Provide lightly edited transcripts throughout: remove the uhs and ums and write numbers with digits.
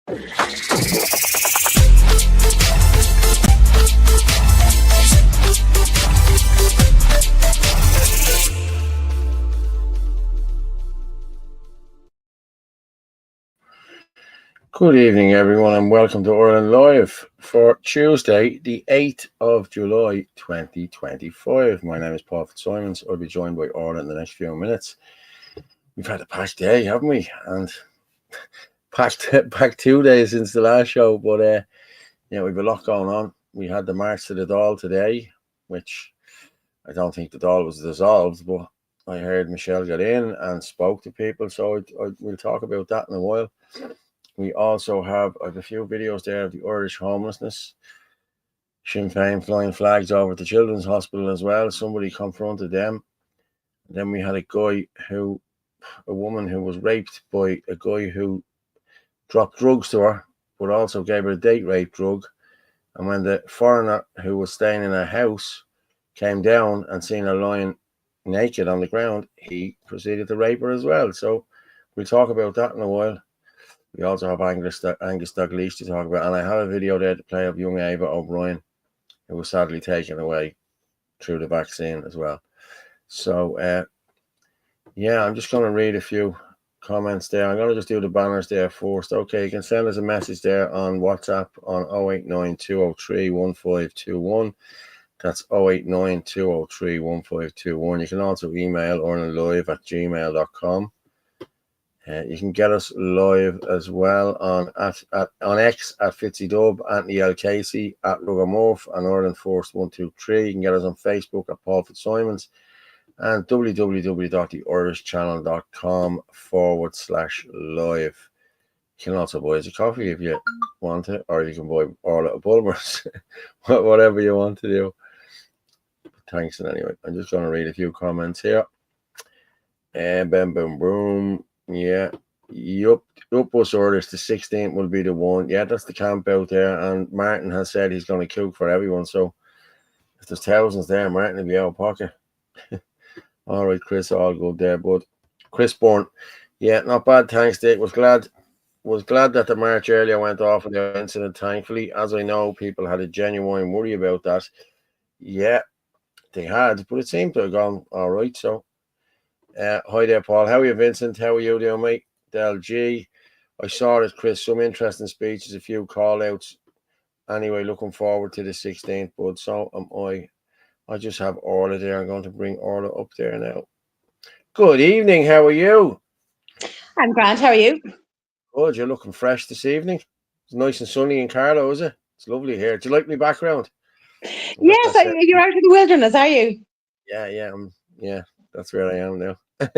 Good evening, everyone, and welcome to Ireland Live for Tuesday, the 8th of July, 2025. My name is Paul Fitzsimons. I'll be joined by Orla in the next few minutes. We've had a packed day, haven't we? And packed 2 days since the last show, but we've a lot going on. We had the March to the Dáil today, which I don't think the Dáil was dissolved, but I heard Michelle got in and spoke to people, so we'll talk about that in a while. We also have a few videos there of the Irish homelessness. Sinn Féin flying flags over the Children's Hospital as well. Somebody confronted them. Then we had a woman who was raped by a guy who dropped drugs to her, but also gave her a date rape drug. And when the foreigner who was staying in her house came down and seen her lying naked on the ground, he proceeded to rape her as well. So we'll talk about that in a while. We also have Angus Dalglish to talk about, and I have a video there to play of young Ava O'Brien, who was sadly taken away through the vaccine as well. So, I'm just going to read a few comments there. I'm going to just do the banners there first. Okay, you can send us a message there on WhatsApp on 089-203-1521. That's 089-203-1521. You can also email irelandlive@gmail.com. You can get us live as well on X at FitzyDub, Anthony L. Casey, at Rugamorph, and Ireland Force 123. You can get us on Facebook at Paul Fitzsimons and www.theirishchannel.com/live. You can also buy us a coffee if you want it, or you can buy Orla a Bulmers, whatever you want to do. Thanks, and anyway, I'm just going to read a few comments here. Boom, boom, boom. Yeah, bus orders, the 16th will be the one. Yeah, that's the camp out there, and Martin has said he's going to cook for everyone. So if there's thousands there, Martin will be out of pocket. All right, Chris, all good there, bud. Chris Bourne, yeah, not bad. Thanks, Dick. Was glad that the march earlier went off with the incident. Thankfully, as I know, people had a genuine worry about that. Yeah, they had, but it seemed to have gone all right. So. Hi there, Paul. How are you, Vincent? How are you doing, mate? Del G. I saw it, Chris. Some interesting speeches, a few call-outs. Anyway, looking forward to the 16th, bud. So am I. I just have Orla there. I'm going to bring Orla up there now. Good evening. How are you? I'm grand. How are you? Good. You're looking fresh this evening. It's nice and sunny in Carlow, is it? It's lovely here. Do you like my background? Yes, you're out in the wilderness, are you? Yeah, that's where I am now. Nice,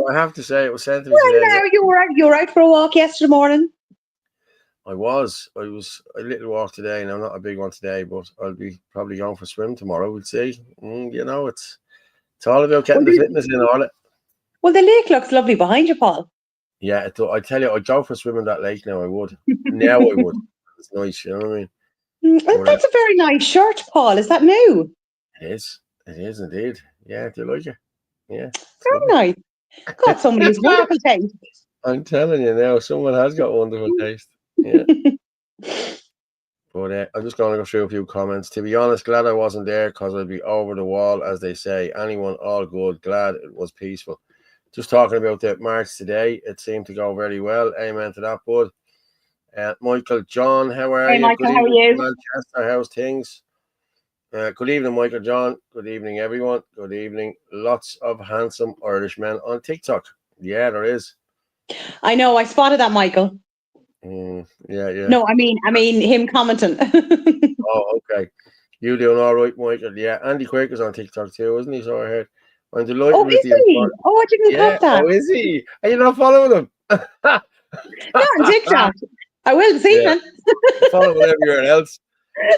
I have to say, it was sent to me today. Now you were out for a walk yesterday morning. I was a little walk today, and I'm not a big one today, but I'll be probably going for a swim tomorrow. We'll see. It's all about getting the fitness in all it. Well, the lake looks lovely behind you, Paul. Yeah, I tell you, I'd go for a swim in that lake now. I would. Now I would. It's nice, you know what I mean? That's a very nice shirt, Paul. Is that new? It is. It is indeed. Yeah, do you like it? Yeah. Very nice. Got somebody's wonderful taste. I'm telling you now, someone has got wonderful taste. Yeah. But I'm just going to go through a few comments. To be honest, glad I wasn't there because I'd be over the wall, as they say. Anyone, all good. Glad it was peaceful. Just talking about the march today, it seemed to go very well. Amen to that, bud. Michael John, how are you? Michael, how are you? Manchester, how's things? Good evening, Michael John. Good evening, everyone. Good evening. Lots of handsome Irish men on TikTok. Yeah, there is. I know. I spotted that, Michael. Yeah. No, I mean him commenting. Oh, okay. You doing all right, Michael? Yeah. Andy Quirk is on TikTok too, isn't he? So I heard. I'm delighted with the. I didn't have that. Oh, is he? Are you not following him? Not on TikTok. I will this evening. Follow him everywhere else.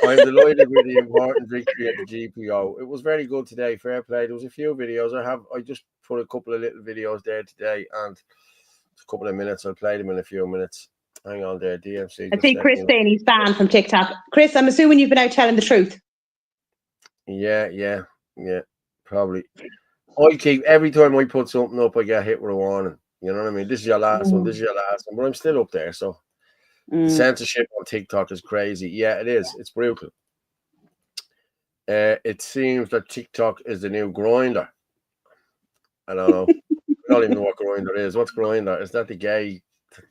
I'm delighted with the important victory at the GPO. It was very good today. Fair play. There was a few videos. I just put a couple of little videos there today, and a couple of minutes. I'll play them in a few minutes. Hang on there, DMC. I see Chris saying he's banned from TikTok. Chris, I'm assuming you've been out telling the truth. Yeah. Probably. I keep every time I put something up, I get hit with a warning. You know what I mean? This is your last one. This is your last one. But I'm still up there. So the censorship on TikTok is crazy. Yeah, it is. It's brutal. It seems that TikTok is the new Grinder. I don't know. I don't even know what Grinder is. What's Grinder? Is that the gay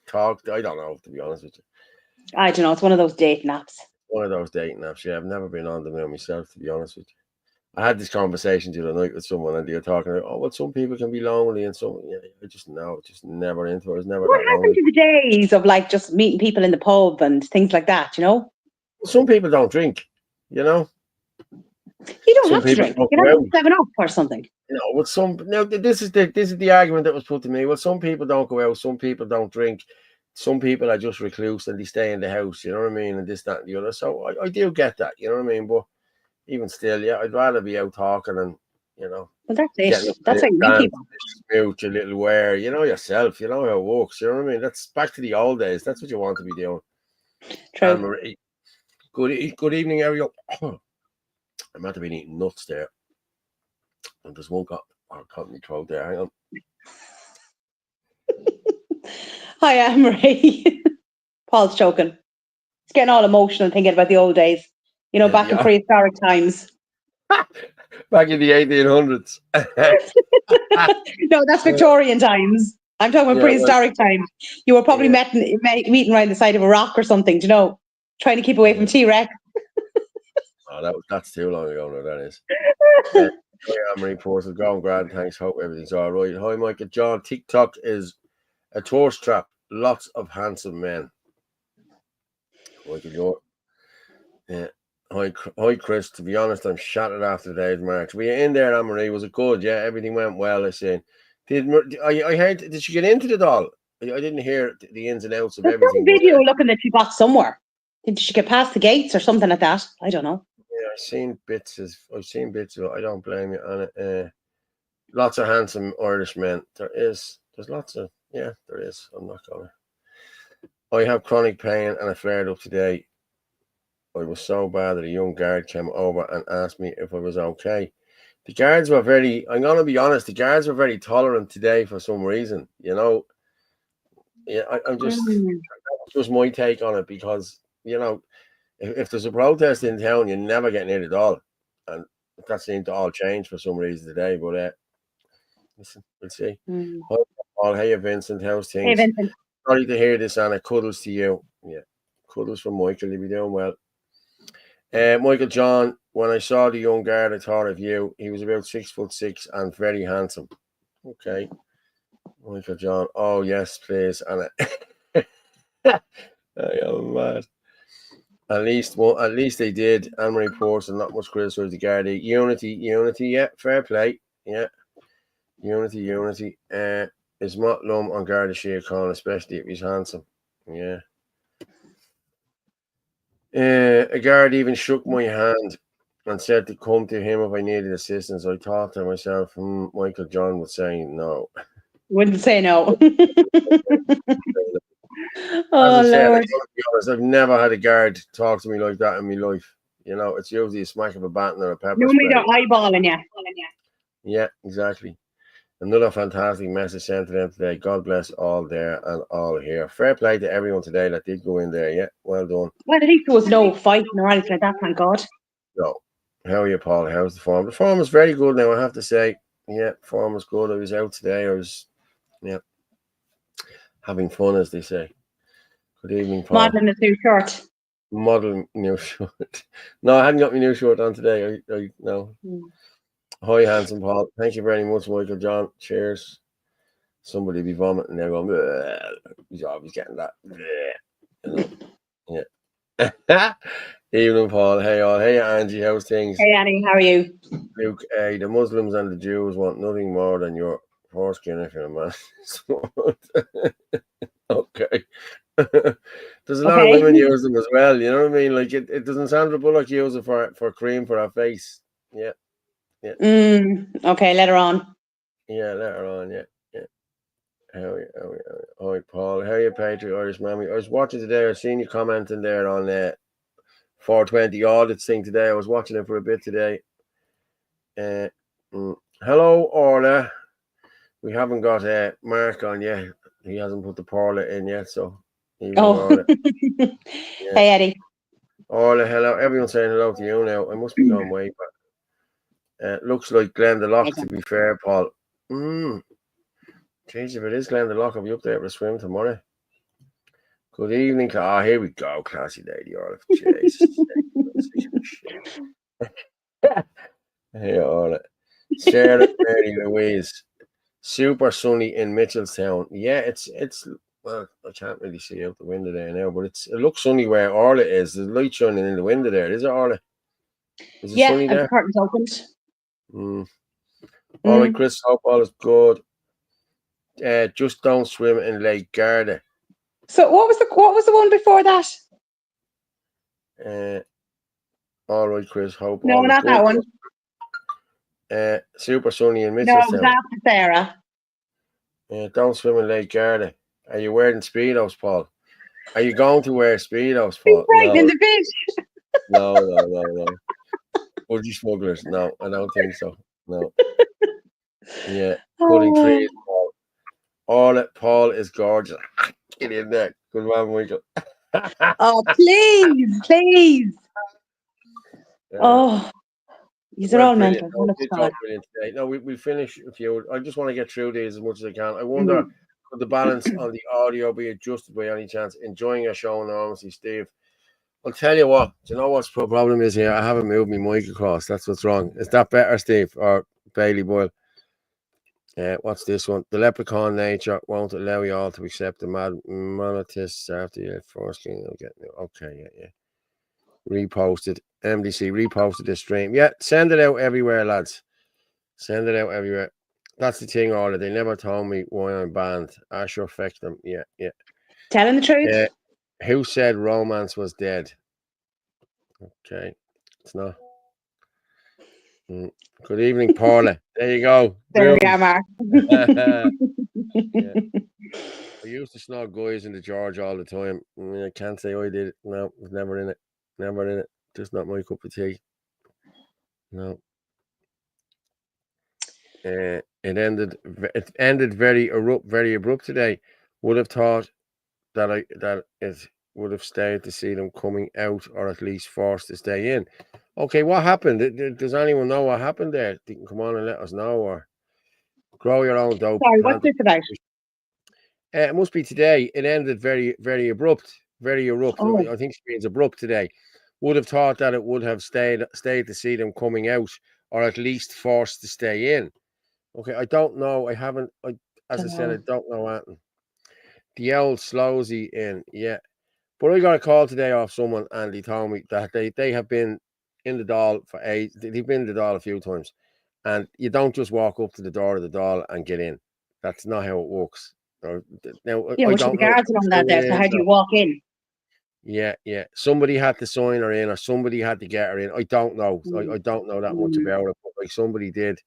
talk? I don't know, to be honest with you. I don't know. It's one of those dating apps. One of those dating apps. Yeah, I've never been on them myself, to be honest with you. I had this conversation the other night with someone, and they were talking about, well, some people can be lonely, and some, I just never into it. I was never What that happened lonely. to the days of like just meeting people in the pub and things like that? Some people don't drink. You don't have to drink. You can have 7 Up or something. With this is the argument that was put to me. Well, some people don't go out, some people don't drink, some people are just recluse and they stay in the house. You know what I mean? And this, that, and the other. So I do get that. You know what I mean? But even still, I'd rather be out talking and Well, that's it. That's how you meet people. Smooch a little wear. You know yourself. You know how it works. You know what I mean? That's back to the old days. That's what you want to be doing. True. Anne-Marie. Good evening, everyone. I might have been eating nuts there. And there's one caught in my throat there. Hang on. Hi, Anne-Marie. Paul's choking. He's getting all emotional thinking about the old days. Back in prehistoric times. Back in the 1800s. No, that's Victorian times. I'm talking about prehistoric times. You were probably meeting around the side of a rock or something, trying to keep away from T-Rex. That's too long ago now, that is. Anne-Marie Porter, going grand, thanks, hope everything's all right. Hi, Michael John. TikTok is a tourist trap. Lots of handsome men. Michael, Hi, Chris. To be honest, I'm shattered after the day's march. Were you in there, Anne-Marie? Was it good? Yeah, everything went well, I seen. I heard, did she get into it all? I didn't hear the ins and outs of everything. There's some video looking that she got somewhere. Did she get past the gates or something like that? I don't know. Yeah, I've seen bits of it. I don't blame you on it. Lots of handsome Irish men. There's lots of, there is. I'm not going to. I have chronic pain and I flared up today. I was so bad that a young guard came over and asked me if I was okay. The guards were I'm going to be honest, the guards were very tolerant today for some reason, I'm just, that was my take on it because, if there's a protest in town, you're never getting in at all. And that seemed to all change for some reason today, but listen, we'll see. Hi, Paul. Hey, Vincent. How's things? Hey, Vincent. Sorry to hear this, Anna. Cuddles to you. Yeah, cuddles from Michael. You'll be doing well. Michael John, when I saw the young guard, I thought of you. He was about 6'6" and very handsome. Okay. Michael John. Oh, yes, please, Anna. I am mad. At least they did. Anne-Marie Porson, not much criticism of the guard. Unity, yeah, fair play. Yeah. Unity. Is Mott Lum on Garda Síochána, especially if he's handsome. Yeah. A guard even shook my hand and said to come to him if I needed assistance. I thought to myself, Michael John would say no. Wouldn't say no. As I said, I'm to be honest, I've never had a guard talk to me like that in my life. It's usually a smack of a baton or a pepper spray. Normally they're eyeballing you. Yeah, exactly. Another fantastic message sent to them today. God bless all there and all here. Fair play to everyone today that did go in there. Yeah, well done. Well, at least there was no fighting or anything like that, thank God. No. How are you, Paul? How's the form? The form is very good now, I have to say. Yeah, form is good. I was out today. I was, having fun, as they say. Good evening, Paul. Modeling a new shirt. Modeling new shirt. No, I hadn't got my new shirt on today. No. Hi, handsome Paul. Thank you very much, Michael John. Cheers. Somebody be vomiting there going, he's always getting that. Yeah. Evening, Paul. Hey, all. Hey, Angie. How's things? Hey, Annie. How are you? Luke, the Muslims and the Jews want nothing more than your foreskin if you're a man. Okay. There's a lot of women use them as well. You know what I mean? Like, it doesn't sound like use it for cream for our face. Yeah. Yeah. Okay, later on. Yeah, later on. Yeah. How are you? Hi, Paul. How are you, Patriot Irish Mammy? I was watching today. I seen you commenting there on 420 audits thing today. I was watching it for a bit today. Hello, Orla. We haven't got Mark on yet. He hasn't put the Paula in yet, so evening, Oh, Orla. Yeah. hey Eddie. Orla, hello. Everyone's saying hello to you now. I must be going way back. Looks like Glendalough, to be fair, Paul. Jeez, if it is Glendalough, I'll be up there for a swim tomorrow. Good evening. Here we go. Classy lady, Orla. Jesus. Hey, Orla. Sarah Mary Louise. Super sunny in Mitchellstown. Yeah, it's well, I can't really see out the window there now, but it looks sunny where Orla is. There's light shining in the window there. Is it, Orla? Is it sunny And there? the curtains opened. All right, Chris. Hope all is good. Just don't swim in Lake Garda. So what was the one before that? All right, Chris. Hope No, all is not good. that one. Super sunny in No, it Mitchellstown. was after Sarah. Don't swim in Lake Garda. Are you wearing speedos, Paul? Are you going to wear speedos, Paul? Right in the fish. No. Budgie smugglers? No, I don't think so. No. Yeah, cutting trees, Paul. Paul is gorgeous. Get in there. Good man, Michael. Oh, please. These are all mental. Brilliant today. No, we finish a few. I just want to get through these as much as I can. I wonder, could the balance on the audio be adjusted by any chance? Enjoying your show enormously, Steve. I'll tell you what. Do you know what's the problem is here? I haven't moved my mic across. That's what's wrong. Is that better, Steve, or Bailey Boyle? What's this one? The leprechaun nature won't allow you all to accept the monetists after your first king. Okay, yeah. Reposted. MDC reposted this stream. Yeah, send it out everywhere, lads. Send it out everywhere. That's the thing, Orla. They never told me why I'm banned. I sure feck them. Yeah. Telling the truth. Who said romance was dead? Okay, it's not. Good evening, Paula. There you go. There we are, Mark. Yeah. I used to snog guys in the George all the time. I can't say I did it. No, I was never in it. Just not my cup of tea. No. It ended very abrupt today. Would have thought that it would have stayed to see them coming out, or at least forced to stay in. Okay, what happened? Does anyone know what happened there? You can come on and let us know, or grow your own dope. Sorry, what's this about? It must be today. It ended very abrupt. Oh. I think it means abrupt today. Would have thought that it would have stayed to see them coming out, or at least forced to stay in. Okay, I don't know. I haven't. As I said, I don't know anything. The old slowsy in, yeah. But I got a call today off someone, and he told me that they have been in the Dáil for ages. They've been in the Dáil a few times, and you don't just walk up to the door of the Dáil and get in. That's not how it works. Now, I don't know. Guards along that there. So how do you walk in? Yeah. Somebody had to sign her in, or somebody had to get her in. I don't know. I don't know that much about it, but like somebody did.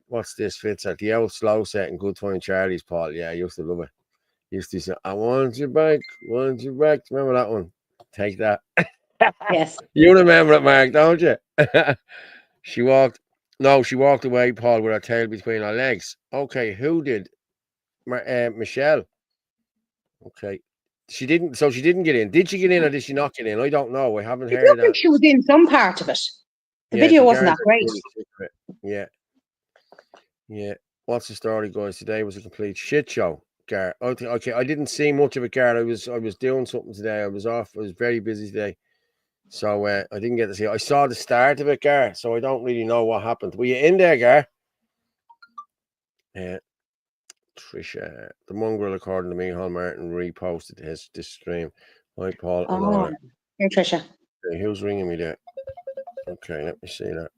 What's this, Fitz? At the old slow set and Good Time Charlie's, Paul. Yeah, I used to love it. Used to say, I want you back. Remember that one? Take that. Yes. You remember it, Mark, don't you? She walked away, Paul, with her tail between her legs. Okay, who did? Michelle. Okay. She didn't get in. Did she get in or did she not get in? I don't know. I haven't heard that. I think she was in some part of it. The video wasn't that great. Yeah. What's the story, guys? Today was a complete shit show. Gar. Okay, I didn't see much of it, Gar. I was doing something today. I was off. I was very busy today. So I didn't get to see it. I saw the start of it, Gar. So I don't really know what happened. Were you in there, Gar? Yeah. Trisha, the mongrel, according to me, Hal Martin reposted this stream. Hi, Paul. Oh, hey, Trisha. Okay, who's ringing me there? Okay, let me see that.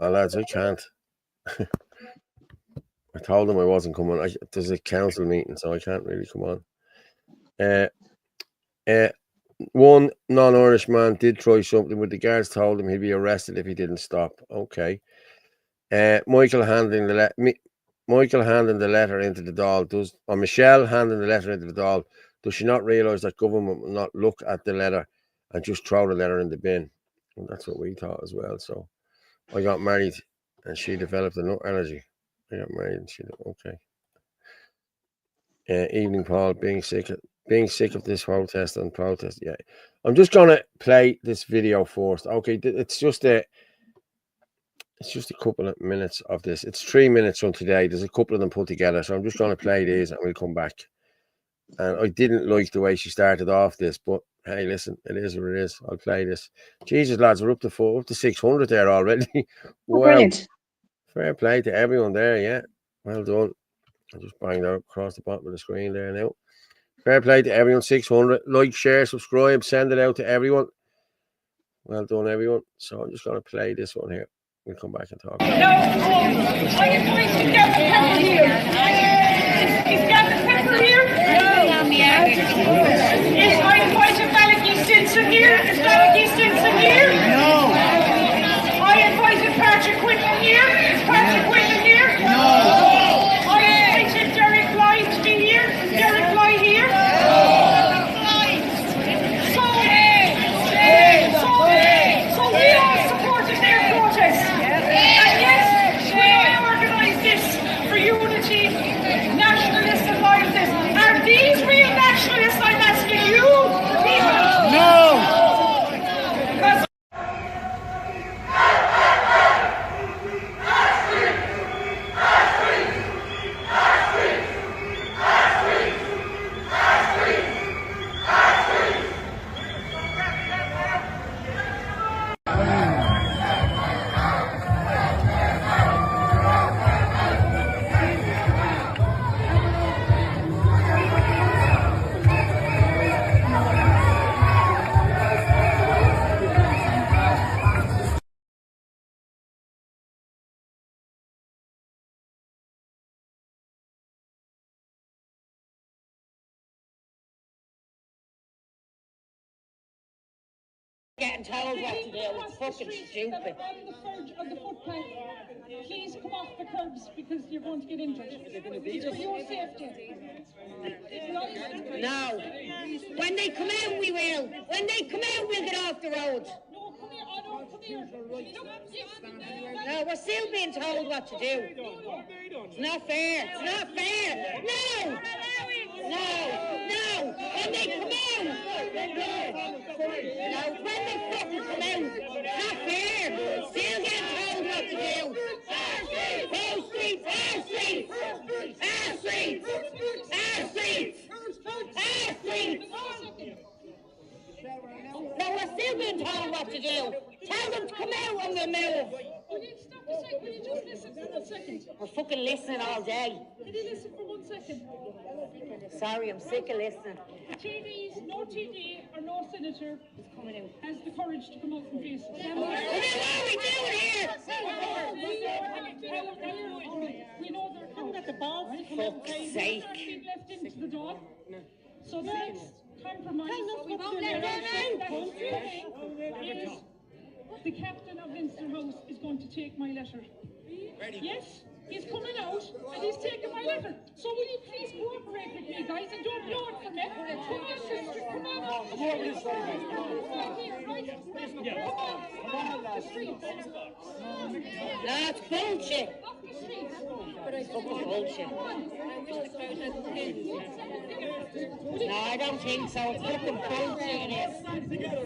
Oh, lads, I can't. I told them I wasn't coming. There's a council meeting, so I can't really come on. One non-Irish man did try something, but the guards told him he'd be arrested if he didn't stop. Okay. Michael handing the letter into the Dáil. Michelle handing the letter into the Dáil. Does she not realise that government will not look at the letter and just throw the letter in the bin? And that's what we thought as well. So I got married, and she developed a nut allergy. I got married and shit. Okay. Evening, Paul. Being sick of this protest and protest. Yeah, I'm just gonna play this video first. Okay, it's just a couple of minutes of this. It's 3 minutes from today. There's a couple of them put together, so I'm just gonna play these and we'll come back. And I didn't like the way she started off this, but hey, listen, it is what it is. I'll play this. Jesus, lads, we're up to 600 there already. Wow. Brilliant. Fair play to everyone there, yeah. Well done. I'll just bang that across the bottom of the screen there now. Fair play to everyone. 600. Like, share, subscribe, send it out to everyone. Well done, everyone. So I'm just going to play this one here. We'll come back and talk. No, I advise you get the pepper here. Is Gavin Pepper here? Is I advise you Malachi Stinson here? Is Malachi Stinson here? No. I advise you Patrick Quinlan here? Is Patrick Quinlan here? No. I advise you Derek Lloyd to be here? Is Derek Lloyd here? So we all supported their protest. And yes, we all organised this for unity, nationalists and loyalists. Are these real nationalists, I'm asking you? No! Getting told what to do. It's fucking stupid. On the verge of the footpath, please come off the curbs because you're going to get injured. It's for your safety. No. When they come out, we will. When they come out, we'll get off the road. No, come here. I don't come here. No, we're still being told what to do. It's not fair. It's not fair. No. No. When they come out. No, when they fucking come out. It's not fair. Still getting told what to do. Our streets. Our streets. Our streets. Our streets. Our streets. No, we're still being told what to do. Tell them to come out on the move. Will you stop a second? Will you just listen for 1 second? We're fucking listening all day. Can you listen for 1 second? Sorry, I'm sick of listening. TDs, no TD or no senator is coming out. Has the courage to come out and face it. What are we doing here? We know they're coming at the balls to come out. Fuck's sake. Been left into the dog. So the next compromise We won't let them is the captain of Leinster House is going to take my letter. Yes, he's coming out and he's taking my letter. So will you please cooperate with me, guys, and don't blow it for me? Come on, sister, come on. Come on, off the streets. That's bullshit. Off the streets. Fucking bullshit. No, I don't think so. It's fucking bullshit. It is.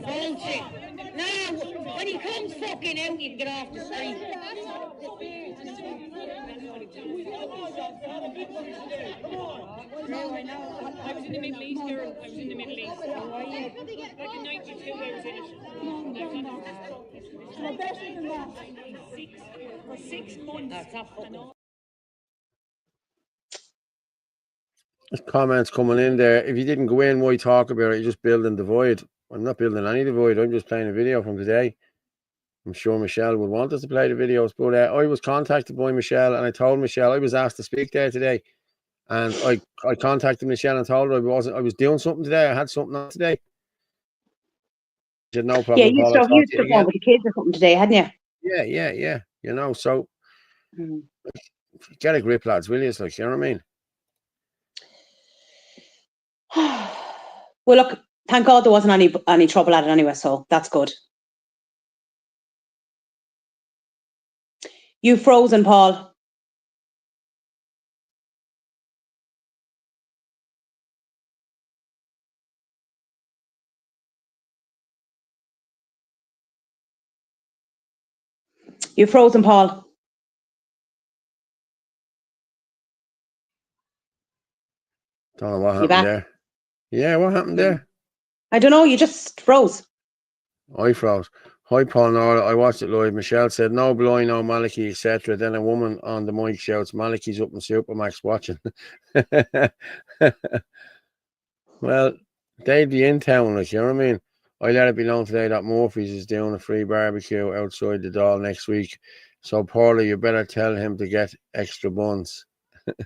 Bullshit. No, when he comes fucking out, you can get off the street. No, I know. I was in the Middle East, girl. I was in the Middle East. Like in 92, I was in it. No, better than that. For 6 months. No, it's not fucking. There's comments coming in there. If you didn't go in, why talk about it? You're just building divide. I'm not building any divide. I'm just playing a video from today. I'm sure Michelle would want us to play the videos, but I was contacted by Michelle and I told Michelle I was asked to speak there today. And I contacted Michelle and told her I was doing something today. I had something on today. She had no problem. Yeah, you stuff with the kids or something today, hadn't you? Yeah. You know, so get a grip, lads, will you? It's like, you know what I mean? Well, look, thank God there wasn't any trouble at it anyway, so that's good. You frozen, Paul. You're frozen, Paul. Don't know what You happened back? there. Yeah, what happened there? I don't know. You just froze. I froze. Hi, Paul Nora. I watched it live. Michelle said, no blind, no Malachy, etc. Then a woman on the mic shouts, Malachy's up in Supermax watching. Well, they'd be in town, like, you know what I mean? I let it be known today that Murphy's is doing a free barbecue outside the Dáil next week. So, Paula, you better tell him to get extra buns. That's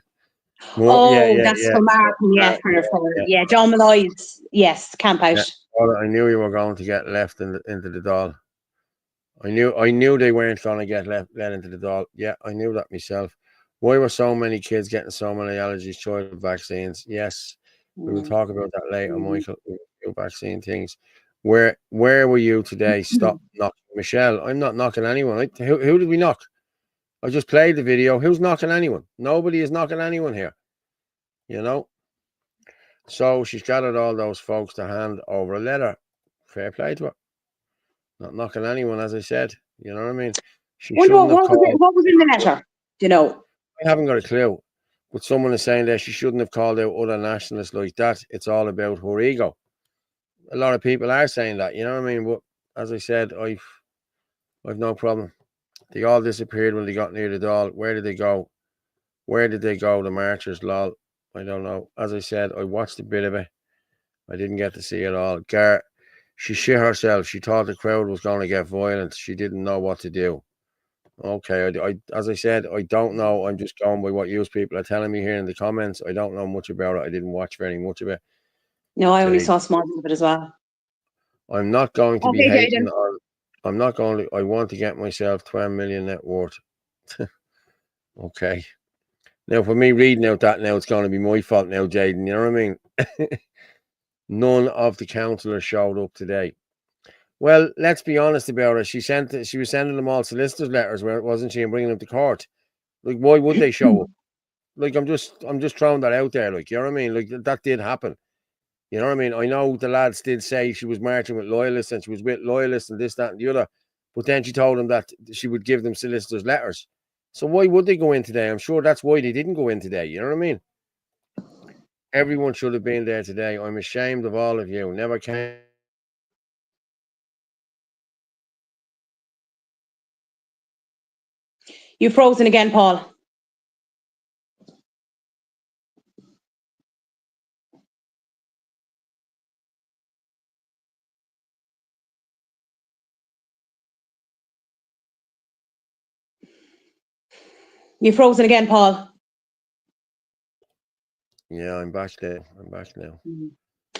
for Martin. Yeah, John Malloy's. Yes, camp out. Yeah. Paula, I knew you were going to get left into the Dáil. I knew they weren't going to get let into the Dáil. Yeah, I knew that myself. Why were so many kids getting so many allergies, child vaccines? Yes, we will talk about that later, Michael. Vaccine things. Where were you today? Stop knocking, Michelle. I'm not knocking anyone. Who did we knock? I just played the video. Who's knocking anyone? Nobody is knocking anyone here. You know. So she's gathered all those folks to hand over a letter. Fair play to her. Not knocking anyone, as I said. You know what I mean? She shouldn't have called. What was in the letter? Do you know? I haven't got a clue. But someone is saying that she shouldn't have called out other nationalists like that. It's all about her ego. A lot of people are saying that, you know what I mean? But as I said, I've no problem. They all disappeared when they got near the Dáil. Where did they go? Where did they go? The marchers, lol. I don't know. As I said, I watched a bit of it. I didn't get to see it all. She shit herself. She thought the crowd was going to get violent. She didn't know what to do. Okay, as I said, I don't know. I'm just going by what you people are telling me here in the comments. I don't know much about it. I didn't watch very much of it. No, I only saw small bit of it as well. I'm not going to be Okay, hating Jayden. on. I'm not going to. I want to get myself 12 million net worth. Okay. Now, for me reading out that now, it's going to be my fault now, Jayden. You know what I mean? None of the councillors showed up today. Well, let's be honest about it. She was sending them all solicitors' letters, wasn't she, and bringing them to court. Like, why would they show up? Like, I'm just throwing that out there. Like, you know what I mean? Like, that did happen. You know what I mean? I know the lads did say she was marching with loyalists and she was with loyalists and this, that, and the other. But then she told them that she would give them solicitors' letters. So why would they go in today? I'm sure that's why they didn't go in today. You know what I mean? Everyone should have been there today. I'm ashamed of all of you. Never came. You're frozen again, Paul. You're frozen again, Paul. Yeah, I'm back there. I'm back now.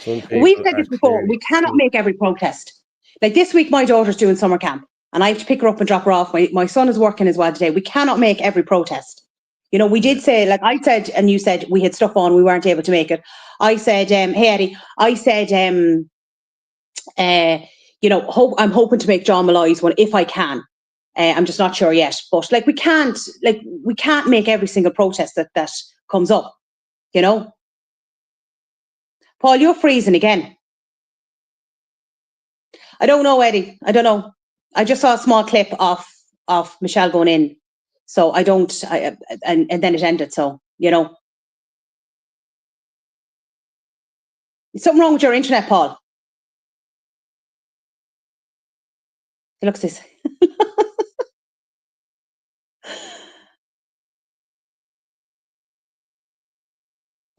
We've said this before. We cannot make every protest. Like this week, my daughter's doing summer camp and I have to pick her up and drop her off. My son is working as well today. We cannot make every protest. You know, we did say, like I said, and you said we had stuff on, we weren't able to make it. I said, hey, Eddie, I said, you know, I'm hoping to make John Malloy's one if I can. I'm just not sure yet. But like we can't make every single protest that comes up, you know. Paul, you're freezing again. I don't know, Eddie. I don't know. I just saw a small clip of Michelle going in. So I don't, and then it ended. So, you know. Is something wrong with your internet, Paul? It looks this.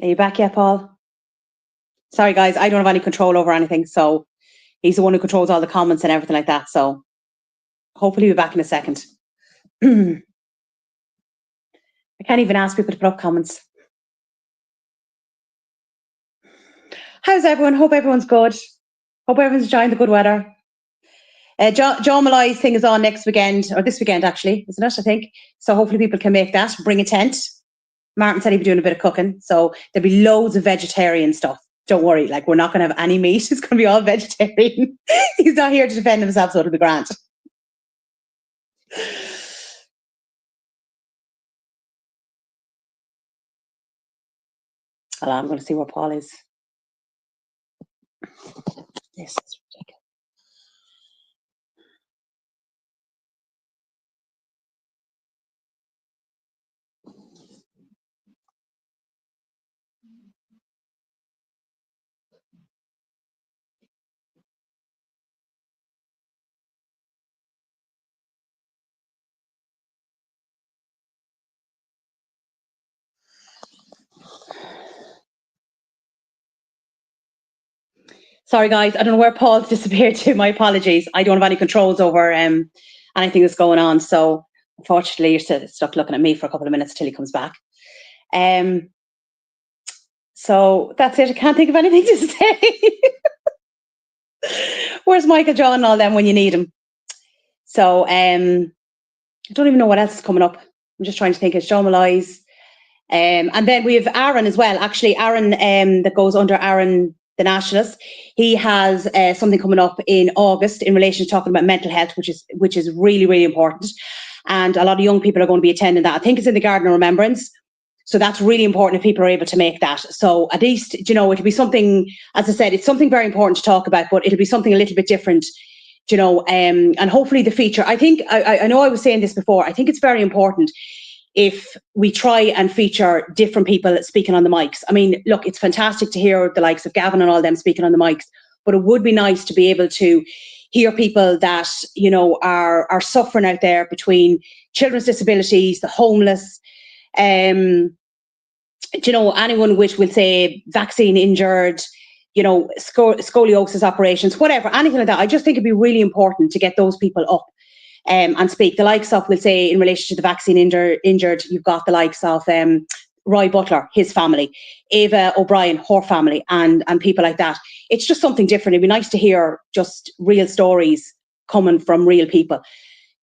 Are you back yet, Paul? Sorry, guys. I don't have any control over anything. So he's the one who controls all the comments and everything like that. So hopefully he'll be back in a second. I can't even ask people to put up comments. How's everyone? Hope everyone's good. Hope everyone's enjoying the good weather. John Malloy's thing is on next weekend, or this weekend actually, isn't it? I think. So hopefully people can make that. Bring a tent. Martin said he'd be doing a bit of cooking. So there'll be loads of vegetarian stuff. Don't worry, like we're not going to have any meat. It's going to be all vegetarian. He's not here to defend himself, so it'll be grand. Hold on, I'm going to see where Paul is. This is ridiculous. Sorry, guys. I don't know where Paul's disappeared to. My apologies. I don't have any controls over anything that's going on. So, unfortunately, you're still stuck looking at me for a couple of minutes till he comes back. So, that's it. I can't think of anything to say. Where's Michael John and all them when you need him? So, I don't even know what else is coming up. I'm just trying to think. It's Joe Malloy's. And then we have Aaron as well. Actually, Aaron, that goes under Aaron the Nationalist. He has something coming up in August in relation to talking about mental health, which is really, really important. And a lot of young people are going to be attending that. I think it's in the Garden of Remembrance. So that's really important if people are able to make that. So at least, you know, it'll be something, as I said, it's something very important to talk about, but it'll be something a little bit different, you know, and hopefully the feature. I think, I know I was saying this before, I think it's very important if we try and feature different people speaking on the mics. I mean, look, it's fantastic to hear the likes of Gavin and all them speaking on the mics, but it would be nice to be able to hear people that, you know, are suffering out there between children's disabilities, the homeless, you know, anyone which will say vaccine injured, you know, scoliosis operations, whatever, anything like that. I just think it'd be really important to get those people up and speak. The likes of, we'll say, in relation to the vaccine injured, you've got the likes of Roy Butler, his family, Ava O'Brien, her family, and people like that. It's just something different. It'd be nice to hear just real stories coming from real people.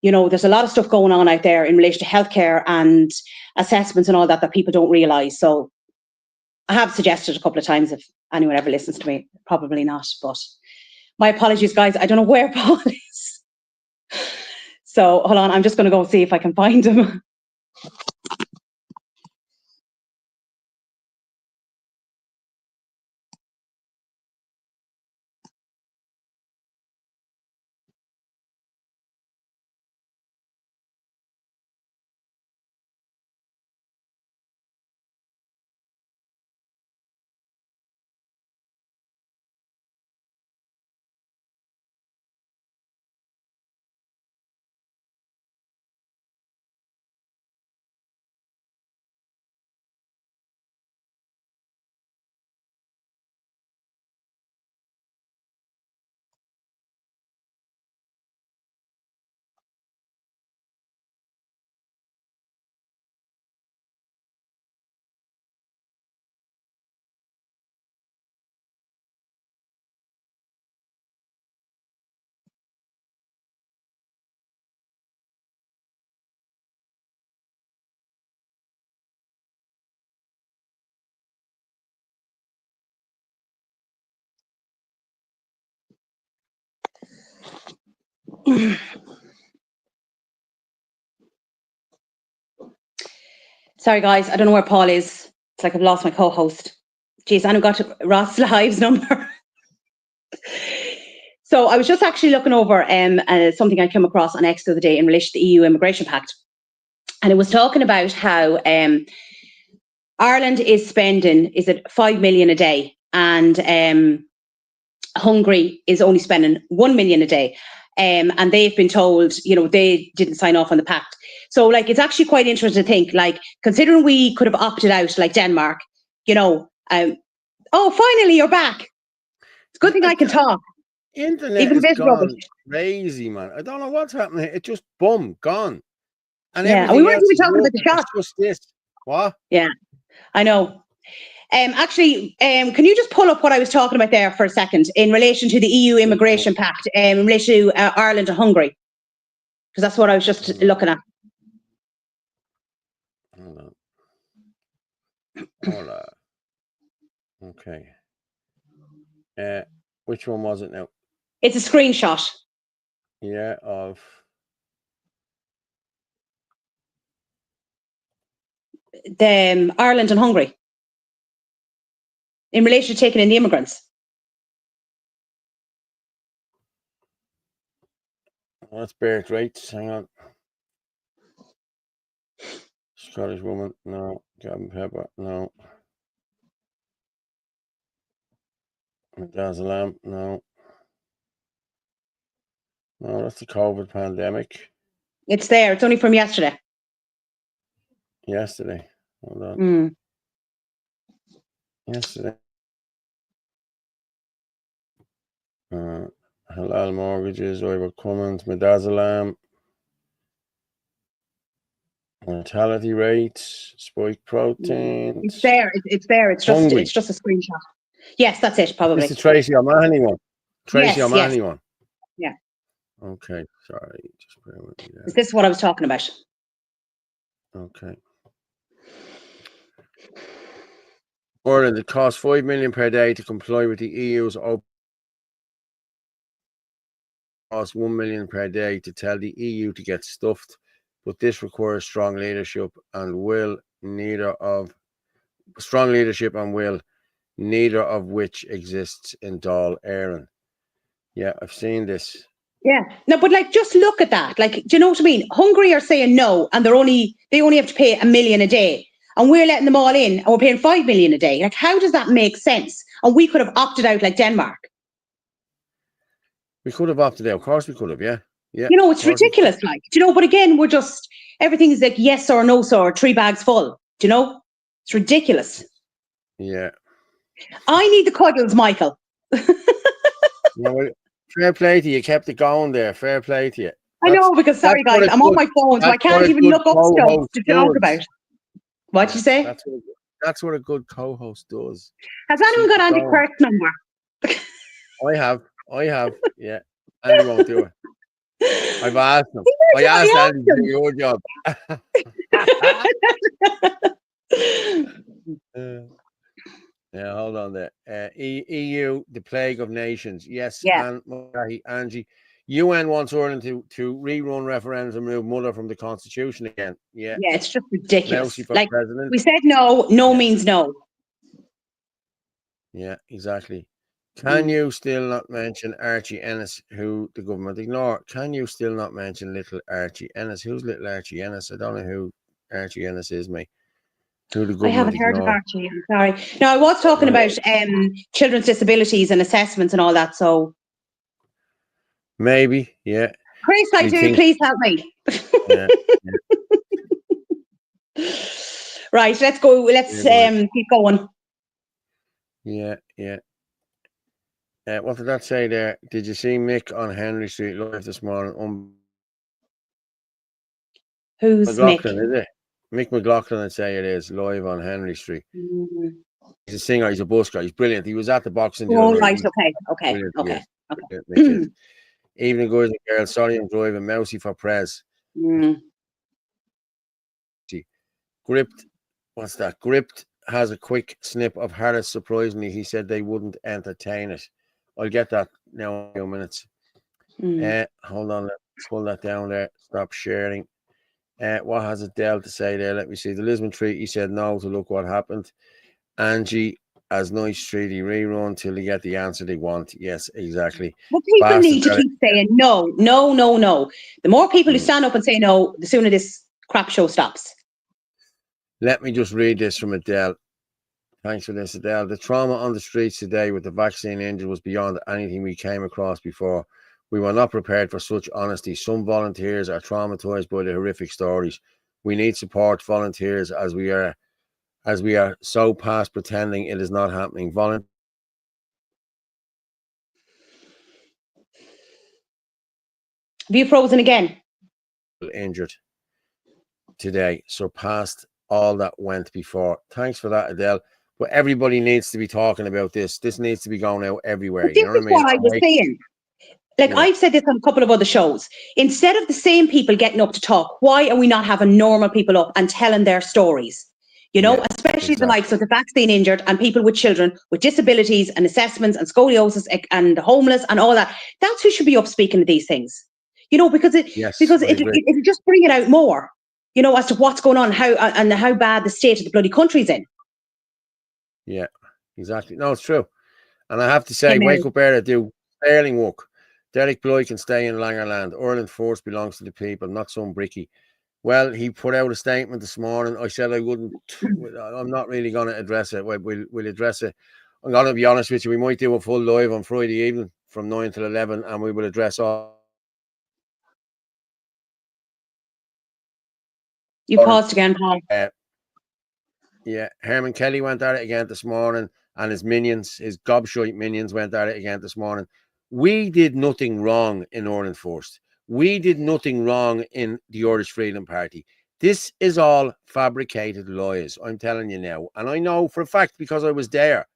You know, there's a lot of stuff going on out there in relation to healthcare and assessments and all that people don't realise. So I have suggested a couple of times, if anyone ever listens to me, probably not. But my apologies, guys. I don't know where Paul is. So hold on, I'm just going to go see if I can find him. Sorry, guys. I don't know where Paul is. It's like I've lost my co-host. Jeez, I haven't got Ross Live's number. So I was just actually looking over something I came across on X the other day in relation to the EU Immigration Pact. And it was talking about how Ireland is spending, is it 5 million a day? And Hungary is only spending 1 million a day. And they've been told, you know, they didn't sign off on the pact. So, like, it's actually quite interesting to think, like, considering we could have opted out, like Denmark, you know, oh, finally, you're back. It's a good thing I can talk. Internet Even is gone rubbish. crazy, man. I don't know what's happening. It just gone. And Yeah, we weren't even talking about the shot. Just this. What? Yeah, I know. Actually, can you just pull up what I was talking about there for a second in relation to the EU Immigration Pact, in relation to Ireland and Hungary? Because that's what I was just looking at. Hold on. Okay. Which one was it now? It's a screenshot. Yeah, of the Ireland and Hungary in relation to taking in the immigrants. That's birth rates. Hang on. Scottish woman, no. Gavin Pepper, no. Dazalam, no. No, that's the COVID pandemic. It's there. It's only from yesterday. Yesterday. Hold on. Yesterday. Halal mortgages, overcoming midazolam, mortality rates, spike proteins. It's there. It's there. It's just a screenshot. Yes, that's it. Probably. This is Tracy O'Mahony one. Tracy O'Mahony one. Yeah. Okay. Sorry. Just bear with me there. Is this what I was talking about? Okay. Ireland, it costs 5 million per day to comply with the EU's open. Costs 1 million per day to tell the EU to get stuffed, but this requires strong leadership and will, neither of which exists in Dáil Éireann. Yeah, I've seen this. Yeah. No, but like, just look at that. Like, do you know what I mean? Hungary are saying no, and they only have to pay $1 million a day, and we're letting them all in, and we're paying 5 million a day. Like, how does that make sense? And we could have opted out like Denmark. We could have opted out. Of course, we could have. Yeah. Yeah. You know, it's ridiculous. Like, do you know? But again, we're just everything's like yes or no, sir, 3 bags full. Do you know? It's ridiculous. Yeah. I need the cuddles, Michael. No, fair play to you. Kept it going there. Fair play to you. I know, because sorry guys, I'm on my phone, so I can't even look up stuff to talk about. What'd you say? That's what a good co-host does. Has anyone got Andy Quirk's number? I have. Yeah. Andy won't do it. I've asked him. I asked Andy to do your job. Yeah, hold on there. EU, the plague of nations. Yes, yeah. And Angie, UN wants Ireland to rerun referendums and remove mother from the constitution again. Yeah. Yeah, it's just ridiculous. Like, we said no, means no. Yeah, exactly. Can you still not mention Archie Ennis, who the government ignore? Can you still not mention little Archie Ennis? Who's little Archie Ennis? I don't know who Archie Ennis is, mate. I haven't heard of Archie. I'm sorry. No, I was talking about children's disabilities and assessments and all that. So maybe, yeah. Chris, I do. Please help me. Yeah. Right, let's go. Let's keep going. Yeah. What did that say there? Did you see Mick on Henry Street live this morning? Who's McLaughlin, Mick? Is it? Mick McLaughlin, I'd say it is, live on Henry Street. Mm-hmm. He's a singer, he's a busker, he's brilliant. He was at the boxing. Right, okay. Evening, guys and girls. Sorry, I'm driving. Mousy for Prez. Gripped. What's that? Gripped has a quick snip of Harris. Surprisingly, he said they wouldn't entertain it. I'll get that now in a few minutes. Hold on, let's pull that down there. Stop sharing. What has Adele to say there? Let me see. The Lisbon Treaty said no to look what happened. Angie, as nice treaty rerun till they get the answer they want. Yes, exactly. Well, people need to keep saying no. The more people who stand up and say no, the sooner this crap show stops. Let me just read this from Adele. Thanks for this, Adele. The trauma on the streets today with the vaccine injured was beyond anything we came across before. We were not prepared for such honesty. Some volunteers are traumatized by the horrific stories. We need support volunteers as we are so past pretending it is not happening. Have you frozen again? Injured today, surpassed all that went before. Thanks for that, Adele. But everybody needs to be talking about this. This needs to be going out everywhere. You know what I mean? What I was saying. Like, I've said this on a couple of other shows. Instead of the same people getting up to talk, why are we not having normal people up and telling their stories? You know, especially the likes of the vaccine injured and people with children with disabilities and assessments and scoliosis and homeless and all that. That's who should be up speaking to these things. You know, because it just bring it out more, you know, as to what's going on, how bad the state of the bloody country's in. Yeah, exactly. No, it's true. And I have to say, Wake Up Era do sterling work. Derek Bly can stay in Langerland. Ireland force belongs to the people, not some bricky. Well, he put out a statement this morning. I said I wouldn't. I'm not really going to address it. We'll address it. I'm going to be honest with you. We might do a full live on Friday evening from 9 till 11, and we will address all. You paused again, Paul. Yeah, Herman Kelly went at it again this morning, and his minions, his gobshite minions, went at it again this morning. We did nothing wrong in Ireland First. We did nothing wrong in the Irish Freedom Party. This is all fabricated lies, I'm telling you now. And I know for a fact because I was there.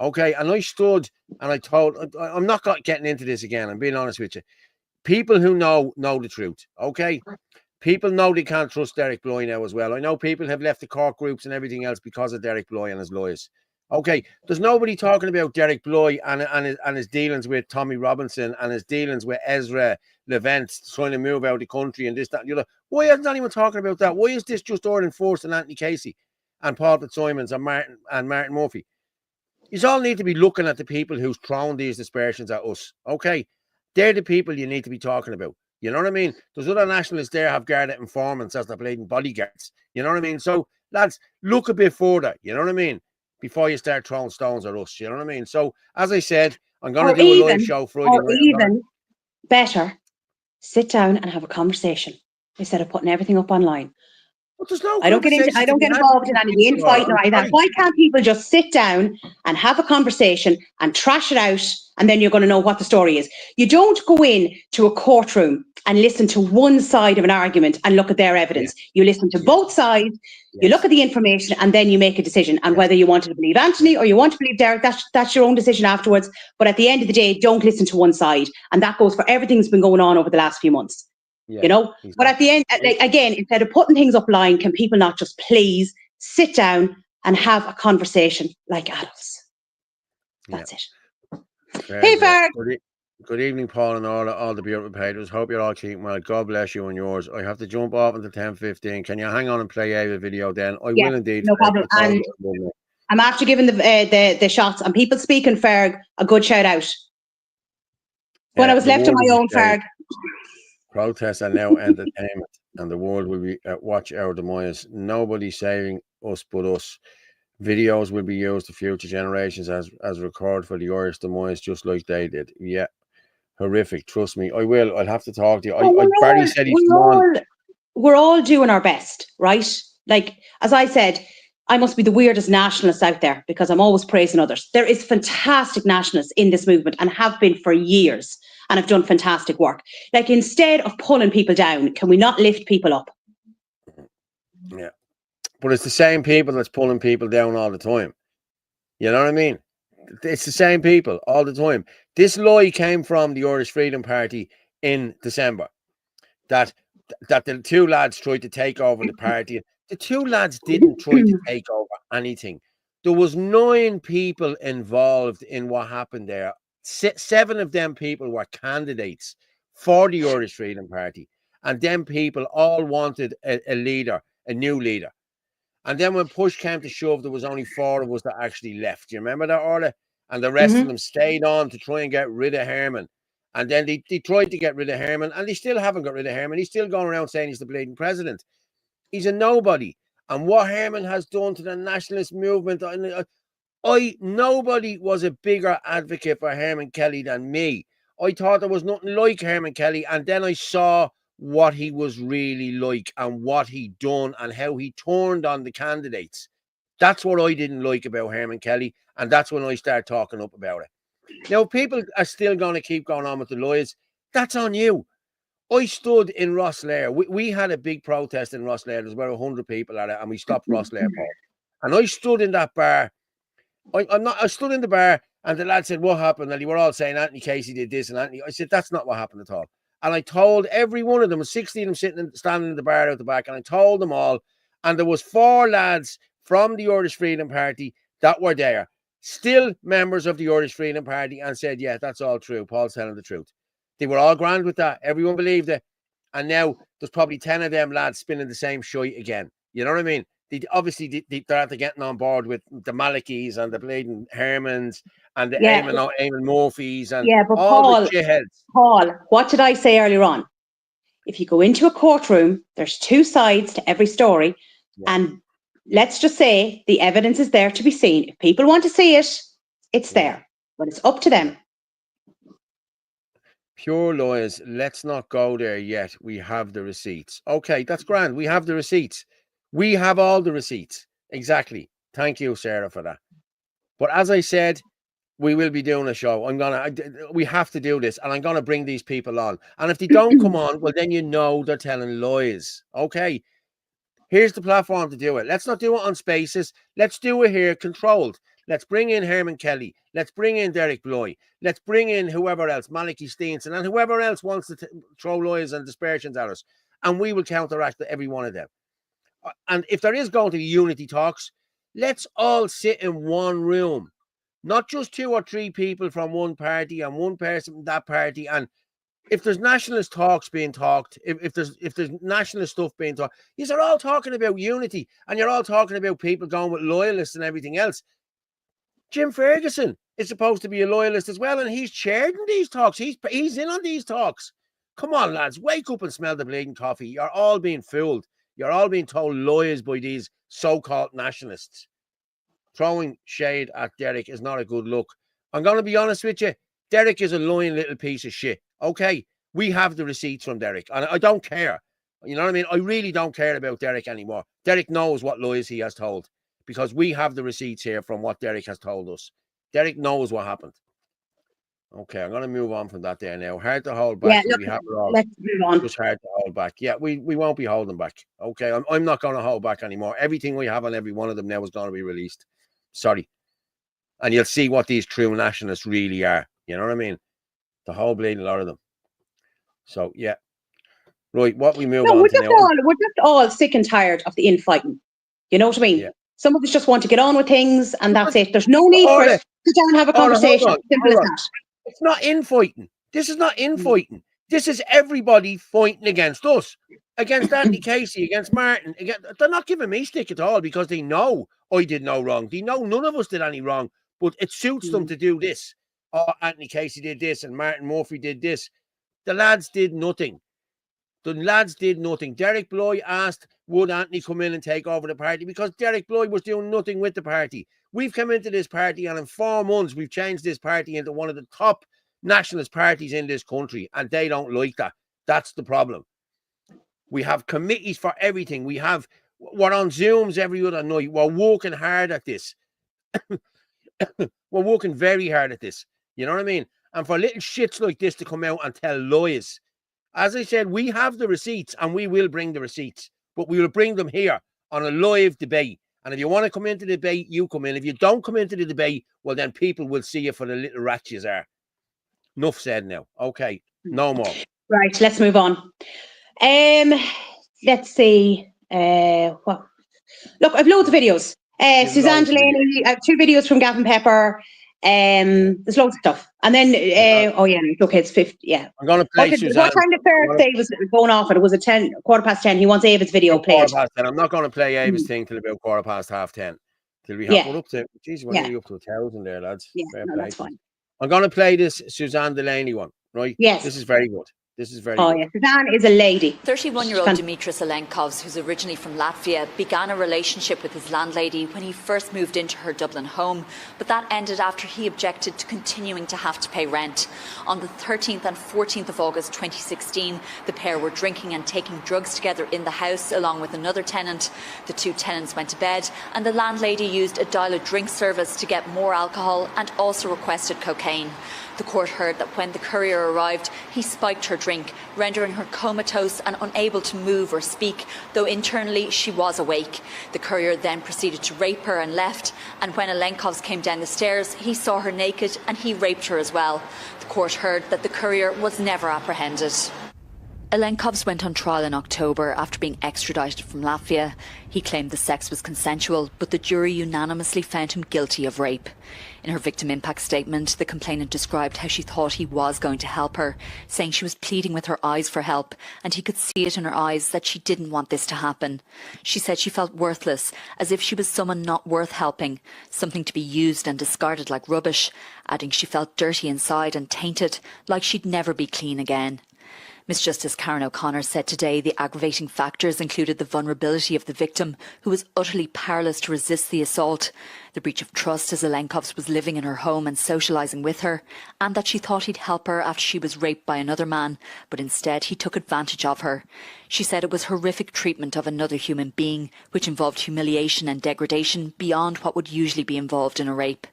Okay. And I stood and I told, I'm not getting into this again. I'm being honest with you. People who know the truth. Okay. People know they can't trust Derek Bly now as well. I know people have left the Cork groups and everything else because of Derek Bly and his lies. Okay, there's nobody talking about Derek Bly and his dealings with Tommy Robinson and his dealings with Ezra Levent trying to move out of the country and this, that, and the other. Why isn't anyone talking about that? Why is this just Ireland First and Anthony Casey and Paul Fitzsimons and Martin Murphy? You all need to be looking at the people who's thrown these dispersions at us. Okay, they're the people you need to be talking about. You know what I mean? There's other nationalists there have guarded informants as the bleeding bodyguards. You know what I mean? So, lads, look a bit further. You know what I mean? Before you start throwing stones at us. You know what I mean? So, as I said, I'm going to do a live show Friday night. Or even better, sit down and have a conversation instead of putting everything up online. But there's no I don't get involved in any infighting or like that. Why can't people just sit down and have a conversation and trash it out, and then you're going to know what the story is? You don't go in to a courtroom and listen to one side of an argument and look at their evidence. You listen to both sides, you look at the information, and then you make a decision. And whether you want to believe Anthony or you want to believe Derek, that's your own decision afterwards. But at the end of the day, don't listen to one side. And that goes for everything that's been going on over the last few months. You know, but at the end, like, again, instead of putting things up line, can people not just please sit down and have a conversation like adults? That's it. Hey, Ferg. Good evening, Paul, and all the beautiful patrons. Hope you're all keeping well. God bless you and yours. I have to jump off until 10:15. Can you hang on and play a video then? I will indeed. No problem. And I'm after giving the shots and people speaking, Ferg, a good shout out. When I was left on my own, Ferg. Protests are now entertainment, and the world will be watch our demise. Nobody saving us but us. Videos will be used to future generations as record for the Irish demise, just like they did. Yeah, horrific. Trust me, I will. I'll have to talk to you. Barry said we're all doing our best, right? Like, as I said, I must be the weirdest nationalist out there because I'm always praising others. There is fantastic nationalists in this movement and have been for years and have done fantastic work. Like, instead of pulling people down, can we not lift people up? Yeah. But it's the same people that's pulling people down all the time. You know what I mean? It's the same people all the time. This lie came from the Irish Freedom Party in December. That the two lads tried to take over the party. The two lads didn't try to take over anything. There was 9 people involved in what happened there. 7 of them people were candidates for the Irish Freedom Party. And them people all wanted a leader, a new leader. And then when push came to shove, there was only 4 of us that actually left. Do you remember that, Orla? And the rest of them stayed on to try and get rid of Herman. And then they tried to get rid of Herman, and they still haven't got rid of Herman. He's still going around saying he's the bleeding president. He's a nobody. And what Herman has done to the nationalist movement, nobody was a bigger advocate for Herman Kelly than me. I thought there was nothing like Herman Kelly, and then I saw what he was really like and what he done and how he turned on the candidates. That's what I didn't like about Herman Kelly, and that's when I started talking up about it. Now, people are still going to keep going on with the lies. That's on you. I stood in Rosslare. We had a big protest in Rosslare. There's about 100 people at it, and we stopped Rosslare Park. And I stood in that bar. I stood in the bar, and the lad said, "What happened?" And they were all saying, "Anthony Casey did this," and Anthony. I said, "That's not what happened at all." And I told every one of them, 60 of them standing in the bar out the back, and I told them all. And there was 4 lads from the Irish Freedom Party that were there, still members of the Irish Freedom Party, and said, "Yeah, that's all true. Paul's telling the truth." They were all grand with that. Everyone believed it. And now there's probably 10 of them lads spinning the same shite again. You know what I mean? They're after getting on board with the Malachis and the bleeding Hermans and the Eamon Murphys and but all the shitheads. Paul, what did I say earlier on? If you go into a courtroom, there's 2 sides to every story. And let's just say the evidence is there to be seen. If people want to see it, it's there. But it's up to them. Pure lies. Let's not go there yet. We have the receipts. Okay, that's grand. We have the receipts. We have all the receipts. Exactly. Thank you, Sarah, for that. But as I said, We will be doing a show. We have to do this, and I'm gonna bring these people on. And if they don't come on, well, then you know they're telling lies. Okay, here's the platform to do it. Let's not do it on Spaces. Let's do it here, controlled. Let's bring in Herman Kelly. Let's bring in Derek Bloy. Let's bring in whoever else, Malachy Steenson, and whoever else wants to throw lies and dispersions at us, and we will counteract every one of them. And if there is going to be unity talks, let's all sit in one room. Not just 2 or 3 people from one party and one person from that party. And if there's nationalist talks being talked, if there's nationalist stuff being talked, you're all talking about unity, and you're all talking about people going with loyalists and everything else. Jim Ferguson is supposed to be a loyalist as well, and he's chairing these talks. He's in on these talks. Come on, lads, wake up and smell the bleeding coffee. You're all being fooled. You're all being told lies by these so-called nationalists. Throwing shade at Derek is not a good look. I'm going to be honest with you. Derek is a lying little piece of shit. Okay, we have the receipts from Derek, and I don't care. You know what I mean? I really don't care about Derek anymore. Derek knows what lies he has told, because we have the receipts here from what Derek has told us. Derek knows what happened. Okay, I'm going to move on from that there now. Hard to hold back. Yeah, look, we have it all. let's move on. Just hard to hold back. Yeah, we won't be holding back. Okay, I'm not going to hold back anymore. Everything we have on every one of them now is going to be released. Sorry. And you'll see what these true nationalists really are. You know what I mean? The whole bleeding lot of them. So, yeah. Right, what we move on to now. We're just all sick and tired of the infighting. You know what I mean? Yeah. Some of us just want to get on with things, and that's it. There's no need for it. Sit down and have a conversation. Simple as that. It's not infighting. This is not infighting. This is everybody fighting against us. Against Anthony Casey, against Martin. They're not giving me stick at all, because they know I did no wrong. They know none of us did any wrong, but it suits them to do this. Oh, Anthony Casey did this and Martin Murphy did this. The lads did nothing. Derek Bloy asked, would Anthony come in and take over the party? Because Derek Bloy was doing nothing with the party. We've come into this party, and in 4 months, we've changed this party into one of the top nationalist parties in this country, and they don't like that. That's the problem. We have committees for everything. We're on Zooms every other night. We're working hard at this. We're working very hard at this. You know what I mean? And for little shits like this to come out and tell lies. As I said, we have the receipts, and we will bring the receipts, but we will bring them here on a live debate. And if you want to come into the debate, you come in. If you don't come into the debate, well, then people will see you for the little rats you are. Enough said now. Okay, no more. Right, let's move on. Let's see. What? Look, I've loads of videos. Suzanne Delaney, I have 2 videos from Gavin Pepper. There's loads of stuff. And then, okay, it's 50. Yeah. I'm going to play Suzanne. What time did Thursday was going off? It was at 10:15. He wants Ava's video played. 10:15. I'm not going to play Ava's thing till about 10:15. Till we have, we're up to, geez, we're nearly up to 1,000 there, lads. Yeah, no, that's fine. I'm going to play this Suzanne Delaney one, right? Yes. This is very good. This is very good. Yeah, Suzanne is a lady. 31-year-old Dimitris Alenkovs, who's originally from Latvia, began a relationship with his landlady when he first moved into her Dublin home, but that ended after he objected to continuing to have to pay rent. On the 13th and 14th of August 2016, the pair were drinking and taking drugs together in the house along with another tenant. The 2 tenants went to bed, and the landlady used a dial-a-drink service to get more alcohol and also requested cocaine. The court heard that when the courier arrived, he spiked her drink, rendering her comatose and unable to move or speak, though internally she was awake. The courier then proceeded to rape her and left, and when Alenkovs came down the stairs, he saw her naked and he raped her as well. The court heard that the courier was never apprehended. Alenkovs went on trial in October after being extradited from Latvia. He claimed the sex was consensual, but the jury unanimously found him guilty of rape. In her victim impact statement, the complainant described how she thought he was going to help her, saying she was pleading with her eyes for help, and he could see it in her eyes that she didn't want this to happen. She said she felt worthless, as if she was someone not worth helping, something to be used and discarded like rubbish, adding she felt dirty inside and tainted, like she'd never be clean again. Miss Justice Karen O'Connor said today the aggravating factors included the vulnerability of the victim, who was utterly powerless to resist the assault, the breach of trust as Alenkovs was living in her home and socialising with her, and that she thought he'd help her after she was raped by another man, but instead he took advantage of her. She said it was horrific treatment of another human being, which involved humiliation and degradation beyond what would usually be involved in a rape.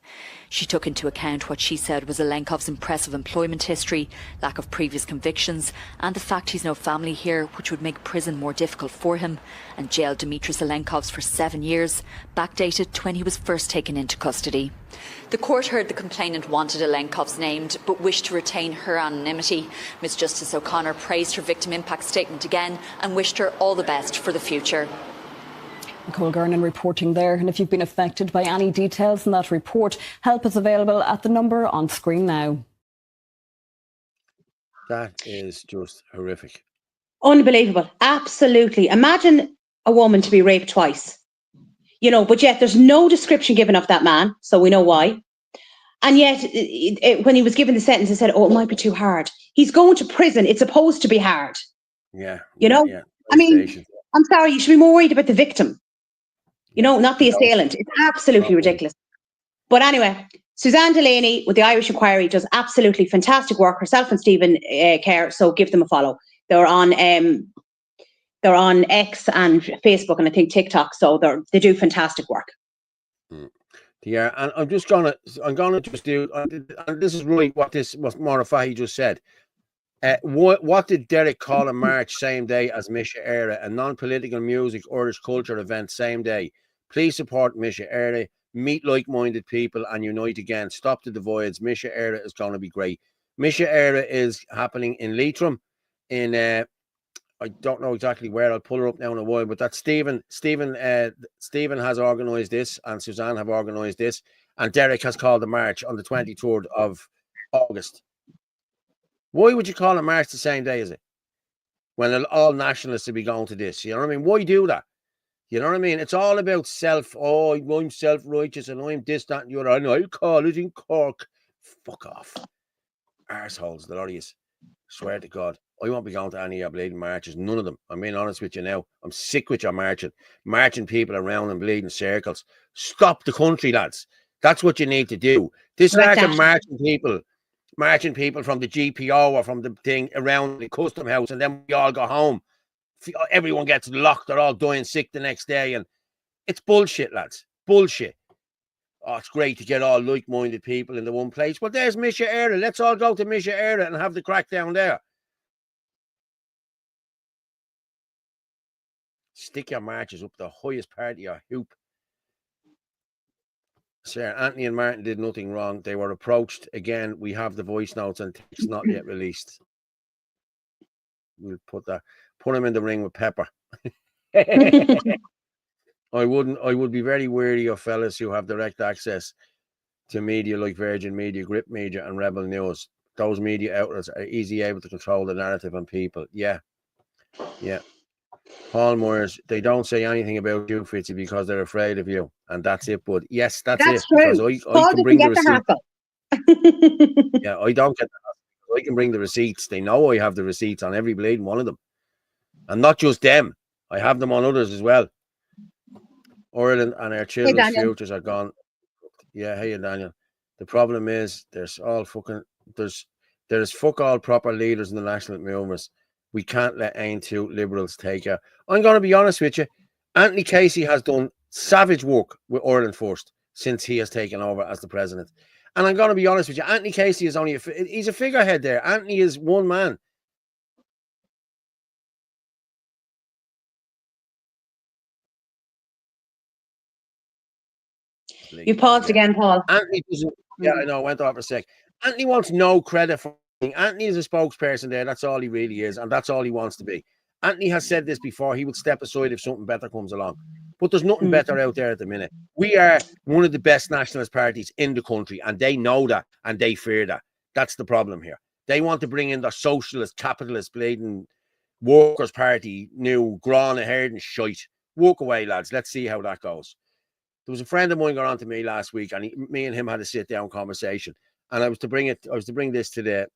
She took into account what she said was Alenkov's impressive employment history, lack of previous convictions, and the fact he's no family here, which would make prison more difficult for him, and jailed Dimitris Alenkovs for 7 years, backdated to when he was first taken into custody. The court heard the complainant wanted Alenkovs named, but wished to retain her anonymity. Ms Justice O'Connor praised her victim impact statement again and wished her all the best for the future. Nicole Gernan reporting there. And if you've been affected by any details in that report, help is available at the number on screen now. That is just horrific. Unbelievable. Absolutely. Imagine a woman to be raped twice. You know, but yet there's no description given of that man, so we know why. And yet, when he was given the sentence, he said, oh, it might be too hard. He's going to prison. It's supposed to be hard. Yeah. You know? Yeah. I mean, I'm sorry, you should be more worried about the victim. You know, not the assailant. It's absolutely ridiculous. But anyway, Suzanne Delaney with the Irish Inquiry does absolutely fantastic work. Herself and Stephen Kerr, so give them a follow. They're on X and Facebook and I think TikTok, so they do fantastic work. Yeah, and I'm gonna just do, and this is really what Maura Fahy just said. What did Derek call a march same day as Misha Era, a non-political music Irish culture event same day? Please support Misha Era, meet like-minded people and unite again. Stop the divides. Misha Era is going to be great. Misha Era is happening in Leitrim, in I don't know exactly where. I'll pull her up now in a while, but that's Stephen has organised this, and Suzanne have organised this, and Derek has called the march on the 23rd of August. Why would you call a march the same day as it? When all nationalists will be going to this, you know what I mean? Why do that? You know what I mean? It's all about self. Oh, I'm self-righteous and I'm this, that, and the other. I know, I'll call it in Cork. Fuck off. Arseholes, the lot of you. Swear to God. I won't be going to any of your bleeding marches. None of them. I'm being honest with you now. I'm sick with your marching people around in bleeding circles. Stop the country, lads. That's what you need to do. This lack of marching people from the GPO or from the thing around the custom house, and then we all go home. Everyone gets locked. They're all dying sick the next day, and it's bullshit, lads. Bullshit. Oh, it's great to get all like-minded people in the one place. Well, there's Misha Era. Let's all go to Misha Era and have the crack down there. Stick your marches up the highest part of your hoop. Sir, Anthony and Martin did nothing wrong. They were approached. Again, we have the voice notes and it's not yet released. We'll put him in the ring with Pepper. I would be very wary of fellas who have direct access to media like Virgin Media, Grip Media, and Rebel News. Those media outlets are easily able to control the narrative on people. Yeah. Paul Moyers, they don't say anything about you, Fitzy, because they're afraid of you. And that's it, bud. Yes, that's it. True. Because I can bring the receipts. Yeah, I don't get the I can bring the receipts. They know I have the receipts on every bleeding one of them. And not just them. I have them on others as well. Ireland and our children's futures are gone. Yeah, hey, Daniel. The problem is there's fuck all proper leaders in the national movements. We can't let any two liberals take her. I'm going to be honest with you. Anthony Casey has done savage work with Ireland First since he has taken over as the president. And I'm going to be honest with you. Anthony Casey is he's a figurehead there. Anthony is one man. You paused again, Paul. Anthony doesn't. Yeah, I know. I went off for a sec. Anthony wants no credit for anything. Anthony is a spokesperson there. That's all he really is, and that's all he wants to be. Anthony has said this before. He would step aside if something better comes along. But there's nothing better out there at the minute. We are one of the best nationalist parties in the country, and they know that, and they fear that. That's the problem here. They want to bring in the socialist, capitalist, bleeding workers' party, new, grown ahead and shite. Walk away, lads. Let's see how that goes. There was a friend of mine got on to me last week, and me and him had a sit-down conversation. And I was to bring this to the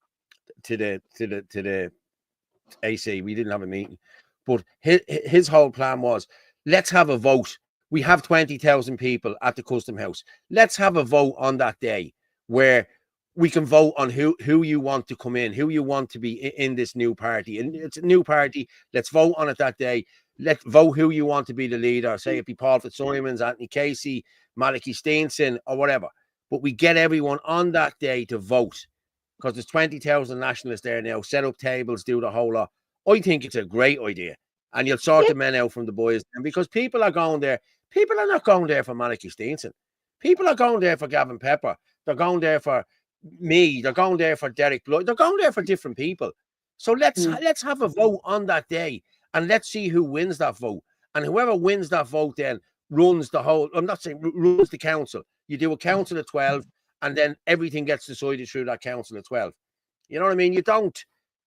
AC. We didn't have a meeting, but his whole plan was, let's have a vote. We have 20,000 people at the Custom House. Let's have a vote on that day where we can vote on who you want to come in, who you want to be in this new party. And it's a new party. Let's vote on it that day. Let's vote who you want to be the leader. Say it be Paul Fitzsimons, Anthony Casey, Malachy Steenson, or whatever. but we get everyone on that day to vote, because there's 20,000 nationalists there now, set up tables, do the whole lot. I think it's a great idea. And you'll sort the men out from the boys. And because people are going there, people are not going there for Malachy Steenson. People are going there for Gavin Pepper. They're going there for me. They're going there for Derek Blood. They're going there for different people. So let's have a vote on that day, and let's see who wins that vote. And whoever wins that vote then runs the whole, I'm not saying runs the council. You do a council of 12, and then everything gets decided through that council of 12. You know what I mean? You don't,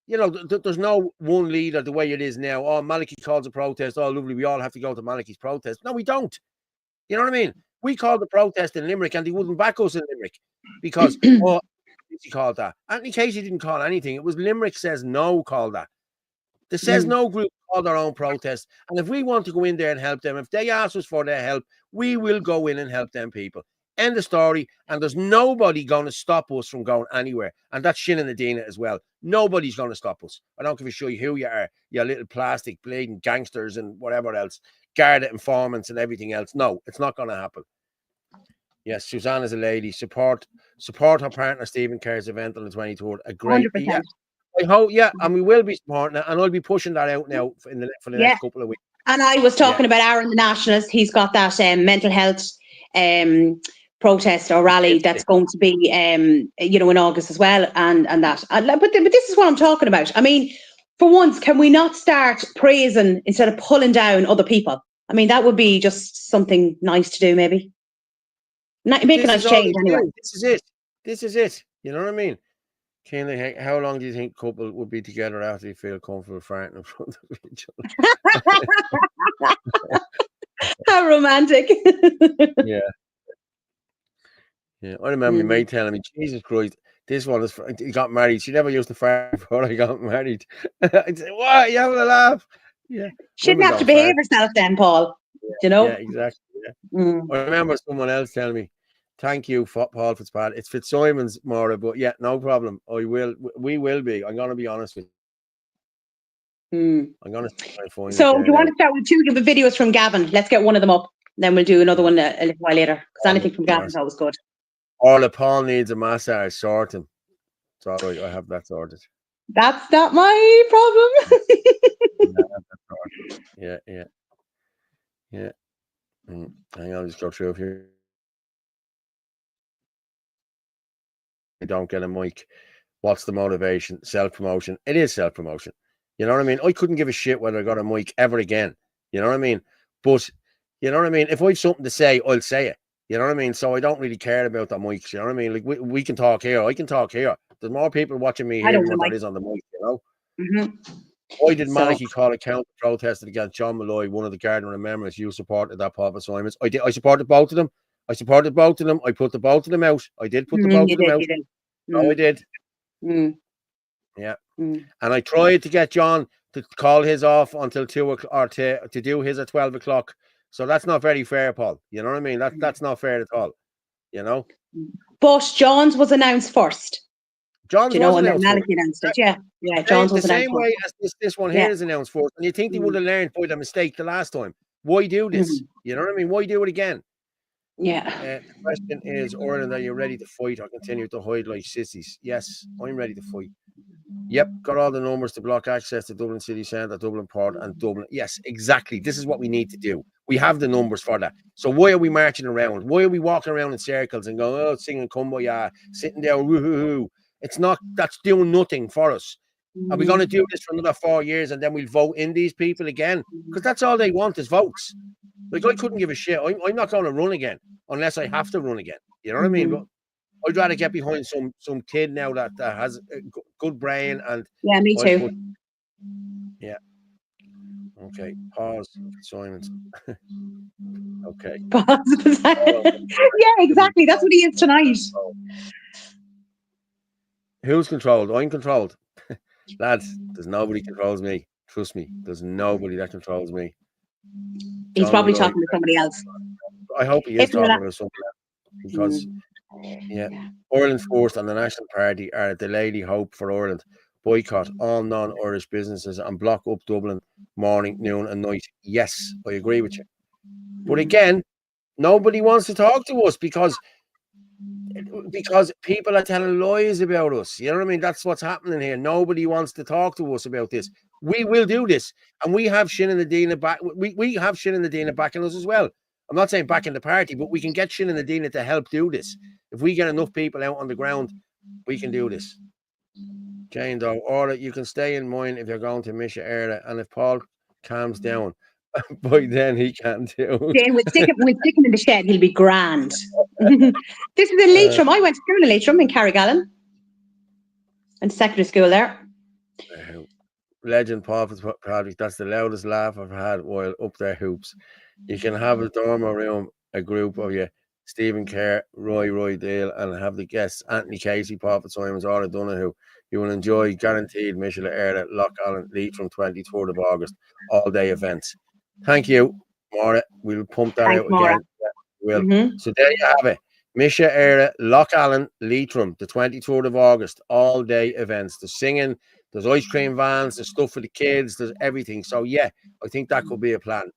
there's no one leader the way it is now. Oh, Malachy calls a protest. Oh, lovely. We all have to go to Malachy's protest. No, we don't. You know what I mean? We called the protest in Limerick, and they wouldn't back us in Limerick because, he called that. Anthony Casey didn't call anything. It was Limerick Says No called that. The Says No group called their own protest. And if we want to go in there and help them, if they ask us for their help, we will go in and help them people. End of story. And there's nobody going to stop us from going anywhere. And that's Shannon Adina as well. Nobody's going to stop us. I don't give a shit who you are. You little plastic bleeding gangsters and whatever else. Garda informants and everything else. No, it's not going to happen. Yes, Suzanne is a lady. Support her partner Stephen Kerr's event on the 23rd. A great, 100%. yeah. I hope, yeah, and we will be supporting it, and I'll be pushing that out now for the next couple of weeks. And I was talking about Aaron, the Nationalist. He's got that mental health protest or rally that's going to be, in August as well, and that. But this is what I'm talking about. I mean, for once, can we not start praising instead of pulling down other people? I mean, that would be just something nice to do, maybe. Make a nice change anyway. This is it. You know what I mean? How long do you think couple would be together after you feel comfortable farting in front of each other? How romantic. Yeah. I remember my mate telling me, Jesus Christ, this one is, he got married. She never used to fart before I got married. I'd say, what? You having a laugh? Yeah. She didn't have to behave herself then, Paul. Yeah, yeah, exactly. Yeah. I remember someone else telling me, thank you, Paul Fitzpatrick. It's Fitzsimon's, Maura, but yeah, no problem. We will be. I'm going to be honest with you. I'm going to find So, do you want to start with two of the videos from Gavin? Let's get one of them up. Then we'll do another one a little while later. Because anything from Gavin's always good. Orla, Paul needs a massage. Sort him. It's all right. I have that sorted. That's not my problem. Yeah. Hang on, I'll just go through here. I don't get a mic. What's the motivation? Self-promotion. It is self-promotion. You know what I mean? I couldn't give a shit whether I got a mic ever again. You know what I mean? But, you know what I mean? If I have something to say, I'll say it. You know what I mean? So I don't really care about the mics. You know what I mean? Like, we can talk here. I can talk here. There's more people watching me here than there is on the mic, you know? Why did Malachy call a counter protest against John Malloy, one of the Gardener members? You supported that, Paul Fitzsimmons. I did. I supported both of them. I put the both of them out. I did put the both of them out. No, I did. Yeah. And I tried to get John to call his off until 2 o'clock, or to do his at 12 o'clock. So that's not very fair, Paul. You know what I mean? That's not fair at all. You know? But John's was announced first. John's was announced first. Announced it. Yeah. John's was announced the same way as this one here is announced first. And you think they would have learned by the mistake the last time. Why do this? You know what I mean? Why do it again? Yeah. The question is, Ireland, are you ready to fight or continue to hide like sissies? Yes, I'm ready to fight. Yep, got all the numbers to block access to Dublin City Centre, Dublin Port, and Dublin. Yes, exactly. This is what we need to do. We have the numbers for that. So why are we marching around? Why are we walking around in circles and going, oh, singing Kumbaya, sitting there, woohoo? It's not, that's doing nothing for us. Are we going to do this for another 4 years and then we'll vote in these people again? Because that's all they want is votes. Like, I couldn't give a shit. I'm not going to run again unless I have to run again. You know what I mean? But I'd rather get behind some kid now that has a good brain. And yeah, me too. Yeah. Okay. Pause. Simons. Okay. Pause. Yeah, exactly. That's what he is tonight. Who's controlled? I'm controlled. Lads, there's nobody controls me. Trust me. There's nobody that controls me. He's probably talking to somebody else. I hope he is talking to somebody else. Because, Ireland First and the National Party are the Lady Hope for Ireland. Boycott all non-Irish businesses and block up Dublin morning, noon and night. Yes, I agree with you. But again, nobody wants to talk to us because because people are telling lies about us. You know what I mean? That's what's happening here. Nobody wants to talk to us about this. We will do this, and we have Sinn Féin Dina back. We have Sinn Féin Dina backing us as well. I'm not saying back in the party, but we can get Sinn Féin Dina to help do this. If we get enough people out on the ground, we can do this. Jane Doe, or you can stay in mine if you're going to miss your area, and if Paul calms down, by then he can't do. Jane, we'll stick him in the shed. He'll be grand. This is in Leitrim. I went to school in Leitrim in Carrigallen, and secondary school there. Legend Paul's project. That's the loudest laugh I've had while up there hoops. You can have a dormer room, a group of you, Stephen Kerr, Roy Dale, and have the guests Anthony Casey, Paul Fitzsimons, Ora Donoghue. You will enjoy guaranteed Michelle Erda, Loch Allen, Leitrim, 23rd of August, all day events. Thank you, Maura. We'll pump that out again. Yeah, we'll. So there you have it. Misha Era, Loch Allen, Leitrim, the 23rd of August, all day events. There's singing, there's ice cream vans, there's stuff for the kids, there's everything. So yeah, I think that could be a plan.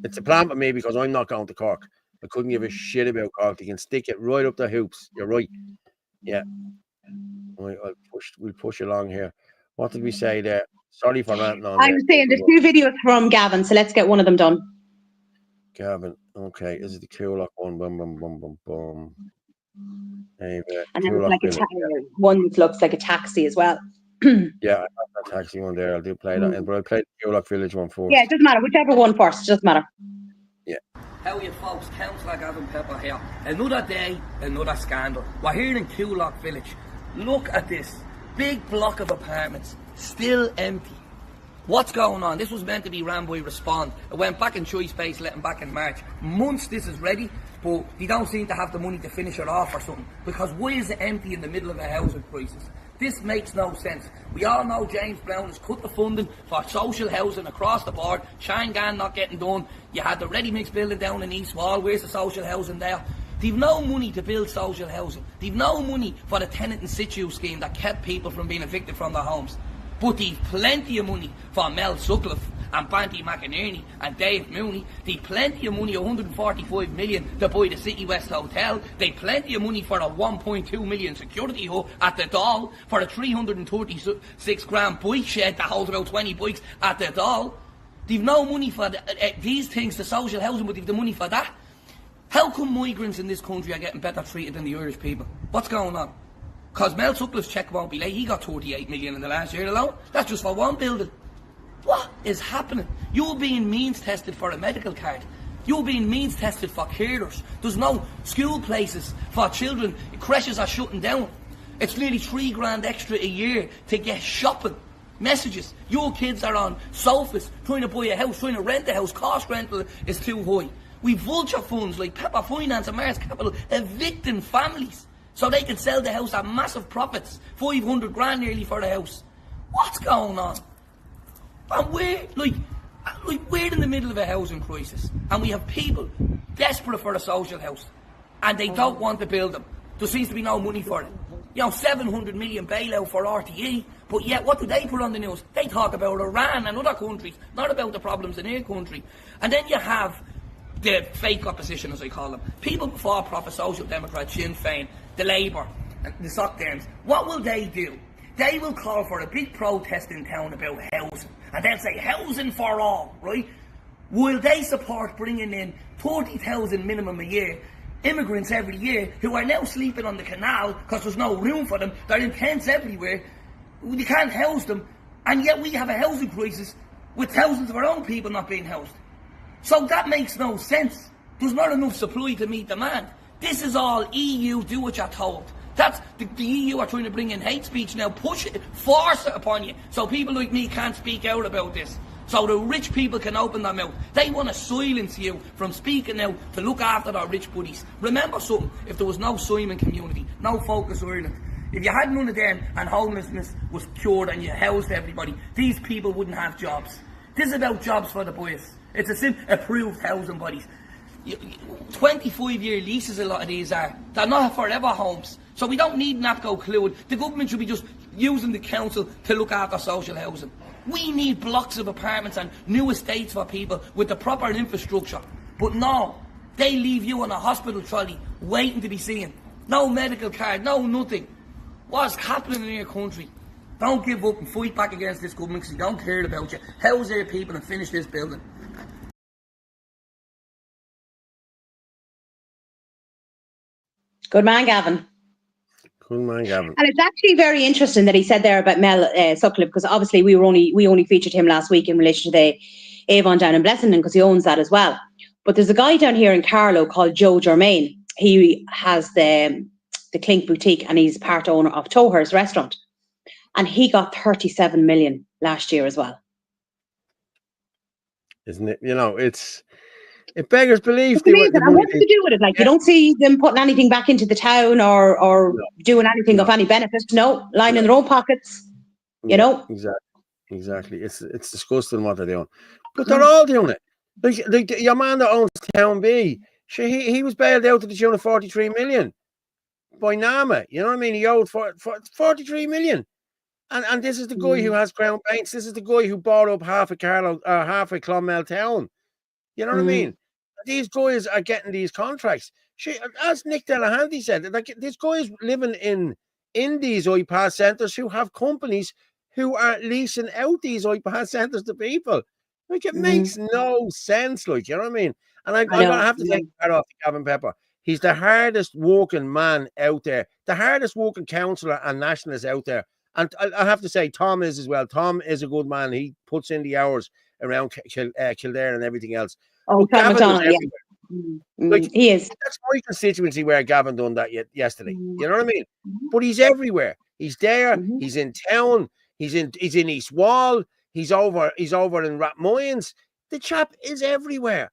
It's a plan for me because I'm not going to Cork. I couldn't give a shit about Cork. You can stick it right up the hoops. You're right. Yeah. We'll push along here. What did we say there? Sorry for ranting on. I was saying there's 2 videos from Gavin, so let's get one of them done. Gavin, okay. Is it the Coolock one? Boom. Hey, and then like one that looks like a taxi as well. Yeah, I have that taxi one there. I'll do play that, but I'll play the Coolock Village one first. Yeah, it doesn't matter. Whichever one first, it doesn't matter. Yeah. How are you folks? Councillor Gavin Pepper here. Another day, another scandal. We're here in Coolock Village. Look at this. Big block of apartments. Still empty. What's going on? This was meant to be Ramboy Respond. It went back in Choice Base, let him back in March. Months this is ready, but they don't seem to have the money to finish it off or something. Because why is it empty in the middle of a housing crisis? This makes no sense. We all know James Brown has cut the funding for social housing across the board. Shangan not getting done. You had the Ready Mix building down in East Wall. Where's the social housing there? They've no money to build social housing. They've no money for the tenant in situ scheme that kept people from being evicted from their homes. But they've plenty of money for Mel Sutcliffe and Banty McInerney and Dave Mooney. They've plenty of money, 145 million to buy the City West Hotel. They've plenty of money for a 1.2 million security hub at the Dáil, for a 336 grand bike shed that holds about 20 bikes at the Dáil. They've no money for these things, the social housing, but they've the money for that. How come migrants in this country are getting better treated than the Irish people? What's going on? Because Mel Sutcliffe's cheque won't be late. He got 38 million in the last year alone. That's just for one building. What is happening? You're being means tested for a medical card. You're being means tested for carers. There's no school places for children. Creches are shutting down. It's nearly $3 grand extra a year to get shopping. Messages. Your kids are on sofas trying to buy a house, trying to rent a house. Cost rental is too high. We vulture funds like Pepper Finance and Mars Capital evicting families so they can sell the house at massive profits. 500 grand nearly for the house. What's going on? And we're in the middle of a housing crisis, and we have people desperate for a social house, and they don't want to build them. There seems to be no money for it. You know, 700 million bailout for RTE, but yet what do they put on the news? They talk about Iran and other countries, not about the problems in their country. And then you have the fake opposition, as I call them. People before profit, Social Democrats, Sinn Féin, the Labour, and the Soc Dems. What will they do? They will call for a big protest in town about housing. And they'll say, housing for all, right? Will they support bringing in 40,000 minimum a year, immigrants every year, who are now sleeping on the canal because there's no room for them? They're in tents everywhere. We can't house them. And yet we have a housing crisis with thousands of our own people not being housed. So that makes no sense. There's not enough supply to meet demand. This is all EU, do what you're told. That's the EU are trying to bring in hate speech now, push it, force it upon you, so people like me can't speak out about this. So the rich people can open their mouth. They want to silence you from speaking out to look after their rich buddies. Remember something, if there was no Simon community, no Focus Ireland, if you had none of them and homelessness was cured and you housed everybody, these people wouldn't have jobs. This is about jobs for the boys. It's a approved housing bodies. 25-year leases a lot of these are. They're not forever homes. So we don't need NAPCO Clwyd. The government should be just using the council to look after social housing. We need blocks of apartments and new estates for people with the proper infrastructure. But no, they leave you on a hospital trolley waiting to be seen. No medical card, no nothing. What's happening in your country? Don't give up and fight back against this government because they don't care about you. House their people and finish this building. Good man, Gavin. Good man, Gavin. And it's actually very interesting that he said there about Mel Sutcliffe, because obviously we only featured him last week in relation to the Avon down in Blessington, because he owns that as well. But there's a guy down here in Carlow called Joe Germain. He has the Clink Boutique and he's part owner of Toher's restaurant. And he got 37 million last year as well. Isn't it? You know, it beggars belief. It's amazing. And what do they do with it? Like, you don't see them putting anything back into the town or doing anything of any benefit. No, lining their own pockets. You know? Exactly. It's disgusting what they're doing. But they're all doing it. Like your man that owns Town B, he was bailed out to the tune of 43 million by NAMA. You know what I mean? He owed 43 million. And this is the guy who has Crown Paints. This is the guy who bought up half of Clonmel Town. You know what I mean? These guys are getting these contracts. As Nick Delahanty said, like, these guys living in these iPass centres who have companies who are leasing out these iPass centres to people. Like, it makes no sense, like, you know what I mean? And I'm going to have to take that off to Gavin Pepper. He's the hardest working man out there, the hardest working councillor and nationalist out there. And I have to say, Tom is as well. Tom is a good man. He puts in the hours around Kildare and everything else. Oh, Tom McDonald, Like, he is. That's my constituency where Gavin done that yesterday. You know what I mean? But he's everywhere. He's there. He's in town. He's in East Wall. He's over in Rathmines. The chap is everywhere.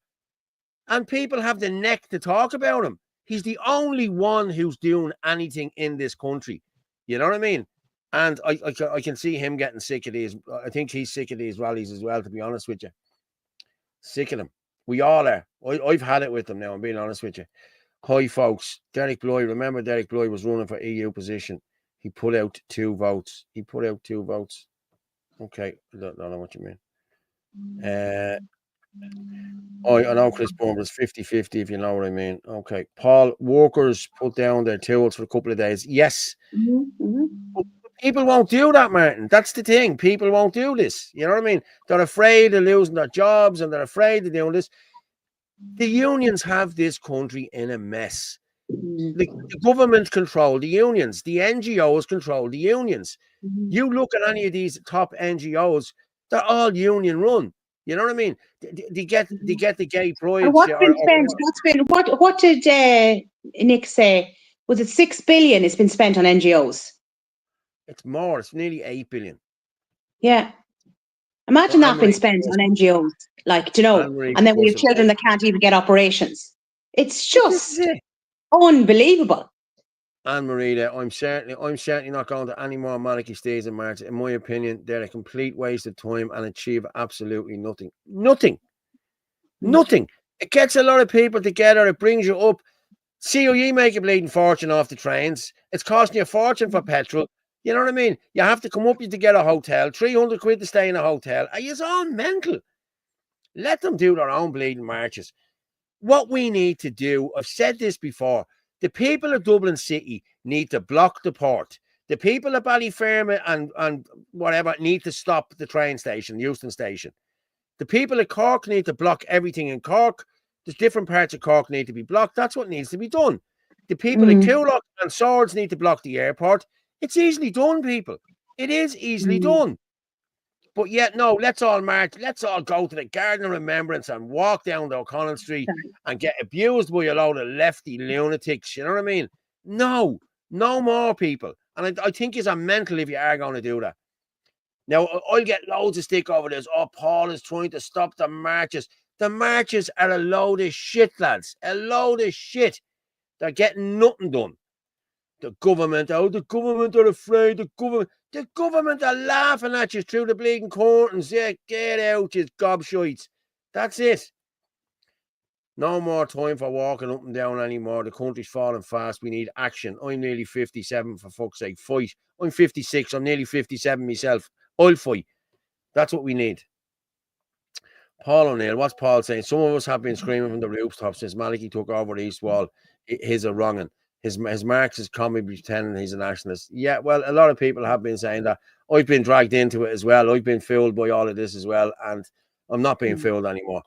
And people have the neck to talk about him. He's the only one who's doing anything in this country. You know what I mean? And I can see him getting sick of these. I think he's sick of these rallies as well, to be honest with you. Sick of them. We all are. I've had it with them now, I'm being honest with you. Hi, folks. Derek Bloy. Remember, Derek Bloy was running for EU position. He put out 2 votes. Okay. I don't know what you mean. I know Chris Bourne was 50-50, if you know what I mean. Okay. Paul, workers put down their tools for a couple of days. Yes. People won't do that, Martin. That's the thing. People won't do this. You know what I mean? They're afraid of losing their jobs and they're afraid of doing this. The unions have this country in a mess. The government control the unions. The NGOs control the unions. You look at any of these top NGOs, they're all union run. You know what I mean? They get the gay pride. And what's been spent? What did Nick say? Was it 6 billion has been spent on NGOs? It's more. It's nearly 8 billion. Yeah. Imagine that being spent on NGOs, like, do you know, and then we have children that can't even get operations. It's just unbelievable. And Marita, I'm certainly not going to any more monarchy stays in March. In my opinion, they're a complete waste of time and achieve absolutely nothing. Nothing. It gets a lot of people together. It brings you up. COE make a bleeding fortune off the trains. It's costing you a fortune for petrol. You know what I mean? You have to come up to get a hotel, 300 quid to stay in a hotel. Are you all mental? Let them do their own bleeding marches. What we need to do, I've said this before, the people of Dublin City need to block the port. The people of Ballyfermot and whatever need to stop the train station, Euston Station. The people of Cork need to block everything in Cork. There's different parts of Cork need to be blocked. That's what needs to be done. The people of Coolock and Swords need to block the airport. It's easily done, people. It is easily done. But yet, no, let's all march. Let's all go to the Garden of Remembrance and walk down the O'Connell Street and get abused by a load of lefty lunatics. You know what I mean? No more, people. And I think it's a mental if you are going to do that. Now, I'll get loads of stick over this. Oh, Paul is trying to stop the marches. The marches are a load of shit, lads. A load of shit. They're getting nothing done. The government are afraid. The government are laughing at you through the bleeding curtains. Yeah, get out, you gobshites. That's it. No more time for walking up and down anymore. The country's falling fast. We need action. I'm nearly 57, for fuck's sake. Fight. I'm 56. I'm nearly 57 myself. I'll fight. That's what we need. Paul O'Neill, what's Paul saying? Some of us have been screaming from the rooftops since Malachy took over the East Wall. His a wronging. his Marxist commie pretending he's a nationalist. Yeah, well, a lot of people have been saying that. I've been dragged into it as well. I've been fooled by all of this as well, and I'm not being fooled anymore.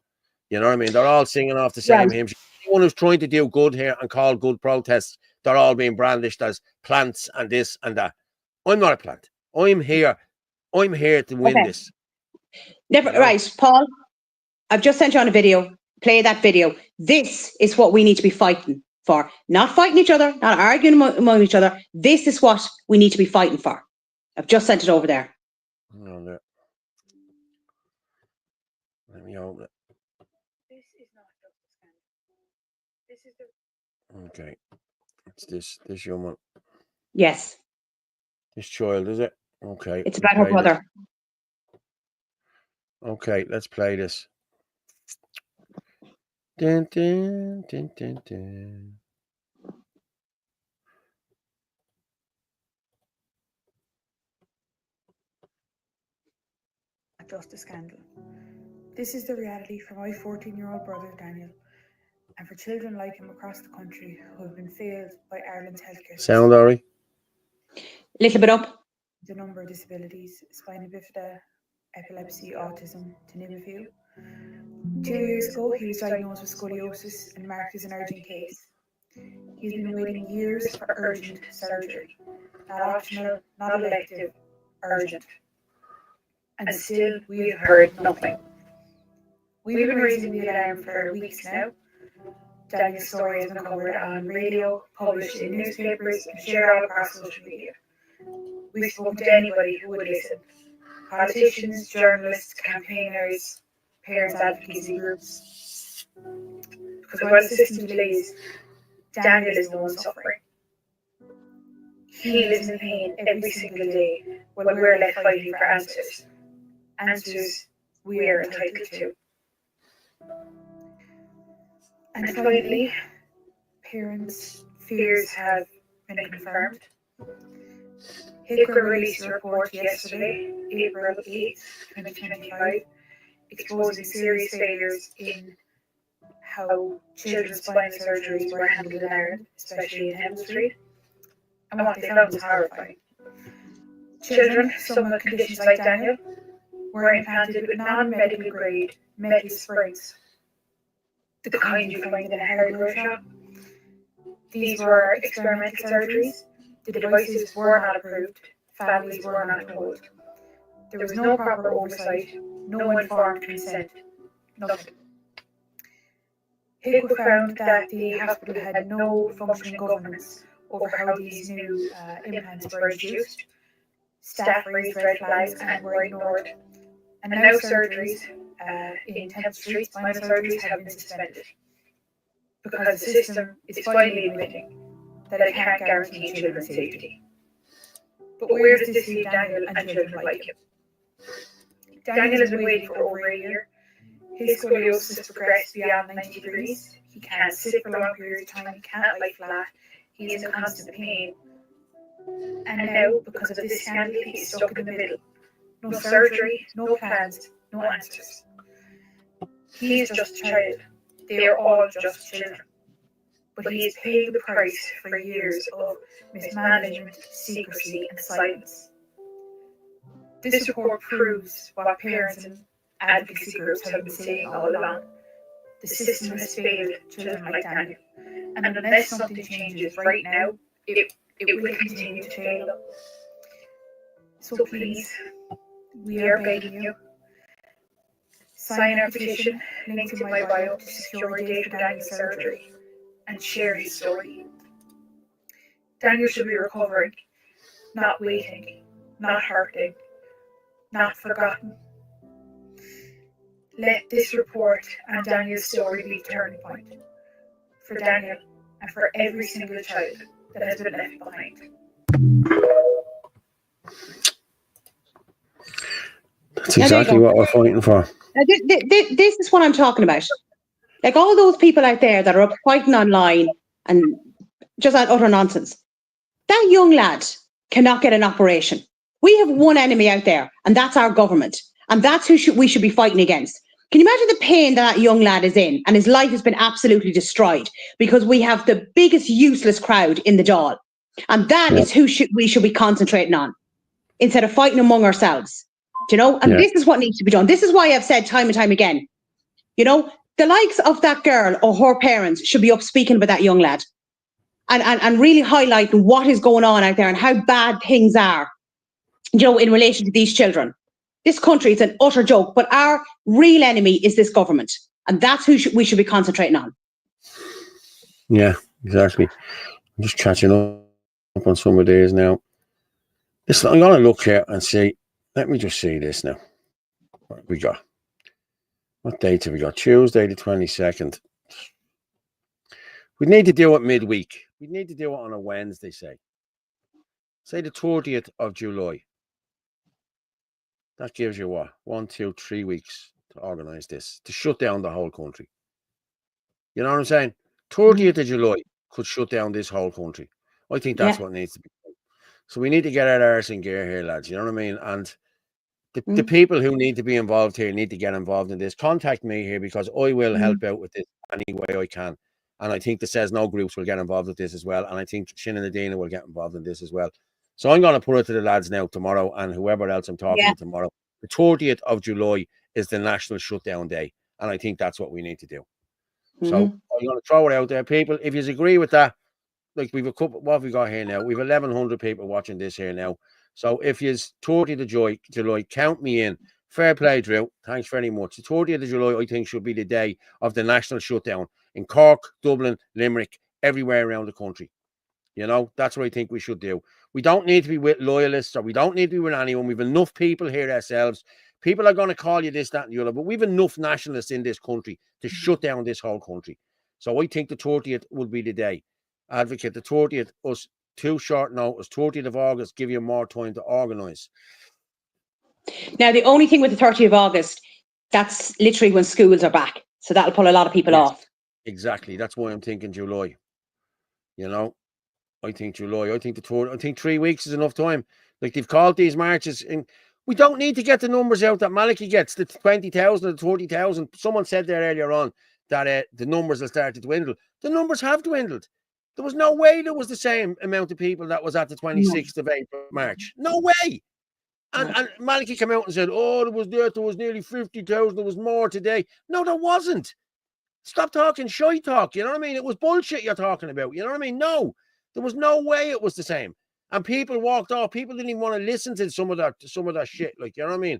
You know what I mean? They're all singing off the same hymn. Anyone who's trying to do good here and call good protests, they're all being brandished as plants and this and that. I'm not a plant. I'm here to win this. Never, right, Paul, I've just sent you on a video. Play that video. This is what we need to be fighting for. Not fighting each other, not arguing among each other. This is what we need to be fighting for. I've just sent it over there. Let me open it. This is not just a scandal. This is the... Okay. It's this young one. Yes. This child, is it? Okay. It's about her brother. Okay, let's play this. Dun, dun, dun, dun, dun. Just a scandal. This is the reality for my 14-year-old brother Daniel, and for children like him across the country who have been failed by Ireland's healthcare system. Sound, Ari? Little bit up. The number of disabilities, spina bifida, epilepsy, autism, to name a few. 2 years ago, he was diagnosed with scoliosis and marked as an urgent case. He's been waiting years for urgent surgery. Not optional, not elective, urgent. And still we have heard nothing. We've been raising the alarm for weeks now. Daniel's story has been covered on radio, published in newspapers, and shared all across social media. We've spoken to anybody who would listen. Politicians, journalists, campaigners, parents advocacy groups. Because while the system delays, Daniel is the one suffering. He lives in pain every single day while we're left fighting for answers. Answers we are entitled to. And finally, parents' fears have been confirmed. HICRA released a report yesterday, April 8th, 2025, exposing serious failures in how children's spinal surgeries were handled in Ireland, especially in Hemel Street. And what they found was horrifying. Children, some with conditions like Daniel, were implanted with non-medical grade metal springs, the kind you find in a hardware shop. These were experimental surgeries. The devices were not approved. Families were not told. There was no proper oversight, no informed consent, nothing. HICRA found that the hospital had no functioning governance over how these new implants were introduced. Staff raised red flags and were ignored. And now surgeries in Hemel Street, spinal surgeries, have been suspended because the system is finally admitting that it can't guarantee children's safety. But where does this leave Daniel and children like him? Daniel has been waiting for over a year. His scoliosis has progressed beyond 90 degrees. He can't sit for long periods of time. He can't lie flat. He is in constant pain. And now, because of this scandal, he's stuck in the middle. No surgery, no plans, no answers. He is just a child. They are all just children. But he is paying the price for years of mismanagement, secrecy, and silence. This report proves what parents and advocacy groups have been saying all along. The system has failed children like Daniel. And unless something changes right now, it will continue to fail them. So please, we are begging you, sign our petition linked in my bio to secure a date for Daniel's surgery and share his story. Daniel should be recovering, not waiting, not hurting, not forgotten. Let this report and Daniel's story be the turning point for Daniel and for every single child that has been left behind. That's exactly what we're fighting for. This is what I'm talking about. Like all those people out there that are up fighting online and just utter nonsense. That young lad cannot get an operation. We have one enemy out there, and that's our government. And that's who we should be fighting against. Can you imagine the pain that young lad is in? And his life has been absolutely destroyed because we have the biggest useless crowd in the Dáil. And that is who we should be concentrating on instead of fighting among ourselves. Do you know? And this is what needs to be done. This is why I've said time and time again, you know, the likes of that girl or her parents should be up speaking about that young lad and really highlighting what is going on out there and how bad things are, you know, in relation to these children. This country is an utter joke, but our real enemy is this government. And that's who we should be concentrating on. Yeah, exactly. I'm just catching up on some of these now. Listen, I'm going to look here and see. Let me just see this now. What have we got? What date have we got? Tuesday the 22nd. We need to do it midweek. We need to do it on a Wednesday, say the 30th of July. That gives you what? 1, 2, 3 weeks to organise this, to shut down the whole country. You know what I'm saying? 30th of July could shut down this whole country. I think that's what needs to be done. So we need to get our arse in gear here, lads. You know what I mean? And the people who need to be involved here need to get involved in this. Contact me here because I will help out with this any way I can. And I think the Says No groups will get involved with this as well. And I think Shin and Adina will get involved in this as well. So I'm going to put it to the lads now tomorrow and whoever else I'm talking to tomorrow. The 30th of July is the National Shutdown Day. And I think that's what we need to do. So I'm going to throw it out there. People, if you agree with that, like we've a couple, what have we got here now? We've 1,100 people watching this here now. So if you 30th of July, count me in. Fair play, Drew. Thanks very much. The 30th of July, I think, should be the day of the national shutdown in Cork, Dublin, Limerick, everywhere around the country. You know, that's what I think we should do. We don't need to be with loyalists or we don't need to be with anyone. We've enough people here ourselves. People are going to call you this, that, and the other, but we've enough nationalists in this country to shut down this whole country. So I think the 30th will be the day. Advocate, the 30th, us too short notice, 30th of August, give you more time to organise. Now, the only thing with the 30th of August, that's literally when schools are back. So that'll pull a lot of people off. Exactly. That's why I'm thinking July. You know, I think July. I think the 30th, I think 3 weeks is enough time. Like they've called these marches and we don't need to get the numbers out that Maliki gets, the 20,000 or 30,000. Someone said there earlier on that the numbers will start to dwindle. The numbers have dwindled. There was no way there was the same amount of people that was at the 26th of April, March. No way. And Maliki came out and said, oh, there was nearly 50,000. There was more today. No, there wasn't. Stop talking shy talk. You know what I mean? It was bullshit you're talking about. You know what I mean? No, there was no way it was the same. And people walked off. People didn't even want to listen to some of that shit. Like, you know what I mean?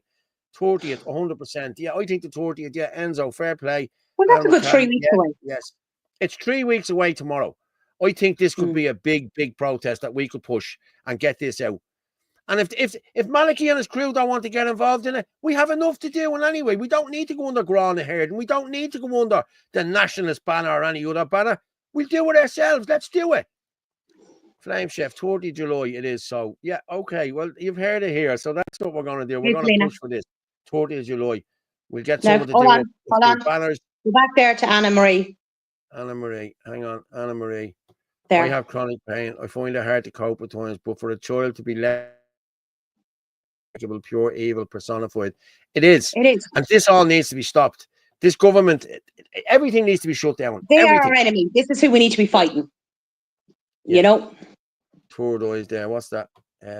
30th, 100%. Yeah, I think the 30th. Yeah, Enzo, fair play. Well, that's a good 3 weeks away. Yes. It's 3 weeks away tomorrow. I think this could be a big, big protest that we could push and get this out. And if Maliki and his crew don't want to get involved in it, we have enough to do. And anyway, we don't need to go under Grana Herd and we don't need to go under the Nationalist banner or any other banner. We'll do it ourselves. Let's do it. Flame Chef, 30 July it is. So, yeah, okay. Well, you've heard it here. So that's what we're going to do. We're going to push for this. 30 July. We'll get some of the banners. Go back there to Anna Marie. Anna Marie. Hang on. Anna Marie. There. I have chronic pain. I find it hard to cope with times, but for a child to be pure evil personified, it is. It is. And this all needs to be stopped. This government, everything needs to be shut down. They are our enemy. This is who we need to be fighting. Yeah. You know? Third eyes there. What's that?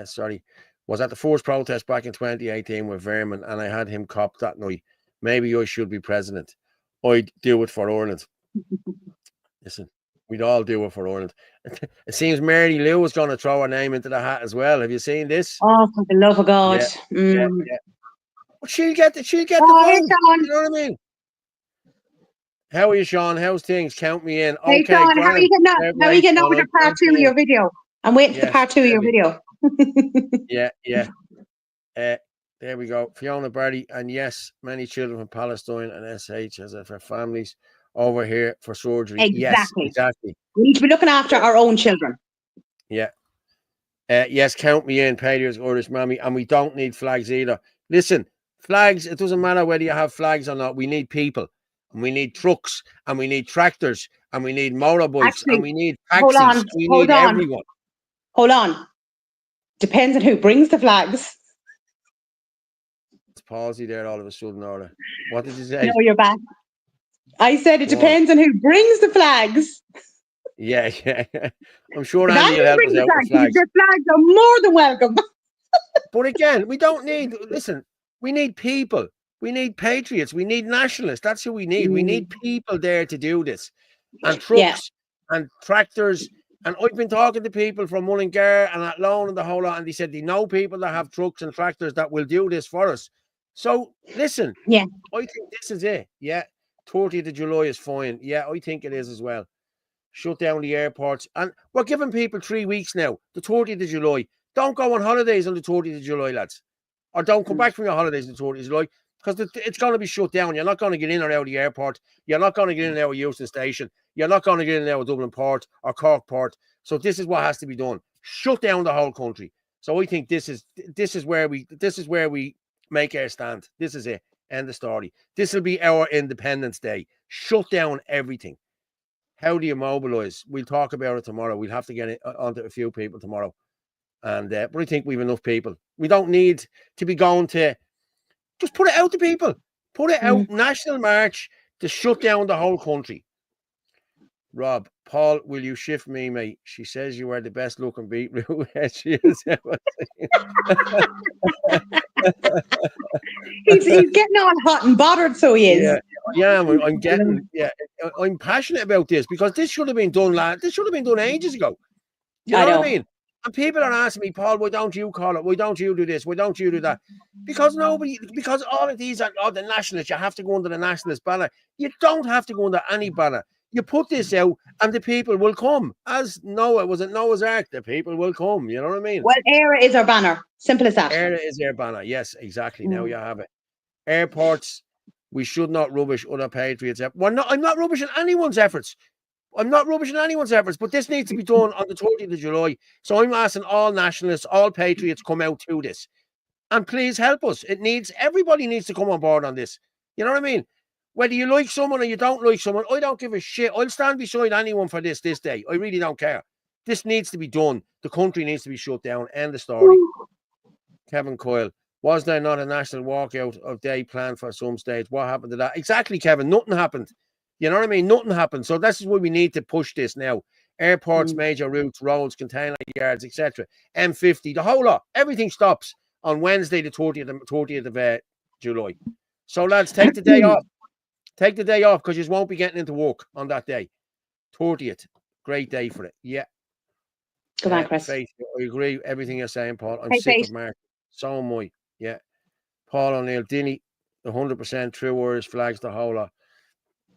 Sorry. Was at the first protest back in 2018 with Vermin and I had him copped that night. Maybe I should be president. I'd do it for Ireland. Listen, we'd all do it for Ireland. It seems Mary Lou is going to throw her name into the hat as well. Have you seen this? Oh, for the love of God. Yeah. Well, she'll get the vote. You know what I mean? How are you, Sean? How's things? Count me in. Hey, okay, Sean, how are you getting on with your part 2 of your video? I'm waiting for the part 2 of your video. Yeah. There we go. Fiona Barty, and yes, many children from Palestine and SH as for families over here for surgery. Exactly. Yes, exactly. We need to be looking after our own children. Yeah. Yes, count me in, Padier's Irish Mammy, and we don't need flags either. Listen, flags, it doesn't matter whether you have flags or not. We need people, and we need trucks, and we need tractors, and we need motorbikes, and we need taxis. We need everyone. Hold on. Depends on who brings the flags. palsy there all of a sudden, Orla. What did you say? No, you're back. I said it Go on. depends on who brings the flags. Yeah. I'm sure If Andy will Andy help brings us the out with flags, flags. your flags are more than welcome. But again, we don't need, listen, we need people. We need patriots. We need nationalists. That's who we need. We need people there to do this. And trucks and tractors. And I've been talking to people from Mullingar and Athlone and the whole lot, and they said they know people that have trucks and tractors that will do this for us. So listen, Yeah. I think this is it. Yeah. 30th of July is fine. Yeah, I think it is as well. Shut down the airports. And we're giving people 3 weeks now, the 30th of July. Don't go on holidays on the 30th of July, lads. Or don't come back from your holidays on the 30th of July, because it's going to be shut down. You're not going to get in or out of the airport. You're not going to get in and out of Euston Station. You're not going to get in and out of Dublin Port or Cork Port. So this is what has to be done. Shut down the whole country. So I think this is where we make our stand. This is it. End of story. This will be our Independence Day. Shut down everything. How do you mobilise? We'll talk about it tomorrow. We'll have to get it onto a few people tomorrow. And but I think we have enough people. We don't need to be going to, just put it out to people. Put it out. National march to shut down the whole country. Rob, Paul, will you shift me, mate? She says you are the best looking beetroot. She is. He's getting all hot and bothered, so he is. Yeah, I'm passionate about this because this should have been done, lad. This should have been done ages ago. You know what I mean? And people are asking me, Paul, why don't you call it? Why don't you do this? Why don't you do that? Because all of these are the nationalists. You have to go under the nationalist banner. You don't have to go under any banner. You put this out and the people will come. As Noah was at Noah's Ark, the people will come. You know what I mean? Well, ERA is our banner. Simple as that. ERA is our banner. Yes, exactly. Now you have it. Airports, we should not rubbish other patriots. I'm not rubbishing anyone's efforts. But this needs to be done on the 30th of July. So I'm asking all nationalists, all patriots, come out to this. And please help us. Everybody needs to come on board on this. You know what I mean? Whether you like someone or you don't like someone, I don't give a shit. I'll stand beside anyone for this day. I really don't care. This needs to be done. The country needs to be shut down. End of story. Kevin Coyle. Was there not a national walkout of day planned for some stage? What happened to that? Exactly, Kevin. Nothing happened. You know what I mean? Nothing happened. So this is why we need to push this now. Airports, major routes, roads, container yards, etc. M50, the whole lot. Everything stops on Wednesday, the 30th of July. So, lads, take the day off. Take the day off because you won't be getting into work on that day. 30th. Great day for it. Yeah. Good on, Chris. Faith, I agree with everything you're saying, Paul. I'm sick of Mark. So am I. Yeah. Paul O'Neill, Dinny, the 100% true Irish flags, the whole lot.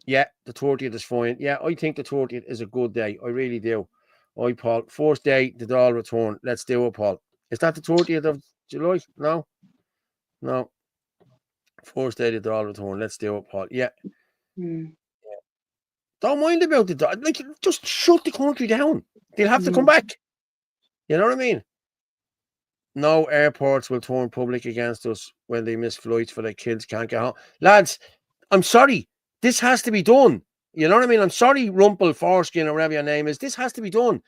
Yeah, the 30th is fine. Yeah, I think the 30th is a good day. I really do. Paul. First day, the Dáil return. Let's do it, Paul. Is that the 30th of July? No. First day, the Dáil return. Let's do it, Paul. Yeah. Don't mind about it. Like, just shut the country down. They'll have to come back. You know what I mean? No airports will turn public against us when they miss flights for their kids can't get home. Lads, I'm sorry. This has to be done. You know what I mean? I'm sorry, Rumpel, Foreskin, or whatever your name is. This has to be done.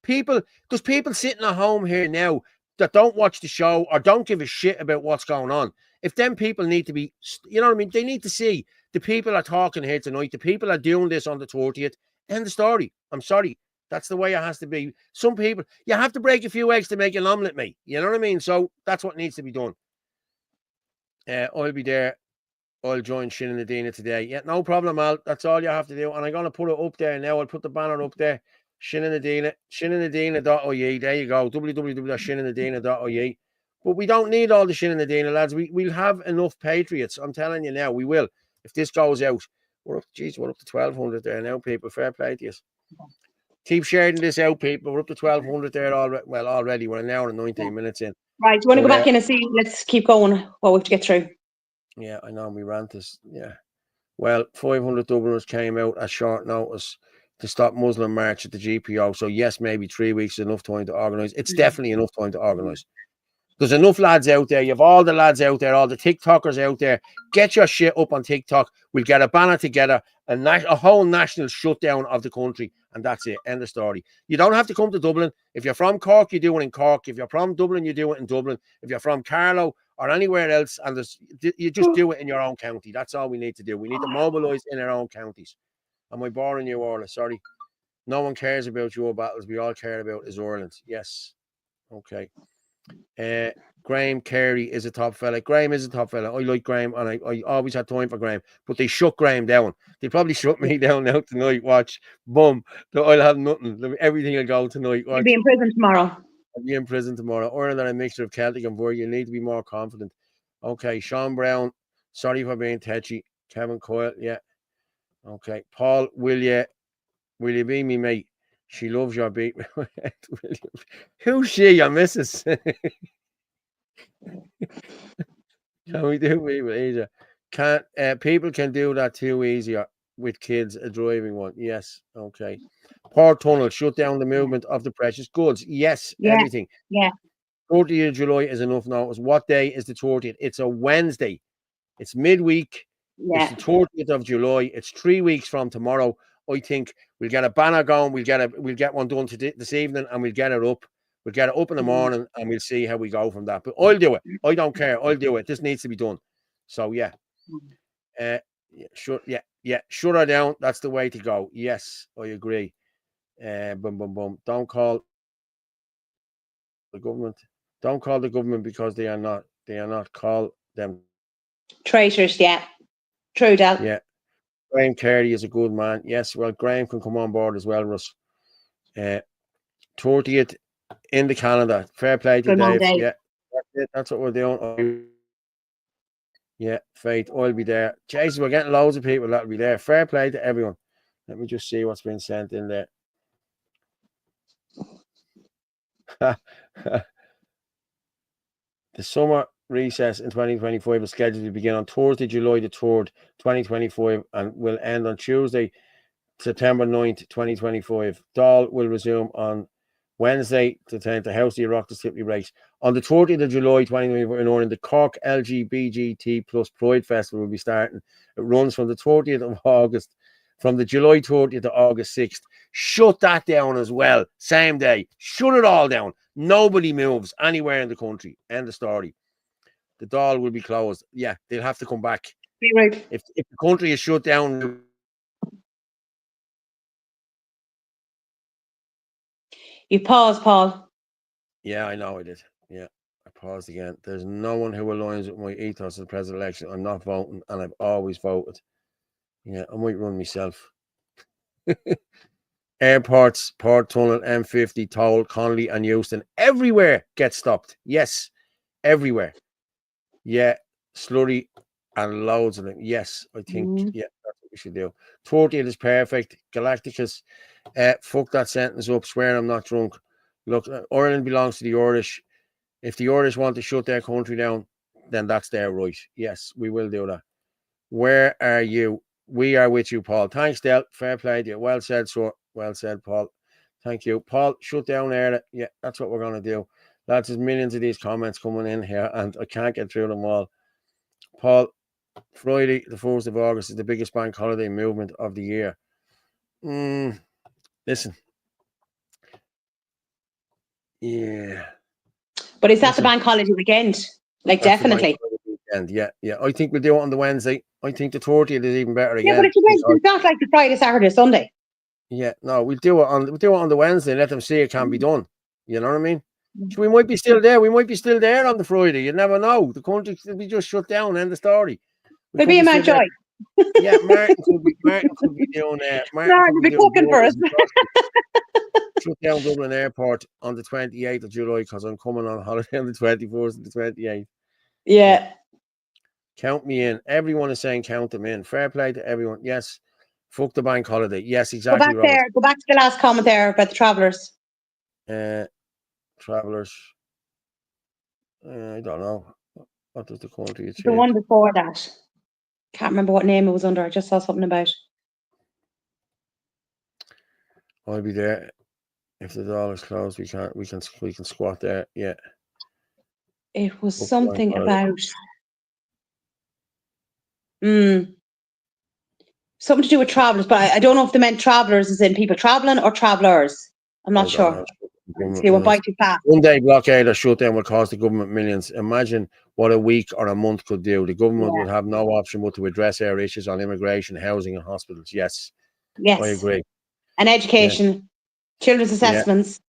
There's people sitting at home here now that don't watch the show or don't give a shit about what's going on. If them people need to be, you know what I mean? They need to see the people are talking here tonight. The people are doing this on the 30th. End of story. I'm sorry. That's the way it has to be. Some people, you have to break a few eggs to make an omelette, mate. You know what I mean? So that's what needs to be done. I'll be there. I'll join Shin and Adina today. Yeah, no problem, Al. That's all you have to do. And I'm going to put it up there now. I'll put the banner up there. Shin and Adina. Shinandadina.ie. There you go. www.shinandadina.ie. But we don't need all the Shin and Adina, lads. We'll have enough patriots. I'm telling you now, we will. If this goes out, we're up to 1,200 there now, people. Fair play to you. Keep sharing this out, people. We're up to 1,200 there already. Well, already. We're an hour and 19 minutes in. Right. Do you want to go back in and see? Let's keep going what we have to get through. Yeah, I know. We ran this. Yeah. Well, 500 Dubliners came out at short notice to stop Muslim march at the GPO. So, yes, maybe 3 weeks is enough time to organise. It's definitely enough time to organise. There's enough lads out there. You have all the lads out there, all the TikTokers out there. Get your shit up on TikTok. We'll get a banner together, a whole national shutdown of the country, and that's it. End of story. You don't have to come to Dublin. If you're from Cork, you do it in Cork. If you're from Dublin, you do it in Dublin. If you're from Carlow or anywhere else, and you just do it in your own county. That's all we need to do. We need to mobilise in our own counties. Am I boring you, Orla? Sorry. No one cares about your battles. We all care about is Ireland. Yes. Okay. Graham Carey is a top fella. Graham is a top fella. I like Graham, and I always had time for Graham, but they shut Graham down. They probably shut me down now tonight. Watch, boom. I'll have nothing. Everything will go tonight. Watch. You'll be in prison tomorrow. I'll be in prison tomorrow. Ireland are a mixture of Celtic and Boer. You need to be more confident. Okay, Sean Brown. Sorry for being tetchy. Kevin Coyle. Yeah. Okay, Paul. Will you be me mate? She loves your beat. Who's she? Your missus. Can we do people easier? Can't people can do that too easier with kids a driving one? Yes. Okay. Port Tunnel shut down the movement of the precious goods. Yes. Yeah. Everything. Yeah. 30th of July is enough notice. What day is the 30th? It's a Wednesday. It's midweek. Yeah. It's the 30th of July. It's 3 weeks from tomorrow. I think we'll get a banner going. We'll get one done this evening, and we'll get it up. We'll get it up in the morning, and we'll see how we go from that. But I'll do it. I don't care. I'll do it. This needs to be done. So yeah. Shut her down. That's the way to go. Yes, I agree. Boom, boom, boom. Don't call the government. Don't call the government because they are not. Call them traitors. Yeah. True, Del. Yeah. Graham Carey is a good man. Yes, well, Graham can come on board as well, Russ. 30th in the calendar. Fair play to Dave. Yeah, that's it. That's what we're doing. Yeah, Faith, I'll be there. Jesus, we're getting loads of people that'll be there. Fair play to everyone. Let me just see what's been sent in there. The summer recess in 2025 is scheduled to begin on Thursday, July the 3rd, 2025, and will end on Tuesday, September 9th, 2025. Dáil will resume on Wednesday, the 10th, the House of the Rock Slippery Breaks. On the 30th of July, 2025, in Ireland, the Cork LGBT plus Pride Festival will be starting. It runs from the 30th of August, from the July 30th to August 6th. Shut that down as well. Same day. Shut it all down. Nobody moves anywhere in the country. End of story. The Dáil will be closed. Yeah, they'll have to come back. Right. If the country is shut down. You paused, Paul. Yeah, I know I did. Yeah, I paused again. There's no one who aligns with my ethos of the president election. I'm not voting, and I've always voted. Yeah, I might run myself. Airports, Port Tunnel, M50, Toll, Connolly, and Euston. Everywhere gets stopped. Yes, everywhere. Yeah, slurry and loads of them. Yes, I think, yeah, that's what we should do. 30th is perfect. Galacticus, fuck that sentence up. Swear I'm not drunk. Look, Ireland belongs to the Irish. If the Irish want to shut their country down, then that's their right. Yes, we will do that. Where are you? We are with you, Paul. Thanks, Del. Fair play to you. Well said, sir. Well said, Paul. Thank you. Paul, shut down there. Yeah, that's what we're going to do. Lads, there's millions of these comments coming in here, and I can't get through them all. Paul, Friday, the 4th of August, is the biggest bank holiday movement of the year. Listen. Yeah. But is that the bank holiday weekend? Like, definitely. Weekend. Yeah. I think we'll do it on the Wednesday. I think the 30th is even better again. Yeah, but it's not like the Friday, Saturday, Sunday. Yeah, no, we'll do it on the Wednesday and let them see it can be done. You know what I mean? So we might be still there. We might be still there on the Friday. You never know. The country will be just shut down. End of story. There'll be a man joy. Yeah, Martin could be doing Martin will be cooking for us. Shut down Dublin Airport on the 28th of July because I'm coming on holiday on the 24th and the 28th. Yeah. Count me in. Everyone is saying count them in. Fair play to everyone. Yes. Fuck the bank holiday. Yes, exactly. Go back to the last comment there about the travellers. Travellers. I don't know. What does the country achieve? The one before that. Can't remember what name it was under. I just saw something about. I'll be there. If the Dáil is closed, we can squat there. Yeah. It was Book something bank holiday. about something to do with travellers, but I don't know if they meant travellers as in people travelling or travellers. I'm not sure. See, we'll bite too fast. One-day blockade or shutdown will cost the government millions. Imagine what a week or a month could do. The government would have no option but to address our issues on immigration, housing, and hospitals. Yes, I agree. And education, children's assessments,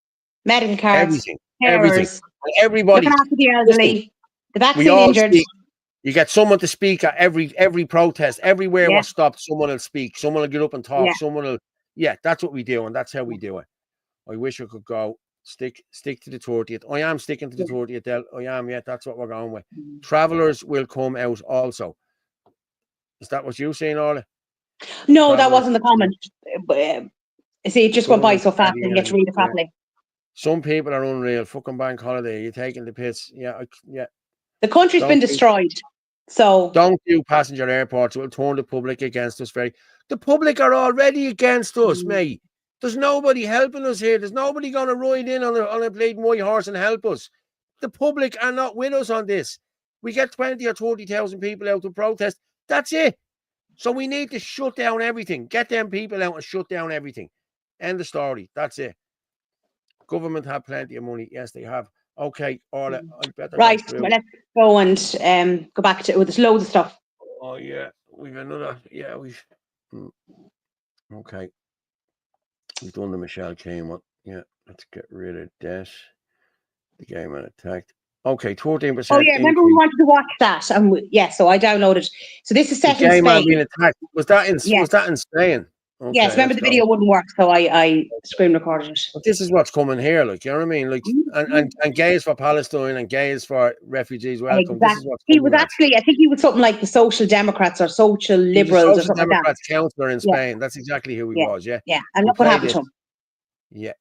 medical cards, everything. carers, Everybody. looking after the elderly, the vaccine We all injured. speak. You get someone to speak at every protest. Everywhere was stopped, someone will speak. Someone will get up and talk. Someone will. Yeah, that's what we do, and that's how we do it. I wish I could go stick to the 30th. I am sticking to the 30th. I am. Yeah, that's what we're going with. Travellers will come out also. Is that what you're saying, Orla? No, that wasn't the comment. See, it just went by so fast. I didn't get to read it properly. Some people are unreal. Fucking bank holiday. You're taking the piss. Yeah. The country's been destroyed. So don't do passenger airports. It will turn the public against us. The public are already against us, mate. There's nobody helping us here. There's nobody going to ride in on a bleeding white horse and help us. The public are not with us on this. We get 20 or 30,000 people out to protest. That's it. So we need to shut down everything. Get them people out and shut down everything. End of story. That's it. Government have plenty of money. Yes, they have. Okay, Orla, I better right. Let's go and go back to there's loads of stuff. Oh yeah, we've another. Yeah, we've. Okay. We've done the Michelle Kane one. Yeah, let's get rid of that. The game had attacked. Okay, 14%. Oh yeah, remember we wanted to watch that, and so I downloaded. So this is set in Spain. The game had been attacked. Was that in Spain? Okay, yes, remember the video wouldn't work, so I screen recorded it. But this is what's coming here, like, you know what I mean? Like, and gays for Palestine and gays for refugees welcome. Exactly. This is what's he was actually, I think he was something like the Social Democrats or Social Liberals or something Democrats like that. councillor in Spain. That's exactly who he was, yeah. Yeah, and look what happened to him. Yeah.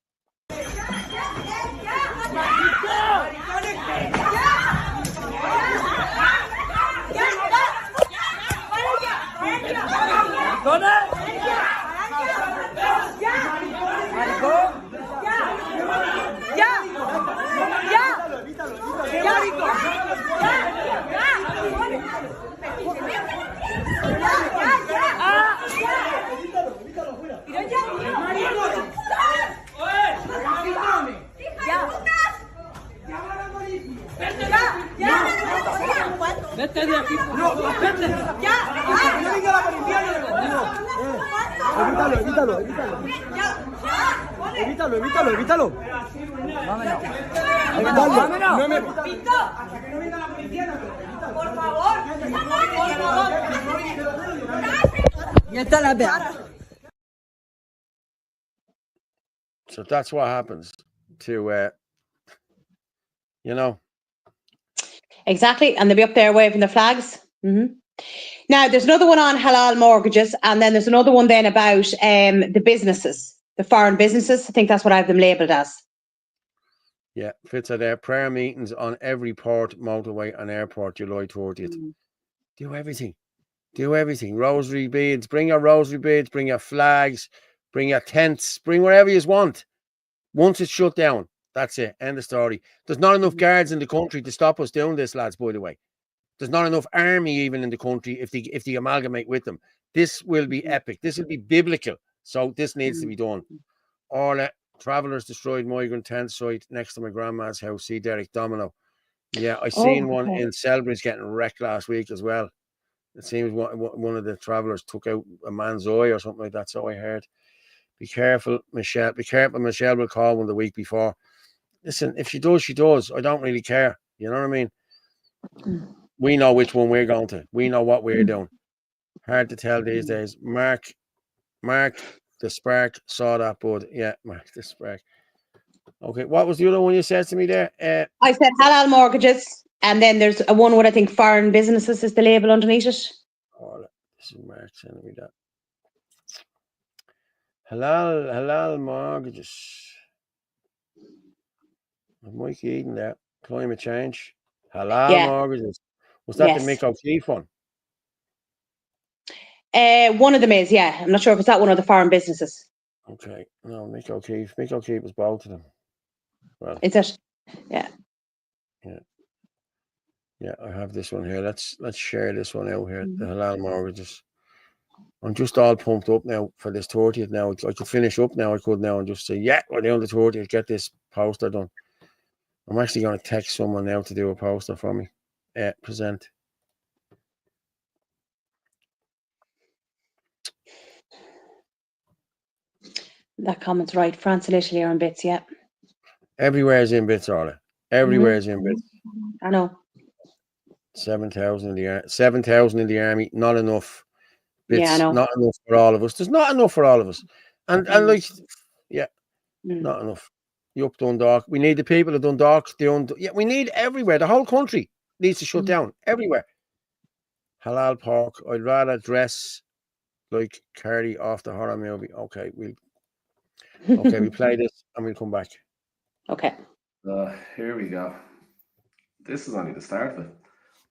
Vete de aquí. No, vete. Ya. No venga la policía. Evítalo. Evítalo. Vámonos. No me. Víctor. Hasta que no venga la policía, no. Por favor. Ya está la vea. So that's what happens to, Exactly, and they'll be up there waving their flags. Now, there's another one on halal mortgages, and then there's another one then about the businesses, the foreign businesses. I think that's what I have them labelled as. Yeah, Fitz are there. Prayer meetings on every port, motorway, and airport, July 30th. Do everything. Rosary beads. Bring your rosary beads. Bring your flags. Bring your tents. Bring whatever you want. Once it's shut down, that's it. End of story. There's not enough guards in the country to stop us doing this, lads, by the way. There's not enough army even in the country if they amalgamate with them. This will be epic. This will be biblical. So this needs to be done. All travellers destroyed migrant tent site next to my grandma's house. See Derek Domino. Yeah, I seen one in Selbury's getting wrecked last week as well. It seems one of the travellers took out a man's eye or something like that. So I heard. Be careful, Michelle. Be careful. Michelle will call one the week before. Listen, if she does, she does. I don't really care. You know what I mean? We know which one we're going to. We know what we're doing. Hard to tell these days. Mark, the spark saw that, bud. Yeah, Mark, the spark. Okay, what was the other one you said to me there? I said halal mortgages, and then there's a one with, I think, foreign businesses is the label underneath it. Oh, this is Mark sending me that. Halal mortgages. Mike Eden there. Climate change. Halal mortgages. Was that the Mick O'Keefe one? One of them is, yeah. I'm not sure if it's that one or the foreign businesses. Okay. No, Mick O'Keefe. Mick O'Keefe was both of them. Well, is it? Yeah. Yeah. Yeah, I have this one here. Let's share this one out here. The halal mortgages. I'm just all pumped up now for this 30th now. I could finish up now. I could now and just say, yeah, we're down the 30th. Get this poster done. I'm actually going to text someone now to do a poster for me. Present. That comment's right. France and Italy are in bits, yeah. Everywhere is in bits, Orla. Everywhere is in bits. I know. 7,000 in the army. 7,000 in the army. Not enough. Bits, Yeah, I know. not enough for all of us. There's not enough for all of us. And like, yeah, not enough. You up Dundalk. We need the people of Dundalk. We need everywhere. The whole country needs to shut down. Everywhere. Halal pork. I'd rather dress like Cardi off the horror movie. Okay, we play this and we'll come back. Okay. Here we go. This is only the start of it.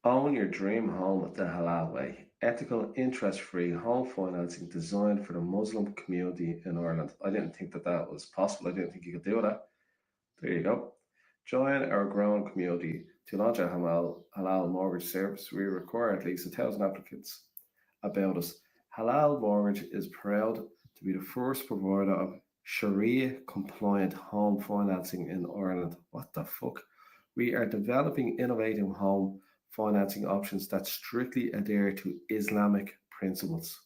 Own your dream home the halal way. Ethical, interest-free home financing designed for the Muslim community in Ireland. I didn't think that was possible. I didn't think you could do that. There you go. Join our growing community. To launch a halal mortgage service, we require at least 1,000 applicants. About us. Halal Mortgage is proud to be the first provider of Sharia-compliant home financing in Ireland. What the fuck? We are developing innovative home financing options that strictly adhere to Islamic principles,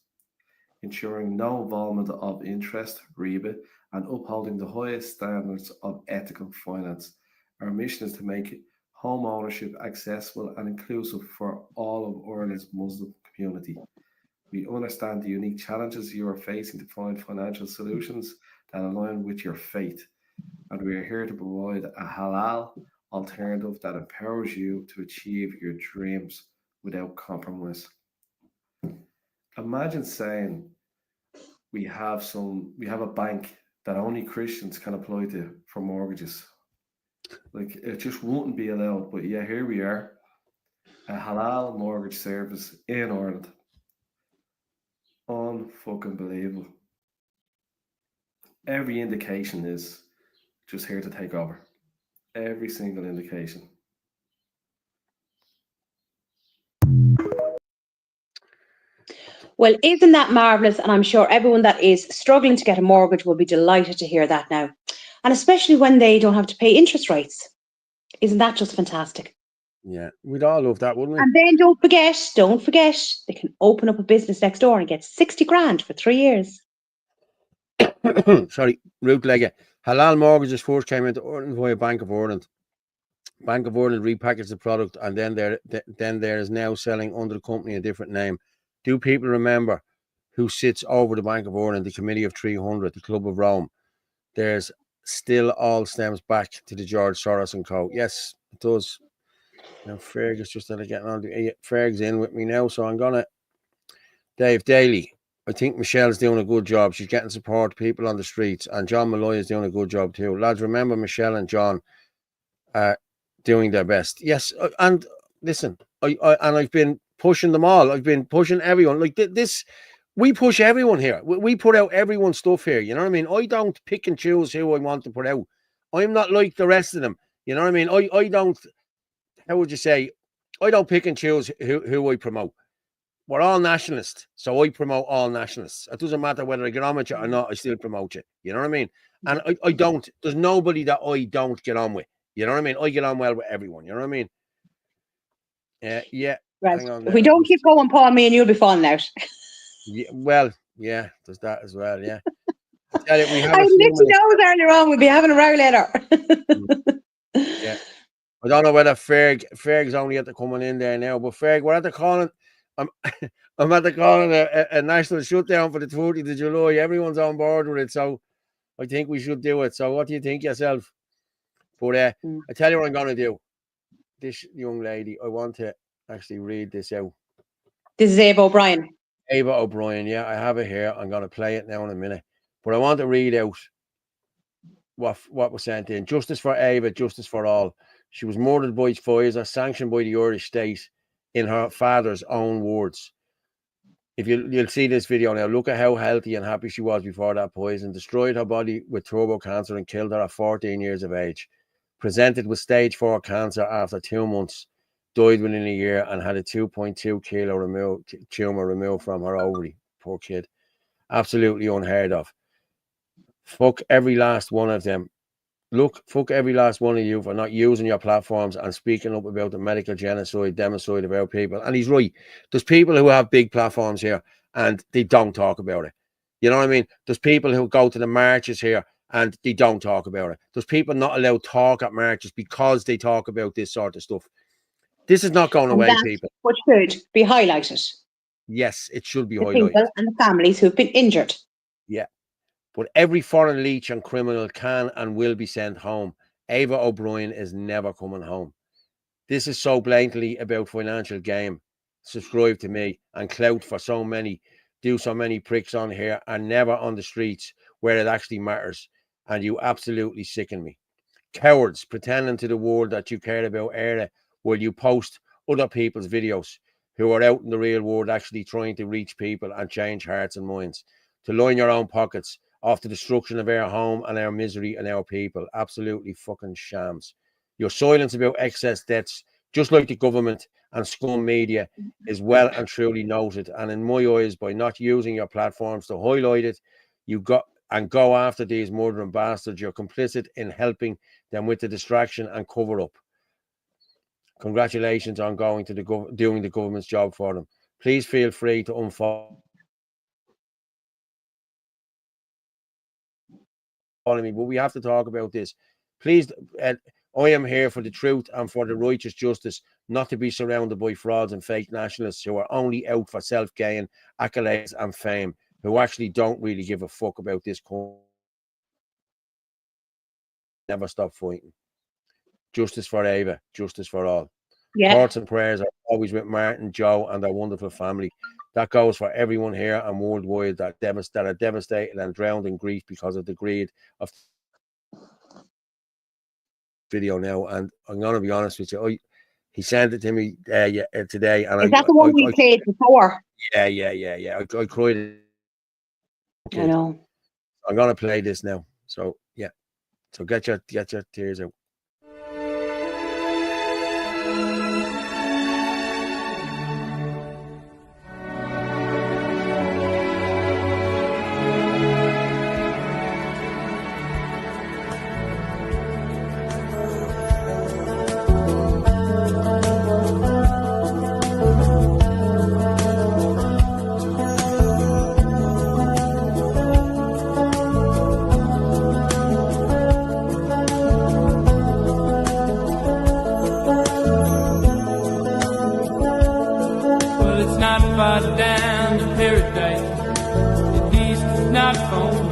ensuring no involvement of interest, riba, and upholding the highest standards of ethical finance. Our mission is to make home ownership accessible and inclusive for all of Ireland's Muslim community. We understand the unique challenges you are facing to find financial solutions that align with your faith, and we are here to provide a halal alternative that empowers you to achieve your dreams without compromise. Imagine saying we have a bank that only Christians can apply to for mortgages. Like, it just wouldn't be allowed. But yeah, here we are, a halal mortgage service in Ireland. Unfucking believable. Every indication is just here to take over. Every single indication. Well, isn't that marvellous? And I'm sure everyone that is struggling to get a mortgage will be delighted to hear that now. And especially when they don't have to pay interest rates. Isn't that just fantastic? Yeah, we'd all love that, wouldn't we? And then don't forget, they can open up a business next door and get 60 grand for 3 years. Sorry, root legger. Halal mortgages first came into Ireland via Bank of Ireland. Bank of Ireland repackaged the product, and then there is now selling under the company a different name. Do people remember who sits over the Bank of Ireland, the Committee of 300, the Club of Rome? There's still all stems back to the George Soros and co. Yes, it does. Now Ferg is just getting on. Ferg's in with me now, so I'm gonna. Dave Daly. I think Michelle's doing a good job. She's getting support, people on the streets, and John Malloy is doing a good job too. Lads, remember Michelle and John are doing their best. Yes, and listen, I've been pushing them all. I've been pushing everyone. Like this, we push everyone here. We put out everyone's stuff here. You know what I mean? I don't pick and choose who I want to put out. I'm not like the rest of them. You know what I mean? I don't. How would you say? I don't pick and choose who I promote. We're all nationalists, so I promote all nationalists. It doesn't matter whether I get on with you or not, I still promote you. You know what I mean? And I don't, there's nobody that I don't get on with. You know what I mean? I get on well with everyone. You know what I mean? Yeah. Right. Hang on If we don't keep going, Paul, me and you'll be falling out. Yeah, well, yeah, there's that as well, yeah. I literally know earlier on we'd be having a row later. Yeah. I don't know whether Ferg's only at the coming in there now, but Ferg, we're at the calling. I'm at the calling a national shutdown for the 30th of July. Everyone's on board with it, so I think we should do it. So what do you think yourself? But I tell you what I'm going to do. This young lady, I want to actually read this out. This is Ava O'Brien. Ava O'Brien, yeah, I have it here. I'm going to play it now in a minute. But I want to read out what was sent in. Justice for Ava, justice for all. She was murdered by Pfizer, sanctioned by the Irish state, in her father's own words. If you'll see this video now, look at how healthy and happy she was before that poison. Destroyed her body with turbo cancer and killed her at 14 years of age. Presented with stage 4 cancer after 2 months. died within a year and had a 2.2 kilo tumor removed from her ovary. Poor kid. Absolutely unheard of. Fuck every last one of them. Look, fuck every last one of you for not using your platforms and speaking up about the medical genocide, democide of our people. And he's right. There's people who have big platforms here and they don't talk about it. You know what I mean? There's people who go to the marches here and they don't talk about it. There's people not allowed to talk at marches because they talk about this sort of stuff. This is not going away, people. What should be highlighted. Yes, it should be the highlighted. People and the families who've been injured. Yeah. But every foreign leech and criminal can and will be sent home. Ava O'Brien is never coming home. This is so blatantly about financial gain. Subscribe to me and clout for so many pricks on here and never on the streets where it actually matters. And you absolutely sicken me. Cowards pretending to the world that you care about Era while you post other people's videos who are out in the real world actually trying to reach people and change hearts and minds. To line your own pockets off the destruction of our home and our misery and our people. Absolutely fucking shams. Your silence about excess debts, just like the government and scum media, is well and truly noted. And in my eyes, by not using your platforms to highlight it, you go after these murdering bastards. You're complicit in helping them with the distraction and cover up. Congratulations on going to doing the government's job for them. Please feel free to unfollow me, but we have to talk about this. Please, I am here for the truth and for the righteous justice, not to be surrounded by frauds and fake nationalists who are only out for self-gain, accolades and fame, who actually don't really give a fuck about this country. Never stop fighting. Justice for Ava, justice for all. Yeah. Thoughts and prayers are always with Martin, Joe and their wonderful family. That goes for everyone here and worldwide that are devastated and drowned in grief because of the greed of video now. And I'm going to be honest with you, he sent it to me today. And is that the one we played before? Yeah. I cried. I know. I'm going to play this now. So, yeah. So get your tears out. Down to paradise, at least it's not for me.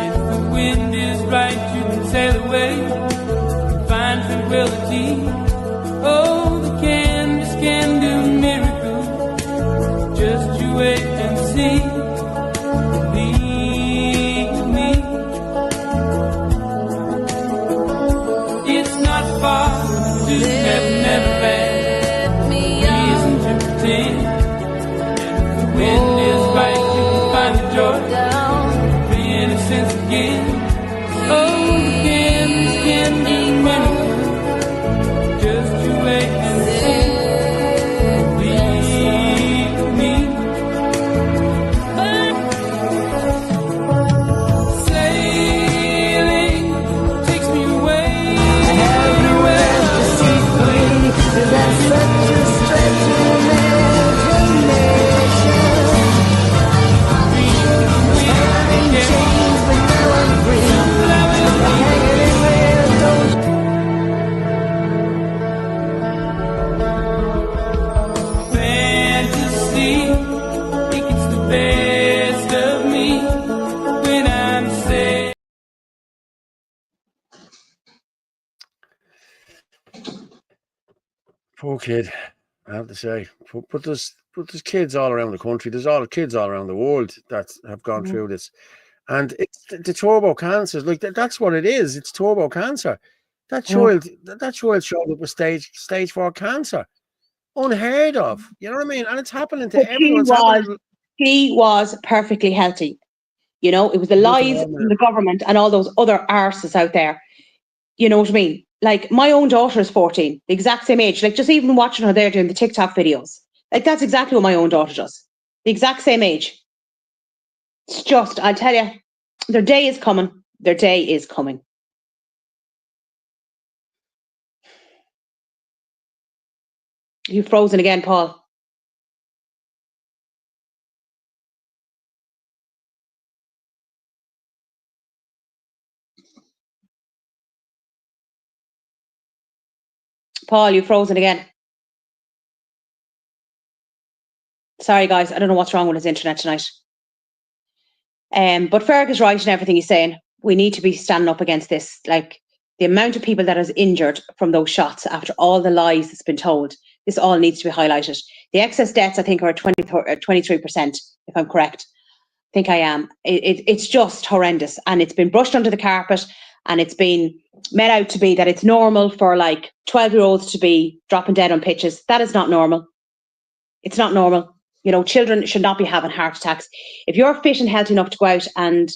If the wind is right, you can sail away and find tranquility. Oh, the canvas can do miracles. Just you wait and see. Believe me, it's not far to never back. Reason to pretend. Wind is right, you can find the joy, the innocence again. Oh, the canvas can be miracles. Just you wait and see. Believe me. Sailing takes me away. I have nowhere to see free. That's such a stretch of poor kid, I have to say. But there's kids all around the country. There's all kids all around the world that have gone through this, and it's the turbo cancers. Like that's what it is. It's turbo cancer. That child showed up with stage 4 cancer, unheard of. You know what I mean? And it's happening to everyone. He was perfectly healthy. You know, it was the lies from the government and all those other arses out there. You know what I mean? like my own daughter is 14, the exact same age. Like just even watching her there doing the TikTok videos, like that's exactly what my own daughter does. The exact same age. It's just, I'll tell you, their day is coming. Their day is coming. You've frozen again, Paul. Paul, you've frozen again. Sorry, guys. I don't know what's wrong with his internet tonight. But Ferg is right in everything he's saying. We need to be standing up against this. Like the amount of people that is injured from those shots after all the lies that's been told. This all needs to be highlighted. The excess deaths, I think, are 23%, if I'm correct. I think I am. It's just horrendous. And it's been brushed under the carpet, and it's been made out to be that it's normal for like 12-year-olds to be dropping dead on pitches. That is not normal. It's not normal. You know, children should not be having heart attacks. If you're fit and healthy enough to go out and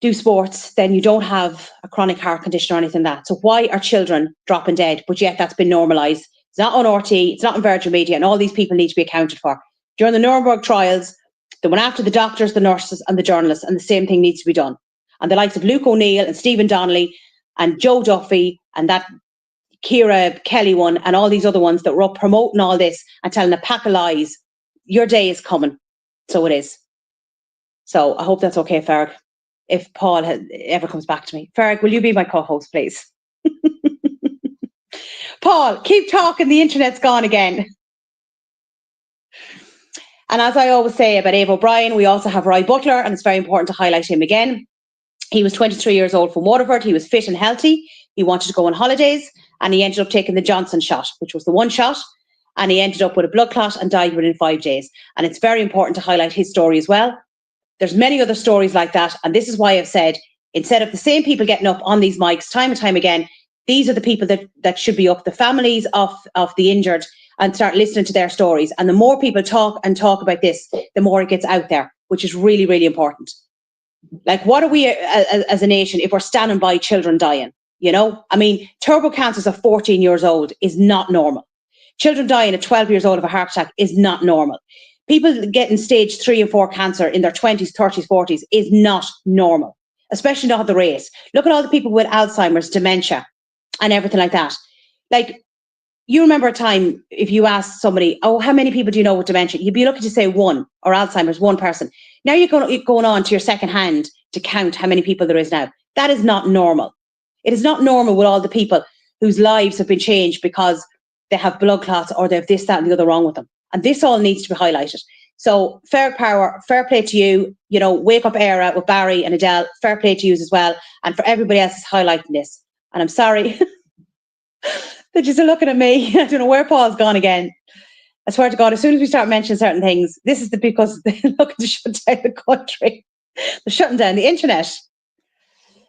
do sports, then you don't have a chronic heart condition or anything like that. So why are children dropping dead? But yet that's been normalised. It's not on RT, it's not in Virgin Media, and all these people need to be accounted for. During the Nuremberg trials, they went after the doctors, the nurses and the journalists, and the same thing needs to be done. And the likes of Luke O'Neill and Stephen Donnelly and Joe Duffy and that Ciara Kelly one and all these other ones that were up promoting all this and telling a pack of lies. Your day is coming. So it is. So I hope that's okay, Ferg. If Paul ever comes back to me. Ferg, will you be my co-host, please? Paul, keep talking. The internet's gone again. And as I always say about Ava O'Brien, we also have Roy Butler, and it's very important to highlight him again. He was 23 years old from Waterford. He was fit and healthy. He wanted to go on holidays, and he ended up taking the Johnson shot, which was the one shot. And he ended up with a blood clot and died within 5 days. And it's very important to highlight his story as well. There's many other stories like that. And this is why I've said, instead of the same people getting up on these mics time and time again, these are the people that should be up, the families of the injured, and start listening to their stories. And the more people talk about this, the more it gets out there, which is really, really important. Like, what are we as a nation if we're standing by children dying? You know, I mean, turbo cancers of 14 years old is not normal. Children dying at 12 years old of a heart attack is not normal. People getting stage 3 and 4 cancer in their 20s, 30s, 40s is not normal, especially not at the rate. Look at all the people with Alzheimer's, dementia, and everything like that. Like, you remember a time if you asked somebody, oh, how many people do you know with dementia? You'd be lucky to say one, or Alzheimer's, one person. Now you're going on to your second hand to count how many people there is now. That is not normal. It is not normal with all the people whose lives have been changed because they have blood clots or they have this, that and the other wrong with them. And this all needs to be highlighted. So fair power, fair play to you. You know, Wake Up Era with Barry and Adele, fair play to you as well. And for everybody else is highlighting this. And I'm sorry that you're looking at me. I don't know where Paul's gone again. I swear to God, as soon as we start mentioning certain things, this is because they're looking to shut down the country. They're shutting down the internet.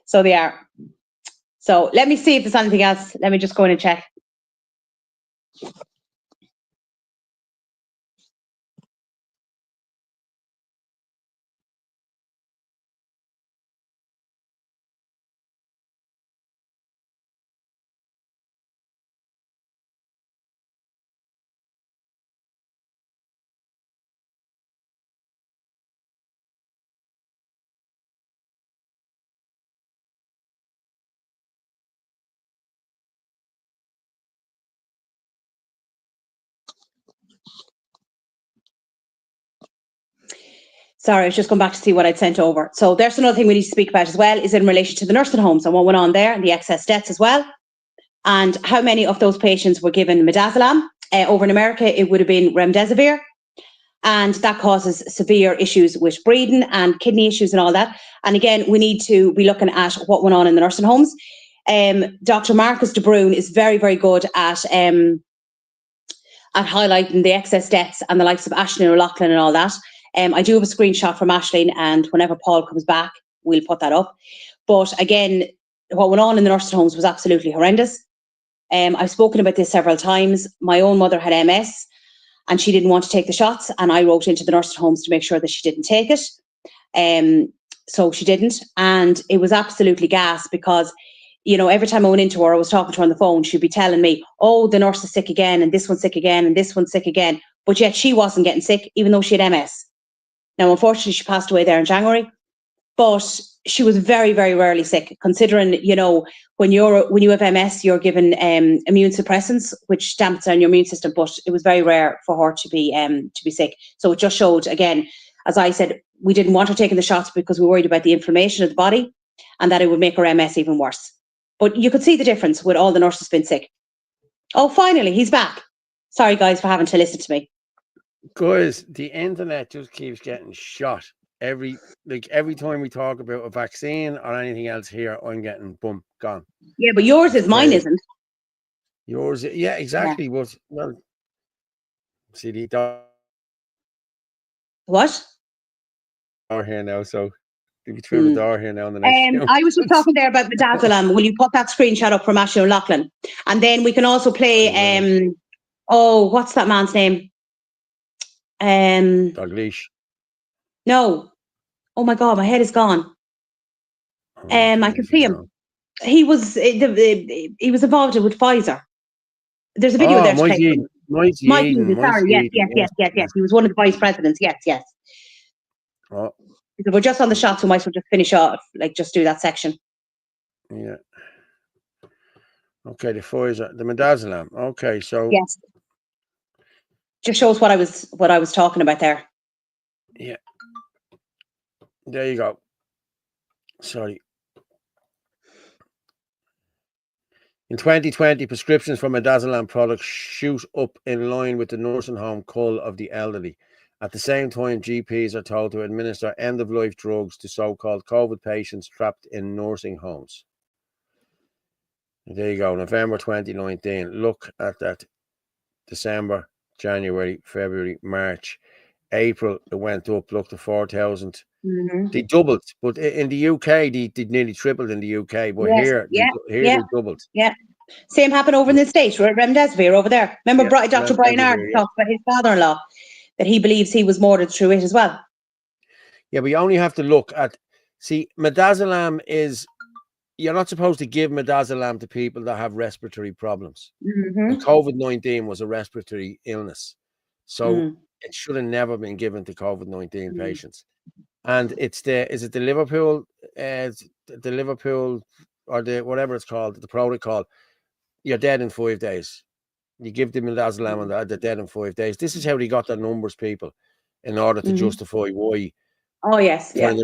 So they are. So let me see if there's anything else. Let me just go in and check. Sorry, I was just going back to see what I'd sent over. So there's another thing we need to speak about as well, is in relation to the nursing homes and what went on there and the excess deaths as well. And how many of those patients were given midazolam. Over in America, it would have been remdesivir. And that causes severe issues with breathing and kidney issues and all that. And again, we need to be looking at what went on in the nursing homes. Dr. Marcus de Bruin is very, very good at highlighting the excess deaths and the likes of Aisling O'Loughlin and all that. I do have a screenshot from Aisling, and whenever Paul comes back, we'll put that up. But again, what went on in the nursing homes was absolutely horrendous. I've spoken about this several times. My own mother had MS and she didn't want to take the shots, and I wrote into the nursing homes to make sure that she didn't take it. So she didn't, and it was absolutely gas because you know, every time I went into her, I was talking to her on the phone, she'd be telling me, oh, the nurse is sick again, and this one's sick again, and this one's sick again. But yet she wasn't getting sick, even though she had MS. Now, unfortunately, she passed away there in January, but she was very, very rarely sick, considering, you know, when you have MS, you're given immune suppressants, which damps down your immune system, but it was very rare for her to be sick. So it just showed, again, as I said, we didn't want her taking the shots because we were worried about the inflammation of the body and that it would make her MS even worse. But you could see the difference with all the nurses being sick. Oh, finally, he's back. Sorry, guys, for having to listen to me. Guys, the internet just keeps getting shot. Every time we talk about a vaccine or anything else here, I'm getting boom, gone. Yeah, but yours is, mine isn't. Yours, yeah, exactly. Yeah. But well, see the door. What? Door here now, so you'll be through the door here now. On the next I was just talking there about midazolam. Will you put that screenshot up from Ashley O'Loughlin? And then we can also play. What's that man's name? Dalglish. No. Oh my God, my head is gone. I can see him. He was involved with Pfizer. There's a video there. Mike Eden. Sorry, yes. He was one of the vice presidents. Yes. Oh. We're just on the shots, so might as well just finish off, like just do that section. Yeah. Okay, the Pfizer, the midazolam. Okay, so yes. Just shows what I was talking about there. Yeah. There you go. Sorry. In 2020, prescriptions for midazolam products shoot up in line with the nursing home cull of the elderly. At the same time, GPs are told to administer end-of-life drugs to so-called COVID patients trapped in nursing homes. There you go, November 2019. Look at that. December, January, February, March, April, it went up, look to 4,000. Mm-hmm. They doubled, but in the UK, they nearly tripled in the UK. But here they doubled. Yeah. Same happened over in the States, right? Remdesivir over there. Remember Dr. Brian Ard talked about his father-in-law, that he believes he was murdered through it as well. Yeah, but you only have to look at, see, midazolam is, you're not supposed to give midazolam to people that have respiratory problems. Mm-hmm. And COVID-19 was a respiratory illness. So it should have never been given to COVID-19 patients. And it's the Liverpool or the whatever it's called, the protocol. You're dead in 5 days. You give them midazolam and they're dead in 5 days. This is how they got their numbers, people, in order to justify why. Oh yes, for an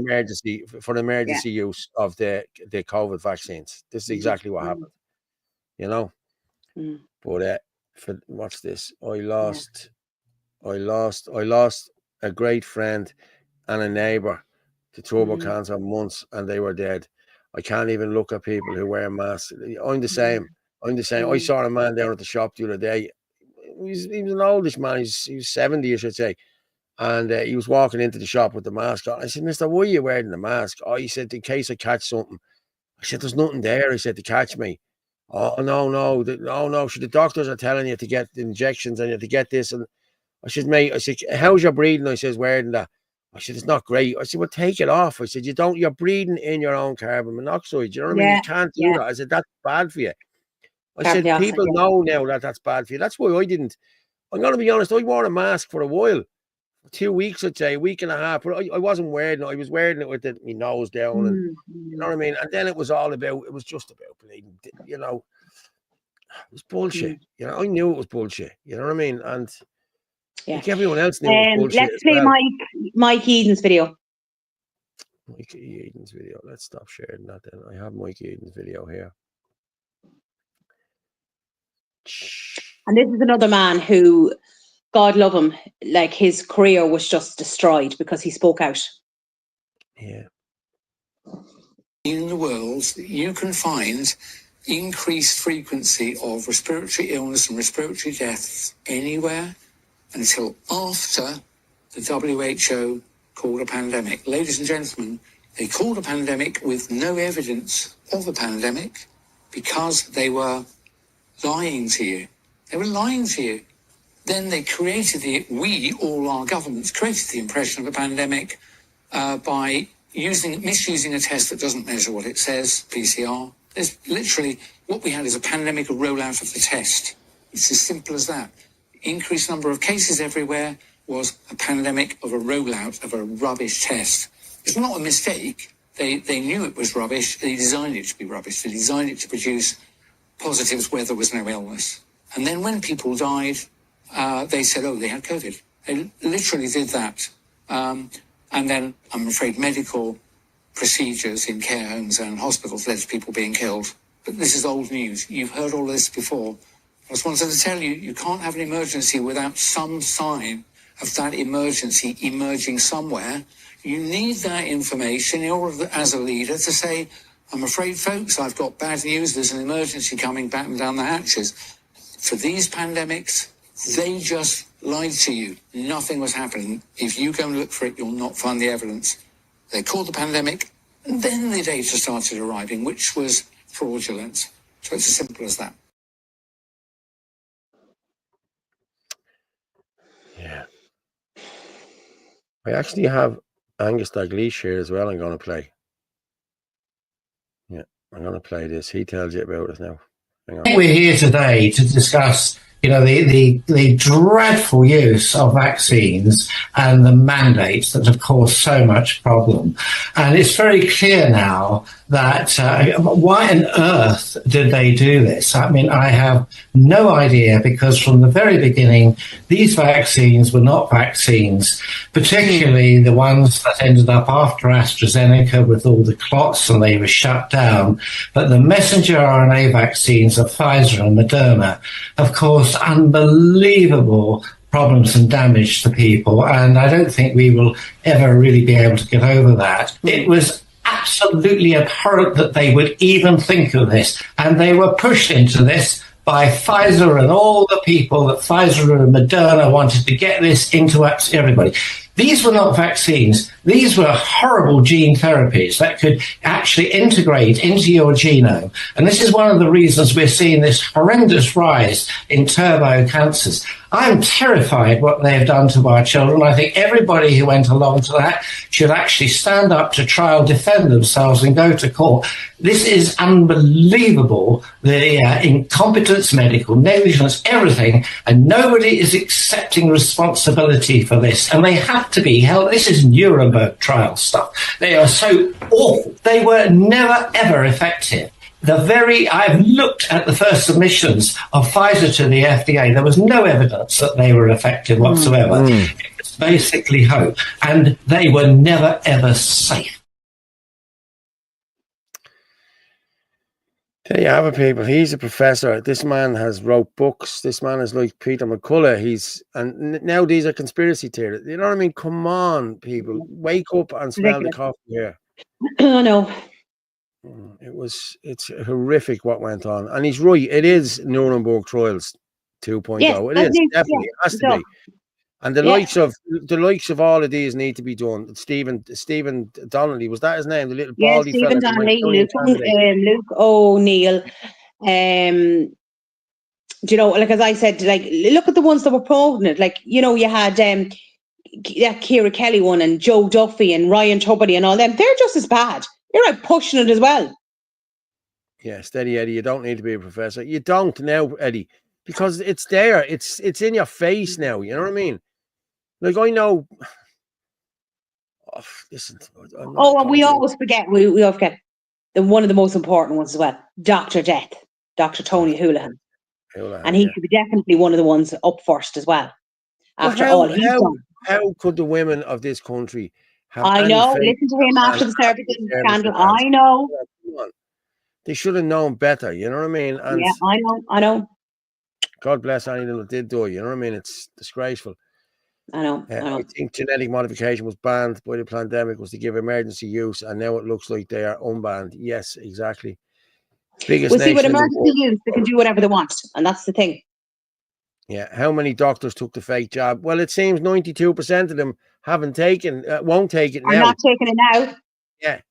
emergency use of the COVID vaccines. This is exactly what happened. You know. But for what's this? I lost a great friend and a neighbor to throat cancer months, and they were dead. I can't even look at people who wear masks. I'm the same. I saw a man down at the shop the other day. He was an oldish man. He was 70, I should say. And he was walking into the shop with the mask on. I said, Mister, why are you wearing the mask? Oh, he said, in case I catch something. I said, there's nothing there. He said, to catch me. Oh, no. So the doctors are telling you to get the injections and you have to get this. And I said, mate, how's your breathing? I said, wearing that. I said, it's not great. I said, well, take it off. I said, you're breathing in your own carbon monoxide. You know what I mean? You can't do that. I said, that's bad for you. I said, people know now that that's bad for you. That's why I didn't. I'm going to be honest. I wore a mask for a while. 2 weeks, I'd say, a week and a half, but I wasn't wearing it. I was wearing it with my nose down, and you know what I mean. And then it was just about bleeding. You know, it was bullshit. You know, I knew it was bullshit. You know what I mean? And like everyone else knew it was bullshit. Let's play Mike Eden's video. Mike Eden's video. Let's stop sharing that. Then I have Mike Eden's video here. And this is another man who, God love him, like his career was just destroyed because he spoke out. Yeah. In the world, you can find increased frequency of respiratory illness and respiratory deaths anywhere until after the WHO called a pandemic. Ladies and gentlemen, they called a pandemic with no evidence of a pandemic because they were lying to you. They were lying to you. Then they created all our governments created the impression of a pandemic by misusing a test that doesn't measure what it says, PCR, There's literally, what we had is a pandemic, a rollout of the test. It's as simple as that. Increased number of cases everywhere was a pandemic of a rollout of a rubbish test. It's not a mistake. They knew it was rubbish. They designed it to be rubbish. They designed it to produce positives where there was no illness. And then when people died, they said, oh, they had COVID. They literally did that. And then, I'm afraid, medical procedures in care homes and hospitals led to people being killed. But this is old news. You've heard all this before. I just wanted to tell you, you can't have an emergency without some sign of that emergency emerging somewhere. You need that information in order, as a leader, to say, I'm afraid, folks, I've got bad news. There's an emergency coming, batten down the hatches. For these pandemics, they just lied to you. Nothing was happening. If you go and look for it, you'll not find the evidence. They called the pandemic, and then the data started arriving, which was fraudulent. So it's as simple as that. Yeah. I actually have Angus Dalgleish here as well. I'm going to play. Yeah, I'm going to play this. He tells you about it now. Hang on. We're here today to discuss, the dreadful use of vaccines and the mandates that have caused so much problem. And it's very clear now that why on earth did they do this? I mean, I have no idea, because from the very beginning, these vaccines were not vaccines, particularly the ones that ended up after AstraZeneca with all the clots and they were shut down. But the messenger RNA vaccines of Pfizer and Moderna have caused unbelievable problems and damage to people. And I don't think we will ever really be able to get over that. It was absolutely abhorrent that they would even think of this. And they were pushed into this by Pfizer and all the people that Pfizer and Moderna wanted to get this into everybody. These were not vaccines. These were horrible gene therapies that could actually integrate into your genome. And this is one of the reasons we're seeing this horrendous rise in turbo cancers. I'm terrified what they've done to our children. I think everybody who went along to that should actually stand up to trial, defend themselves and go to court. This is unbelievable, the incompetence, medical negligence, everything, and nobody is accepting responsibility for this. And they have to be held. This is Nuremberg trial stuff. They are so awful. They were never, ever effective. I've looked at the first submissions of Pfizer to the FDA. There was no evidence that they were effective whatsoever. It was basically hope. And they were never, ever safe. There you have it, people. He's a professor. This man has wrote books. This man is like Peter McCullough. And now these are conspiracy theories. You know what I mean? Come on, people. Wake up and smell the coffee here. I know. It's horrific what went on. And he's right. It is Nuremberg trials 2.0. Yes, it is. Definitely. It has to be. And the likes of all of these need to be done. Stephen Donnelly, was that his name? The little baldy Stephen fella. Donnelly, Luke O'Neill. Do you know, like, as I said, like, look at the ones that were promoting it. Like, you know, you had that Ciara Kelly one and Joe Duffy and Ryan Tubridy and all them. They're just as bad. You're out pushing it as well. Yeah, steady, Eddie. You don't need to be a professor. You don't now, Eddie, because it's there. It's in your face now. You know what I mean? Like, I know. Oh, listen. And we always forget. We always forget one of the most important ones as well. Dr. Death, Dr. Tony Holohan. And he could be definitely one of the ones up first as well. After all he's done. How could the women of this country have I know. Listen to him after the service scandal. I know. They should have known better. You know what I mean? And yeah, I know. God bless anyone that did do it. You know what I mean? It's disgraceful. I know. I think genetic modification was banned by the pandemic, was to give emergency use, and now it looks like they are unbanned. Yes, exactly. We'll see, with emergency use, they can do whatever they want, and that's the thing. Yeah. How many doctors took the fake jab? Well, it seems 92% of them won't take it now. Are not taking it now.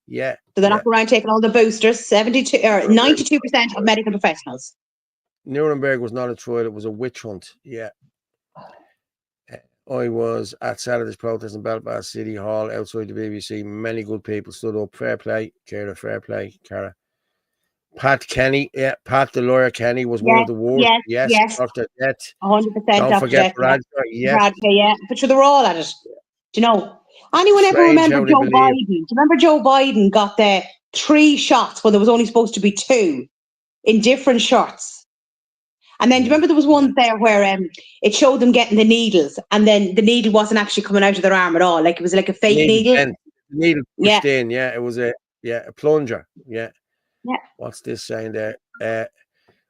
Yeah. So they're not around taking all the boosters. 92% of medical professionals. Nuremberg was not a trial; it was a witch hunt. Yeah. I was at Saturday's protest in Belfast City Hall outside the BBC. Many good people stood up. Fair play, Cara. Fair play, Cara. Pat Kenny, Pat the lawyer Kenny was one of the worst. Yes. Dr. Death. 100%. Don't Dr. forget Death, Bradshaw. Yes. Bradshaw, yeah. But sure, they were all at it. Do you know? Anyone ever Strange remember how they Joe believe. Biden? Do you remember Joe Biden got the 3 shots when there was only supposed to be 2 in different shirts? And then do you remember there was one there where it showed them getting the needles, and then the needle wasn't actually coming out of their arm at all, like it was like a fake needle. The needle pushed in. Yeah, it was a plunger. Yeah. What's this saying there?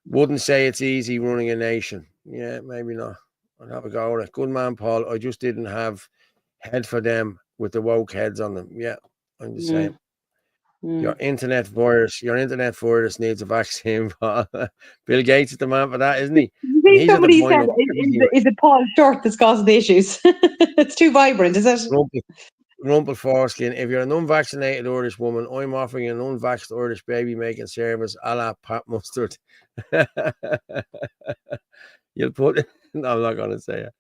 Wouldn't say it's easy running a nation. Yeah, maybe not. I'll have a go at it. Good man, Paul. I just didn't have head for them with the woke heads on them. Yeah, I'm the same. Your internet virus needs a vaccine. Bill Gates is the man for that, isn't he? Somebody said, is it Paul Short that's causing the issues? It's too vibrant, is it? Rumple foreskin. If you're an unvaccinated Irish woman, I'm offering an unvaxxed Irish baby making service a la Pat Mustard. You'll put it. No, I'm not going to say it.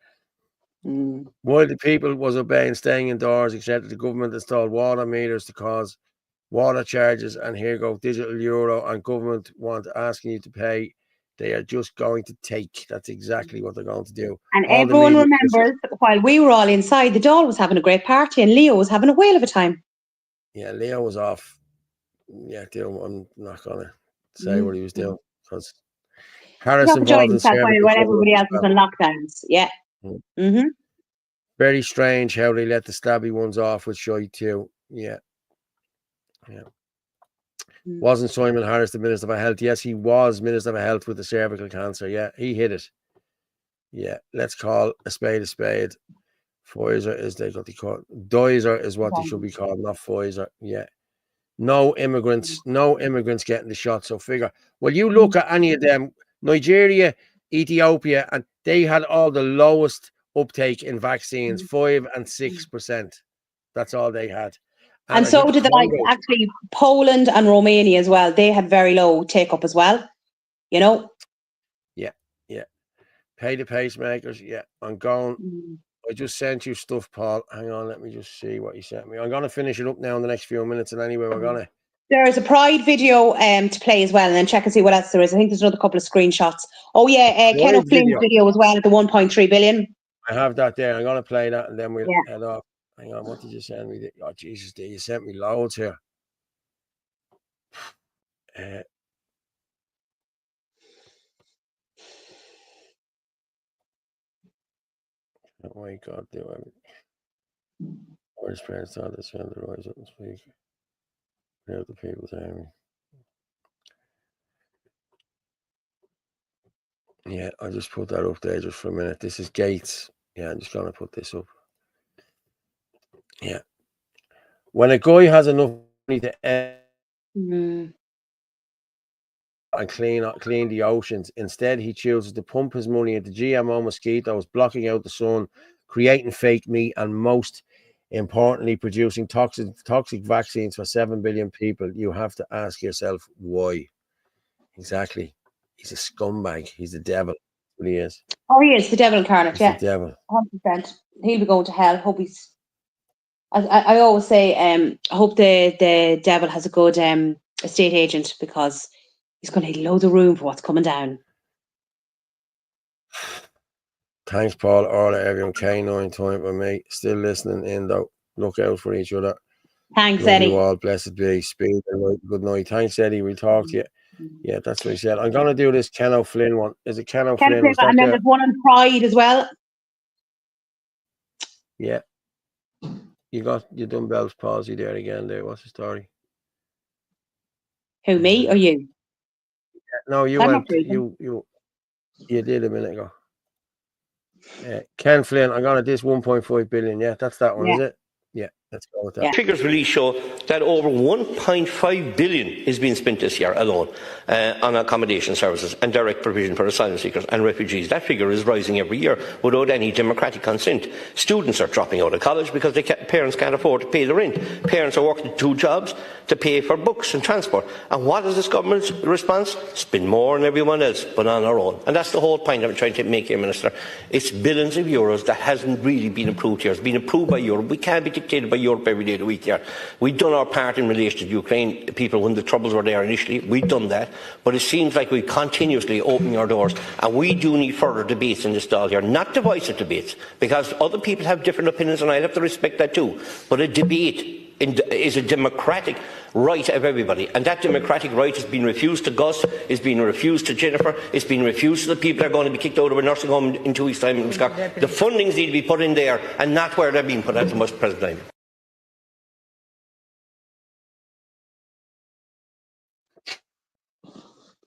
While the people was obeying staying indoors, except the government installed water meters to cause water charges, and here go digital euro, and government want asking you to pay. They are just going to take. That's exactly what they're going to do. And everyone remembers while we were all inside, the doll was having a great party and Leo was having a whale of a time. Yeah, Leo was off. Yeah, I'm not going to say what he was doing because Harris involved in while everybody else was on lockdowns. Yeah. Very strange how they let the stabby ones off with shy too. Yeah. Wasn't Simon Harris the Minister for Health? Yes, he was Minister for Health with the cervical cancer. Yeah, he hit it. Yeah, let's call a spade a spade. Pfizer is they got the call. Pfizer is what they should be called, not Pfizer. Yeah. No immigrants getting the shot. So figure. Well, you look at any of them, Nigeria, Ethiopia, and they had all the lowest uptake in vaccines, 5 and 6%. That's all they had. And so did actually Poland and Romania as well. They had very low take up as well. You know? Yeah. Pay the pacemakers. Yeah. I'm going. I just sent you stuff, Paul. Hang on, let me just see what you sent me. I'm going to finish it up now in the next few minutes, and anyway, we're going to. There is a Pride video to play as well, and then check and see what else there is. I think there's another couple of screenshots. Oh yeah, Ken O'Flynn's video as well at the 1.3 billion. I have that there. I'm going to play that, and then we'll head off. Hang on, what did you send me? Oh Jesus, you sent me loads here. Oh my God, do everything. Irish parents thought this the rise up and speak. Without the people's army. Yeah, I'll just put that up there just for a minute. This is Gates. Yeah, I'm just going to put this up. Yeah. When a guy has enough money to and clean the oceans, instead he chooses to pump his money into GMO mosquitoes, blocking out the sun, creating fake meat, and most importantly, producing toxic vaccines for 7 billion people. You have to ask yourself why. Exactly. He's a scumbag. He's the devil. That's what he is. Oh, he is the devil incarnate. He's the devil. 100%. He'll be going to hell. Hope he's. I always say, I hope the devil has a good estate agent, because he's going to need loads of room for what's coming down. Thanks, Paul. Orla, everyone. K9 time with me. Still listening in, though. Look out for each other. Thanks, Love Eddie. you all. Blessed be. Speed and light. Good night. Thanks, Eddie. We'll talk to you. Yeah, that's what he said. I'm going to do this Ken O'Flynn one. Is it Ken O'Flynn? And then there's one on Pride as well. Yeah. You done Bell's palsy there again there. What's the story? Who, me or you? No, you went. You did a minute ago. Ken Flynn, I'm going to this 1.5 billion. Yeah, that's that one, is it? Yeah, let's go with that. Figures release show that over 1.5 billion is being spent this year alone on accommodation services and direct provision for asylum seekers and refugees. That figure is rising every year without any democratic consent. Students are dropping out of college because parents can't afford to pay the rent. Parents are working 2 jobs to pay for books and transport. And what is this government's response? Spend more than everyone else, but on our own. And that's the whole point I'm trying to make here, Minister. It's billions of euros that hasn't really been approved here. It's been approved by Europe. We can't be dictated by Europe every day of the week here. We've done our part in relation to the Ukraine people when the troubles were there initially. We've done that. But it seems like we're continuously opening our doors. And we do need further debates in this stall here. Not divisive debates, because other people have different opinions and I have to respect that too. But a debate is a democratic right of everybody, and that democratic right has been refused to Gus, is being refused to Jennifer, it's been refused to the people that are going to be kicked out of a nursing home in 2 weeks' time in Scotland. The fundings need to be put in there and not where they're being put at the present time.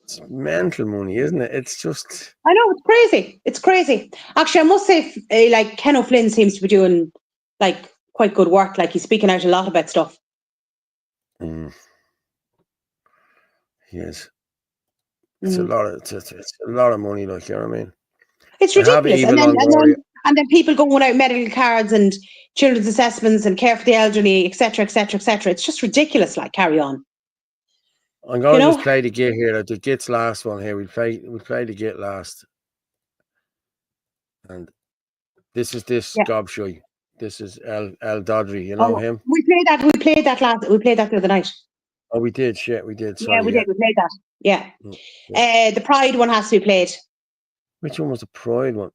It's mental money, isn't it? It's just... I know, it's crazy. It's crazy. Actually, I must say, like, Ken O'Flynn seems to be doing, like, quite good work. Like, he's speaking out a lot about stuff. Yes. It's a lot of it's a lot of money, like, you know what I mean? It's ridiculous. And then people going without medical cards and children's assessments and care for the elderly, etc., etc., etc. It's just ridiculous. Like, carry on. I'm going to just play the git here. The git's last one here. We'll play the git last. And this is gobshy. This is El Dodry. You know him? We played that the other night. Oh, we did. Shit, we did. Sorry, yeah, we did. We played that. Yeah. The Pride one has to be played. Which one was the Pride one?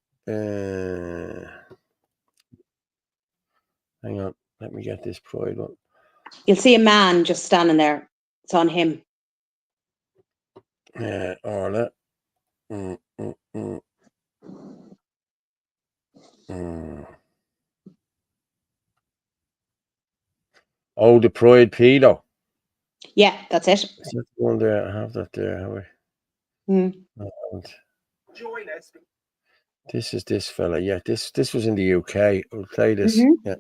Hang on. Let me get this Pride one. You'll see a man just standing there. It's on him. Orla. Oh, the Pride pedo. Yeah, that's it. Is that the one there? I have that there, have I? Join us. This is this fella. Yeah, this was in the UK. We'll play this. Yeah,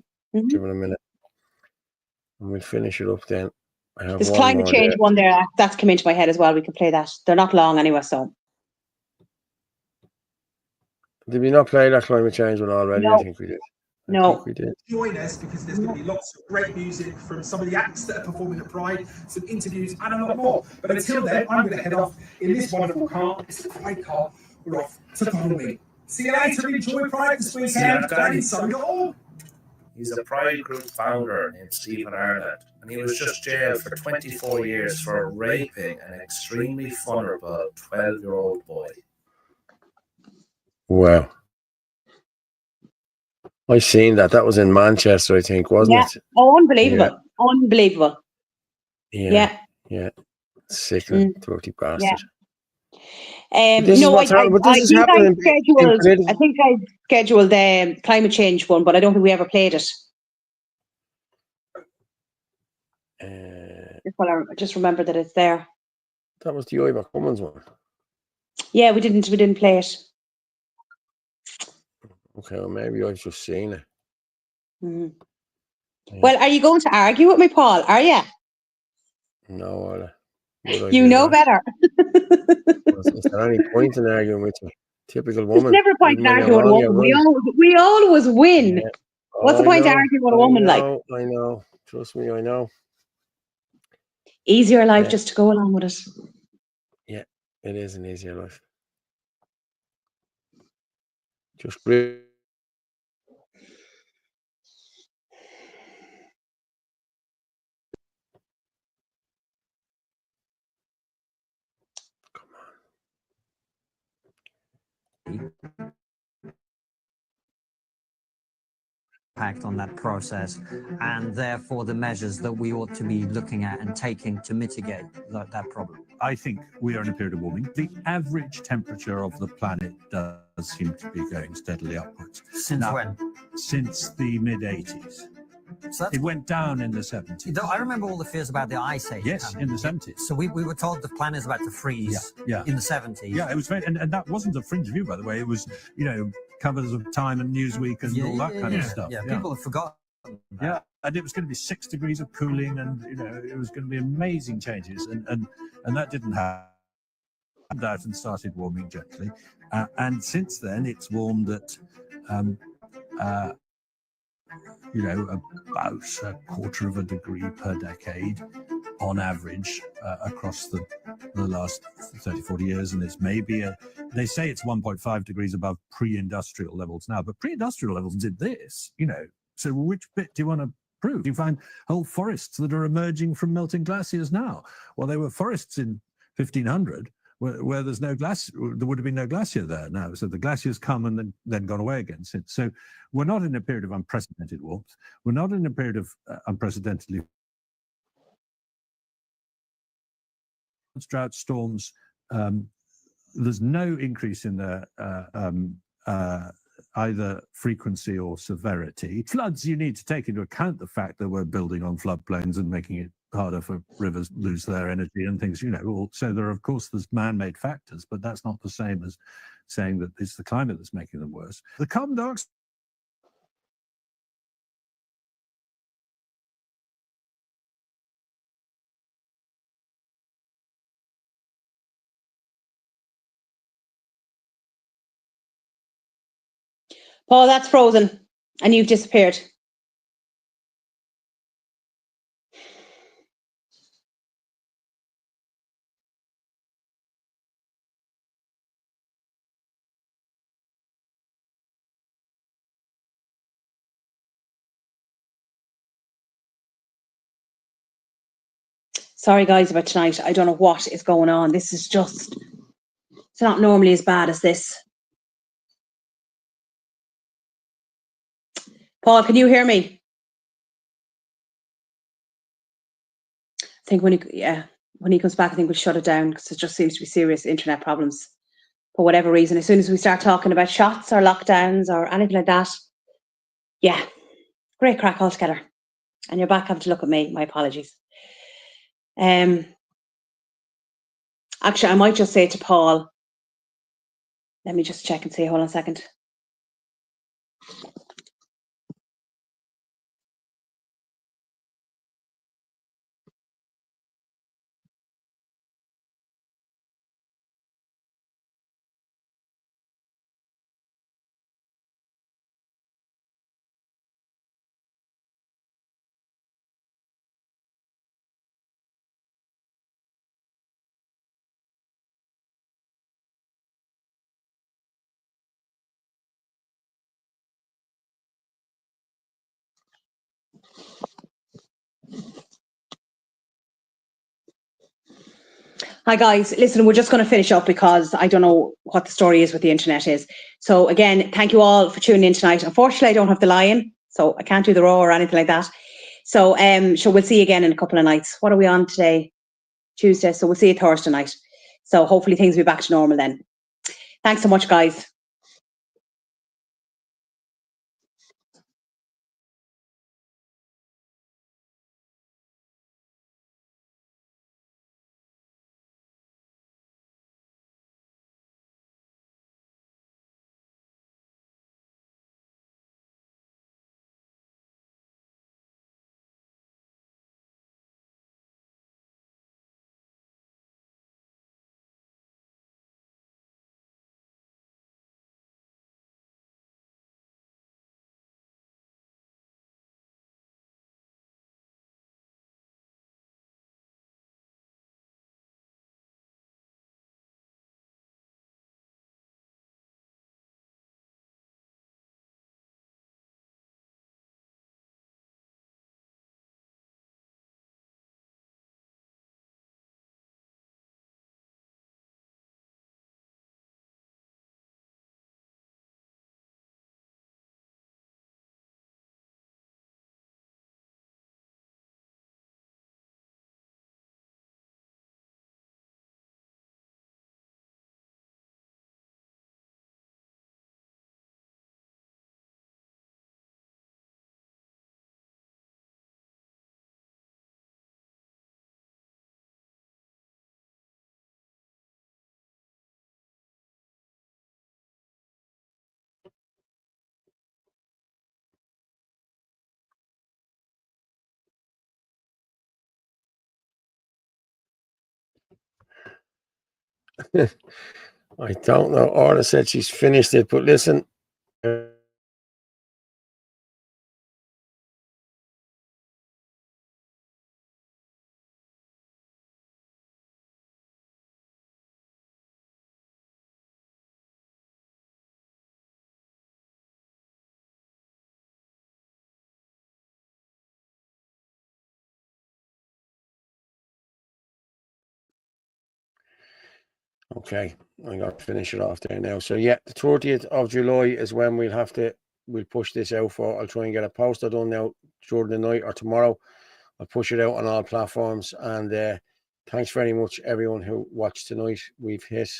give it a minute. And we'll finish it up then. I have There's climate change one there. That's come into my head as well. We can play that. They're not long anyway, so. Did we not play that climate change one already? No. I think we did. No. I think we did. Join us because there's going to be lots of great music from some of the acts that are performing at Pride, some interviews, and a lot more. But until then, I'm going to head off in this wonderful car. It's a Pride car. We're off to follow me. See you later. Enjoy Pride this weekend. He's a Pride group founder named Stephen Ireland, and he was just jailed for 24 years for raping an extremely vulnerable 12-year-old boy. Wow. I seen that. That was in Manchester, I think, wasn't it? Oh, unbelievable. Yeah. Unbelievable. Yeah. Sickening, dirty bastard. I think I scheduled the climate change one, but I don't think we ever played it. I just remember that it's there. That was the Iber Cummins one. Yeah, we didn't play it. Okay, well, maybe I've just seen it. Yeah. Well, are you going to argue with me, Paul? Are you? No, you know better. Is there any point in arguing with you? Typical woman. There's never point in arguing with a woman. We always win. Yeah. What's the point of arguing with a woman like? I know. Trust me, I know. Easier life just to go along with it. Yeah, it is an easier life. Just breathe. Impact on that process, and therefore the measures that we ought to be looking at and taking to mitigate that problem. I think we are in a period of warming. The average temperature of the planet does seem to be going steadily upwards. Since when? Since the mid-80s. So it went down in the 70s. I remember all the fears about the ice age. Yes, in the 70s. So we were told the planet is about to freeze in the 70s. Yeah, it was very, and that wasn't a fringe view, by the way. It was, covers of Time and Newsweek and all that kind of stuff. Yeah, people have forgotten. Yeah, and it was going to be 6 degrees of cooling, and it was going to be amazing changes, and that didn't happen. Out and started warming gently, and since then it's warmed at about a quarter of a degree per decade on average across the last 30-40 years, and it's maybe they say it's 1.5 degrees above pre-industrial levels now, but pre-industrial levels did this, so which bit do you want to proved. You find whole forests that are emerging from melting glaciers now. Well, they were forests in 1500 where there's no glacier, there would have been no glacier there now. So the glaciers come and then gone away again since. So we're not in a period of unprecedented warmth. We're not in a period of unprecedentedly drought, storms. There's no increase in the either frequency or severity. Floods, you need to take into account the fact that we're building on floodplains and making it harder for rivers lose their energy and things, so there are, of course, there's man-made factors, but that's not the same as saying that it's the climate that's making them worse. The carbon dioxide Paul, that's frozen and you've disappeared. Sorry, guys, about tonight. I don't know what is going on. This is just, it's not normally as bad as this. Paul, can you hear me? I think when he comes back, I think we'll shut it down because it just seems to be serious internet problems for whatever reason. As soon as we start talking about shots or lockdowns or anything like that, yeah, great crack altogether. And you're back having to look at me. My apologies. Actually, I might just say to Paul, let me just check and see. Hold on a second. Hi guys, listen, we're just going to finish up because I don't know what the story is with the internet is. So again, thank you all for tuning in tonight. Unfortunately, I don't have the lion, so I can't do the raw or anything like that. So we'll see you again in a couple of nights. What are we on today? Tuesday, so we'll see you Thursday night. So hopefully things will be back to normal then. Thanks so much, guys. I don't know. Orla said she's finished it, but listen. Okay, I'm going to finish it off there now. So yeah, the 30th of July is when we'll push this out for. I'll try and get a poster done now during the night or tomorrow. I'll push it out on all platforms. And thanks very much, everyone who watched tonight. We've hit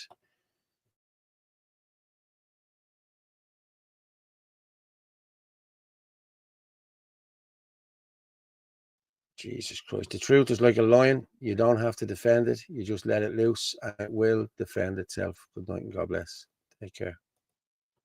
Jesus Christ. The truth is like a lion. You don't have to defend it. You just let it loose and it will defend itself. Good night and God bless. Take care.